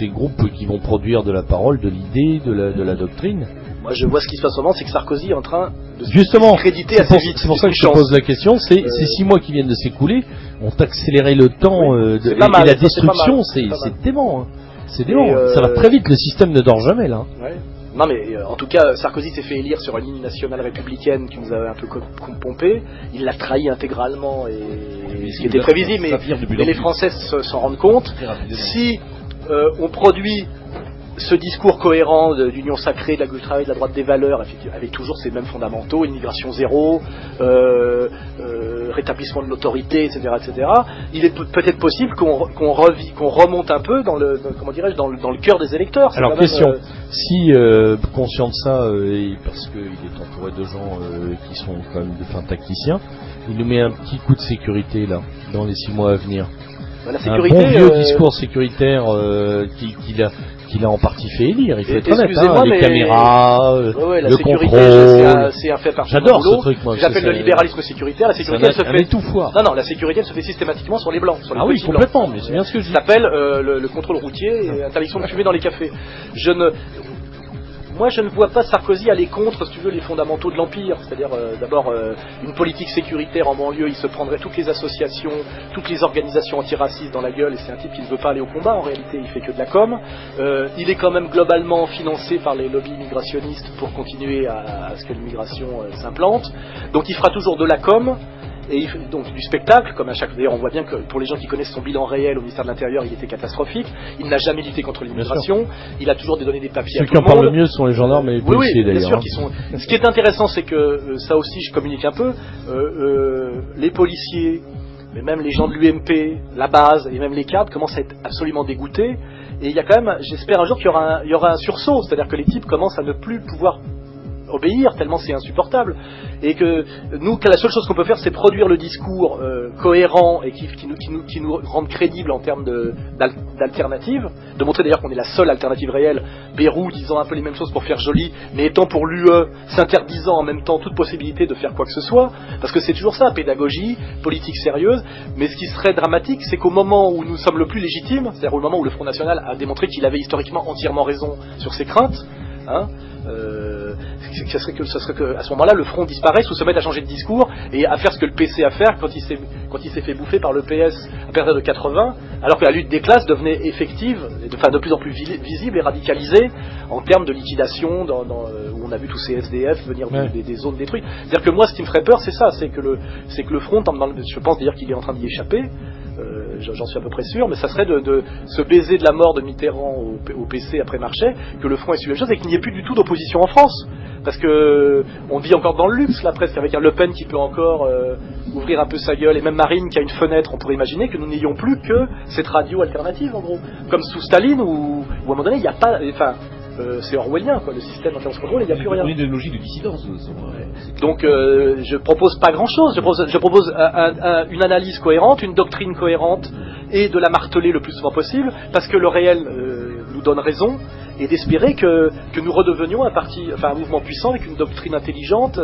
groupes qui vont produire de la parole, de l'idée, de la doctrine? Moi, je vois ce qui se passe au moment, c'est que Sarkozy est en train de justement se créditer assez vite. C'est pour ça que je te pose la question. C'est 6 mois qui viennent de s'écouler, ont accéléré le temps et la destruction. C'est dément. Hein. C'est dément, ça va très vite, le système ne dort jamais là. Ouais. Non mais en tout cas Sarkozy s'est fait élire sur une ligne nationale républicaine qui nous avait un peu pompé, il l'a trahi intégralement et ce qui était prévisible, mais les Français s'en rendent compte. Si on produit ce discours cohérent d'union sacrée, de la travail, de la droite des valeurs, avec toujours ces mêmes fondamentaux, immigration zéro, rétablissement de l'autorité, etc., il est peut-être possible qu'on remonte un peu dans le cœur des électeurs. Alors question, si conscient de ça, et parce qu'il est entouré de gens qui sont quand même de fins tacticiens, il nous met un petit coup de sécurité là, dans les 6 mois à venir. La sécurité, un bon vieux discours sécuritaire qu'il a en partie fait élire, il faut être honnête, les caméras, le contrôle. C'est un fait par J'adore ce truc, moi. J'appelle le libéralisme sécuritaire. La sécurité, elle se fait étouffoir. Non, la sécurité, elle se fait systématiquement sur les blancs. Sur les oui, complètement, mais c'est bien ce que je dis. Ça s'appelle le contrôle routier et interdiction de fumer dans les cafés. Moi, je ne vois pas Sarkozy aller contre, si tu veux, les fondamentaux de l'Empire. C'est-à-dire, d'abord, une politique sécuritaire en banlieue, il se prendrait toutes les associations, toutes les organisations antiracistes dans la gueule, et c'est un type qui ne veut pas aller au combat, en réalité, il fait que de la com. Il est quand même globalement financé par les lobbies immigrationnistes pour continuer à ce que l'immigration s'implante. Donc, il fera toujours de la com. Et donc du spectacle, comme à chaque... D'ailleurs on voit bien que pour les gens qui connaissent son bilan réel au ministère de l'Intérieur, il était catastrophique. Il n'a jamais lutté contre l'immigration. Il a toujours donné des papiers à tout le monde. Ceux qui en parlent le mieux sont les gendarmes et les policiers d'ailleurs. Bien sûr, Ce qui est intéressant, c'est que ça aussi je communique un peu. Les policiers, mais même les gens de l'UMP, la base et même les cadres commencent à être absolument dégoûtés. Et il y a quand même, j'espère un jour qu'il y aura un sursaut, c'est-à-dire que les types commencent à ne plus pouvoir obéir tellement c'est insupportable, et que nous, la seule chose qu'on peut faire, c'est produire le discours cohérent et qui nous rende crédibles en termes d'alternatives, de montrer d'ailleurs qu'on est la seule alternative réelle. Bayrou disant un peu les mêmes choses pour faire joli, mais étant pour l'UE, s'interdisant en même temps toute possibilité de faire quoi que ce soit, parce que c'est toujours ça, pédagogie, politique sérieuse. Mais ce qui serait dramatique, c'est qu'au moment où nous sommes le plus légitimes, c'est-à-dire au moment où le Front National a démontré qu'il avait historiquement entièrement raison sur ses craintes, ce serait que à ce moment-là le front disparaisse ou se mette à changer de discours et à faire ce que le PC a fait quand il s'est fait bouffer par le PS à partir de 80, alors que la lutte des classes devenait effective, de plus en plus visible et radicalisée en termes de liquidation où on a vu tous ces SDF venir des zones détruites. C'est-à-dire que moi ce qui me ferait peur c'est ça, c'est que le front, je pense d'ailleurs qu'il est en train d'y échapper. J'en suis à peu près sûr, mais ça serait de se baiser de la mort de Mitterrand au PC après Marchais, que le front ait su la chose et qu'il n'y ait plus du tout d'opposition en France. Parce que on vit encore dans le luxe là presque, avec un Le Pen qui peut encore ouvrir un peu sa gueule, et même Marine qui a une fenêtre. On pourrait imaginer que nous n'ayons plus que cette radio alternative en gros, comme sous Staline où à un moment donné il n'y a pas, c'est orwellien quoi, le système en termes de contrôle, il n'y a plus rien. Il y a une logique de dissidence. Donc je propose pas grand chose, je propose une analyse cohérente, une doctrine cohérente, et de la marteler le plus souvent possible, parce que le réel nous donne raison, et d'espérer que nous redevenions un mouvement puissant avec une doctrine intelligente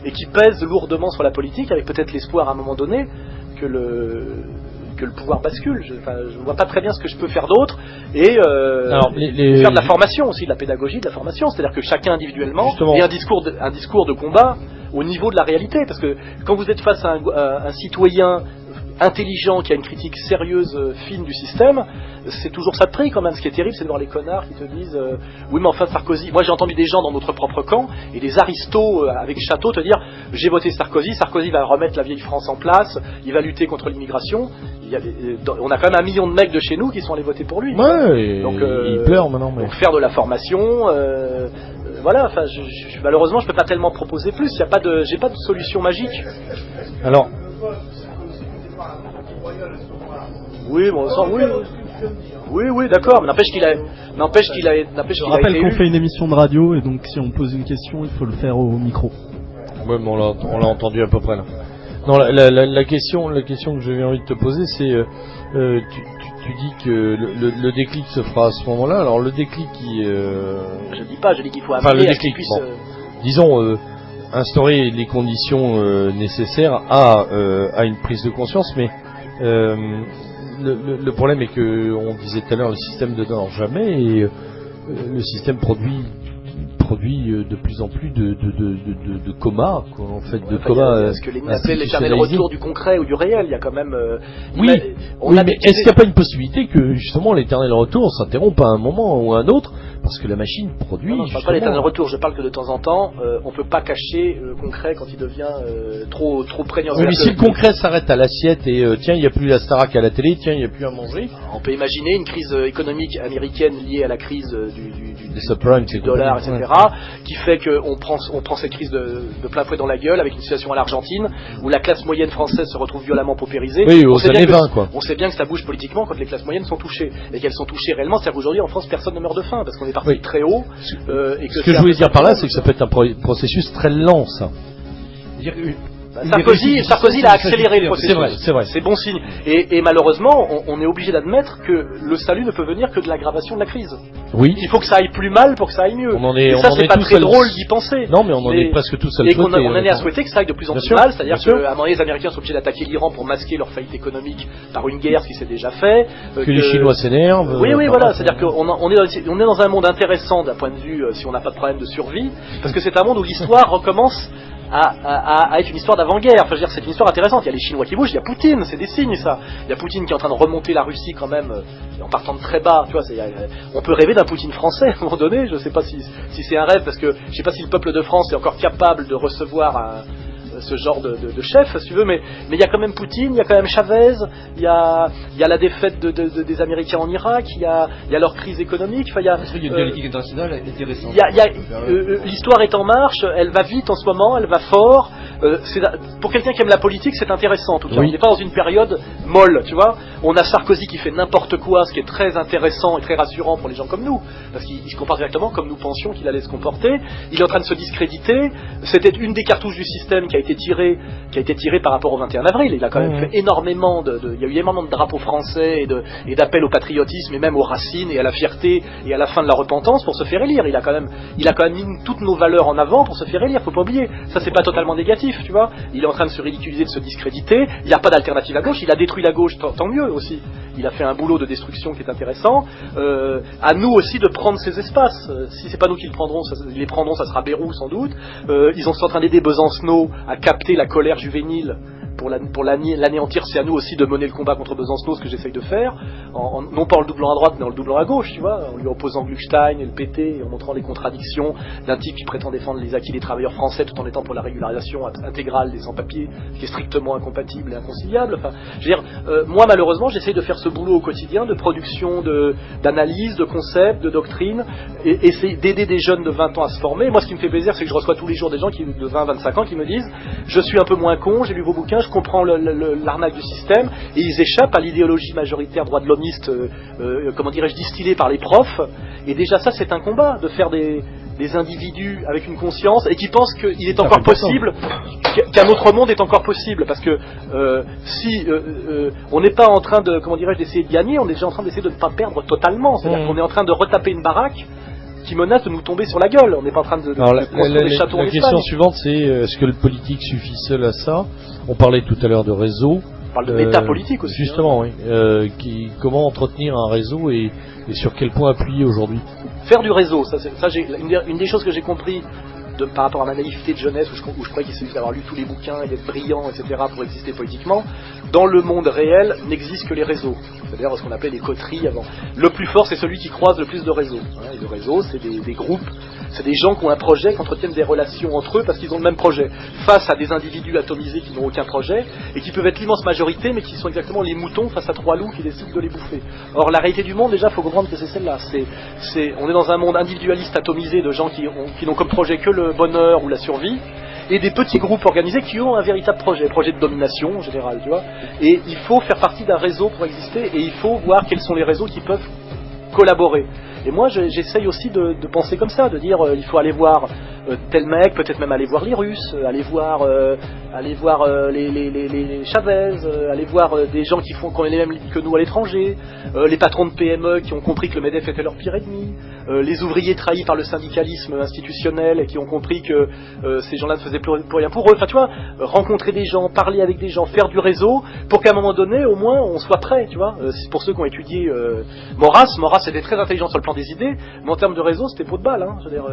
et qui pèse lourdement sur la politique, avec peut-être l'espoir à un moment donné que le pouvoir bascule. Je ne vois pas très bien ce que je peux faire d'autre, et faire de la formation aussi, de la pédagogie, de la formation, c'est-à-dire que chacun individuellement ait un discours de combat au niveau de la réalité, parce que quand vous êtes face à un citoyen intelligent qui a une critique sérieuse, fine du système, c'est toujours ça de prix quand même. Ce qui est terrible, c'est de voir les connards qui te disent oui mais enfin Sarkozy. Moi j'ai entendu des gens dans notre propre camp et des aristos avec château te dire j'ai voté Sarkozy va remettre la vieille France en place, il va lutter contre l'immigration. On a quand même 1 million de mecs de chez nous qui sont allés voter pour lui. Ouais, donc ils pleurent maintenant. Donc faire de la formation, voilà. Enfin, malheureusement je peux pas tellement proposer plus. J'ai pas de solution magique. Alors. Oui, bon sang, oui, d'accord, mais n'empêche qu'il a Je rappelle qu'on fait une émission de radio et donc si on pose une question, il faut le faire au micro. Ouais, mais on l'a entendu à peu près là. Non, la question que j'avais envie de te poser, c'est tu dis que le déclic se fera à ce moment-là. Alors le déclic je dis qu'il faut amener à ce qu'il puisse. Disons instaurer les conditions nécessaires à une prise de conscience, mais le problème est que, on disait tout à l'heure, le système ne dort jamais, et le système produit produit de plus en plus de coma, quoi, en fait, de coma. Ce que Lénine appelait l'éternel retour du concret ou du réel. Il y a quand même. Mais est-ce qu'il n'y a pas une possibilité que justement l'éternel retour s'interrompe à un moment ou à un autre parce que la machine produit. Non, je ne parle pas d'éternel retour. Je parle que de temps en temps, on peut pas cacher le concret quand il devient trop prégnant. Oui, mais si le concret s'arrête à l'assiette et tiens, il n'y a plus la Starac à la télé, tiens, il n'y a plus à manger. On peut imaginer une crise économique américaine liée à la crise du subprime, du dollar, etc., qui fait qu'on prend cette crise de plein fouet dans la gueule avec une situation à l'Argentine où la classe moyenne française se retrouve violemment paupérisée. Oui, aux années 20, quoi. On sait bien que ça bouge politiquement quand les classes moyennes sont touchées. Et qu'elles sont touchées réellement, c'est-à-dire qu'aujourd'hui en France personne ne meurt de faim parce qu'on est parti très haut. Et que ce que je voulais dire par là, c'est que ça peut être un processus très lent, ça. Sarkozy a accéléré le processus. C'est vrai. C'est bon signe. Et malheureusement, on est obligé d'admettre que le salut ne peut venir que de l'aggravation de la crise. Oui. Il faut que ça aille plus mal pour que ça aille mieux. Et ça, c'est pas très drôle d'y penser. Non, mais on en est presque tous à le souhaiter. Et on en est à souhaiter que ça aille de plus en plus mal. C'est-à-dire qu'à un moment donné, les Américains sont obligés d'attaquer l'Iran pour masquer leur faillite économique par une guerre, ce qui s'est déjà fait. Que les Chinois s'énervent. Oui, voilà. C'est-à-dire qu'on est dans un monde intéressant d'un point de vue, si on n'a pas de problème de survie, parce que c'est un monde où l'histoire recommence à être une histoire d'avant-guerre. Enfin, je veux dire, c'est une histoire intéressante. Il y a les Chinois qui bougent, il y a Poutine, c'est des signes, ça. Il y a Poutine qui est en train de remonter la Russie quand même, en partant de très bas. Tu vois, on peut rêver d'un Poutine français à un moment donné. Je sais pas si c'est un rêve, parce que je sais pas si le peuple de France est encore capable de recevoir ce genre de chef, si tu veux, mais il y a quand même Poutine, il y a quand même Chavez, il y a la défaite des Américains en Irak, il y a leur crise économique. Enfin, il y a une politique internationale intéressante. L'histoire est en marche, elle va vite en ce moment, elle va fort. Pour quelqu'un qui aime la politique, c'est intéressant. En tout cas, on n'est pas dans une période molle, tu vois. On a Sarkozy qui fait n'importe quoi, ce qui est très intéressant et très rassurant pour les gens comme nous, parce qu'il se comporte exactement comme nous pensions qu'il allait se comporter. Il est en train de se discréditer. C'était une des cartouches du système qui a été tirée par rapport au 21 avril. Il a quand même fait énormément il y a eu énormément de drapeaux français et d'appels au patriotisme et même aux racines et à la fierté et à la fin de la repentance pour se faire élire. Il a quand même mis toutes nos valeurs en avant pour se faire élire. Faut pas oublier. Ça, c'est pas totalement négatif, tu vois. Il est en train de se ridiculiser, de se discréditer. Il n'y a pas d'alternative à gauche. Il a détruit la gauche, tant mieux aussi. Il a fait un boulot de destruction qui est intéressant. À nous aussi de prendre ces espaces. Si c'est pas nous qui les prendrons, ça sera Bayrou sans doute. Ils sont en train d'aider Besancenot à capter la colère juvénile pour l'anéantir. C'est à nous aussi de mener le combat contre Besancenot, ce que j'essaye de faire, non pas en le doublant à droite, mais en le doublant à gauche, tu vois, en lui opposant Gluckstein et le PT, et en montrant les contradictions d'un type qui prétend défendre les acquis des travailleurs français tout en étant pour la régularisation intégrale des sans-papiers, qui est strictement incompatible et inconciliable. Enfin, je veux dire, moi malheureusement, j'essaye de faire ce boulot au quotidien, de production, d'analyse, de concepts, de doctrine, et essayer d'aider des jeunes de 20 ans à se former. Moi, ce qui me fait plaisir, c'est que je reçois tous les jours des gens de 20-25 ans qui me disent « Je suis un peu moins con, j'ai lu vos bouquins, je comprends l'arnaque du système », et ils échappent à l'idéologie majoritaire droit de l'homiste, comment dirais-je, distillée par les profs. Et déjà ça, c'est un combat, de faire des individus avec une conscience et qui pensent qu'il est encore possible, qu'un autre monde est encore possible, parce que si on n'est pas en train de, comment dirais-je, d'essayer de gagner, on est déjà en train d'essayer de ne pas perdre totalement. C'est-à-dire qu'on est en train de retaper une baraque qui menace de nous tomber sur la gueule. On n'est pas en train de construire des châteaux en Espagne. La question suivante, c'est est-ce que le politique suffit seul à ça? On parlait tout à l'heure de réseau. On parle de métapolitique aussi. Justement, oui. Comment entretenir un réseau et sur quel point appuyer aujourd'hui? Faire du réseau, une des choses que j'ai compris par rapport à ma naïveté de jeunesse, où je croyais qu'il suffisait d'avoir lu tous les bouquins et d'être brillant, etc., pour exister politiquement. Dans le monde réel, n'existent que les réseaux. C'est-à-dire ce qu'on appelait les coteries avant. Le plus fort, c'est celui qui croise le plus de réseaux. Et le réseau, c'est des groupes, c'est des gens qui ont un projet, qui entretiennent des relations entre eux parce qu'ils ont le même projet. Face à des individus atomisés qui n'ont aucun projet, et qui peuvent être l'immense majorité, mais qui sont exactement les moutons face à trois loups qui décident de les bouffer. Or, la réalité du monde, déjà, il faut comprendre que c'est celle-là. On est dans un monde individualiste atomisé de gens qui n'ont comme projet que le bonheur ou la survie, et des petits groupes organisés qui ont un véritable projet de domination en général, tu vois. Et il faut faire partie d'un réseau pour exister, et il faut voir quels sont les réseaux qui peuvent collaborer. Et moi, j'essaye aussi de penser comme ça, de dire il faut aller voir tel mec, peut-être même aller voir les Russes, aller voir les Chavez, aller voir des gens qui ont les mêmes lignes que nous à l'étranger, les patrons de PME qui ont compris que le MEDEF était leur pire ennemi, les ouvriers trahis par le syndicalisme institutionnel et qui ont compris que ces gens-là ne faisaient plus rien pour eux. Enfin, tu vois, rencontrer des gens, parler avec des gens, faire du réseau, pour qu'à un moment donné, au moins, on soit prêt, tu vois. Pour ceux qui ont étudié Maurras était très intelligent sur le plan plan des idées, mais en termes de réseau, c'était peau de balle. Hein. Je veux dire,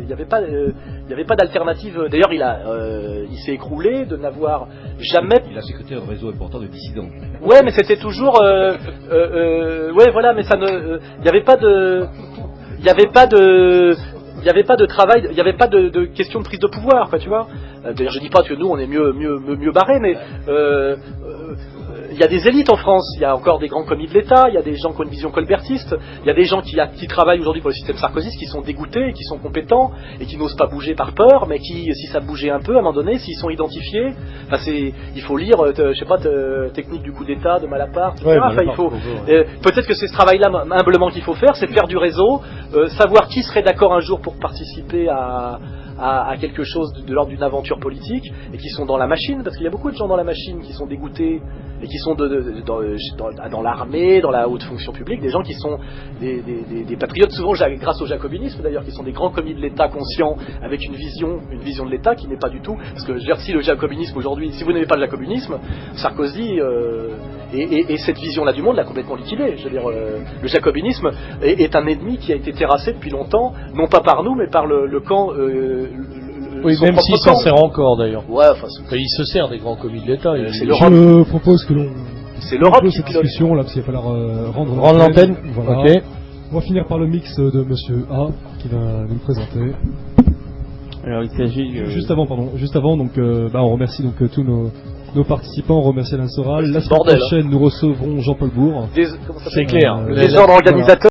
il y avait pas d'alternative. D'ailleurs, il s'est écroulé de n'avoir jamais. Il a secrétaire un réseau important de dissidents. Ouais, mais c'était toujours. Ouais, voilà, mais ça ne. Il n'y avait pas de. Il n'y avait pas de travail, il n'y avait pas de question de prise de pouvoir, quoi, tu vois. D'ailleurs, je dis pas que nous, on est mieux barrés, mais il y a des élites en France, il y a encore des grands commis de l'État, il y a des gens qui ont une vision colbertiste, il y a des gens qui travaillent aujourd'hui pour le système sarkozyste, qui sont dégoûtés, qui sont compétents, et qui n'osent pas bouger par peur, mais qui, si ça bougeait un peu, à un moment donné, s'ils sont identifiés, enfin il faut lire, je sais pas, technique du coup d'État, de Malaparte, etc. Enfin, il faut, peut-être que c'est ce travail-là, humblement, qu'il faut faire, c'est faire du réseau, savoir qui serait d'accord un jour pour participer à quelque chose de l'ordre d'une aventure politique et qui sont dans la machine, parce qu'il y a beaucoup de gens dans la machine qui sont dégoûtés et qui sont dans l'armée, dans la haute fonction publique, des gens qui sont des patriotes, souvent grâce au jacobinisme d'ailleurs, qui sont des grands commis de l'État conscients avec une vision de l'État qui n'est pas du tout, parce que je veux dire, si le jacobinisme aujourd'hui, si vous n'aimez pas le jacobinisme, Sarkozy et cette vision-là du monde l'a complètement liquidé. Je veux dire, le jacobinisme est un ennemi qui a été terrassé depuis longtemps, non pas par nous, mais par le camp. Oui, même s'il s'en sert encore d'ailleurs. Ouais, enfin, il se sert des grands commis de l'État. Je propose que l'on. C'est l'Europe qui cette discussion là, parce qu'il va falloir rendre l'antenne. Voilà. Ok. On va finir par le mix de Monsieur A qui va nous présenter. Alors il s'agit juste avant, donc on remercie donc tous nos participants, on remercie Alain Soral. La semaine prochaine, nous recevrons Jean-Paul Bourg. C'est clair. Les ordres organisateurs.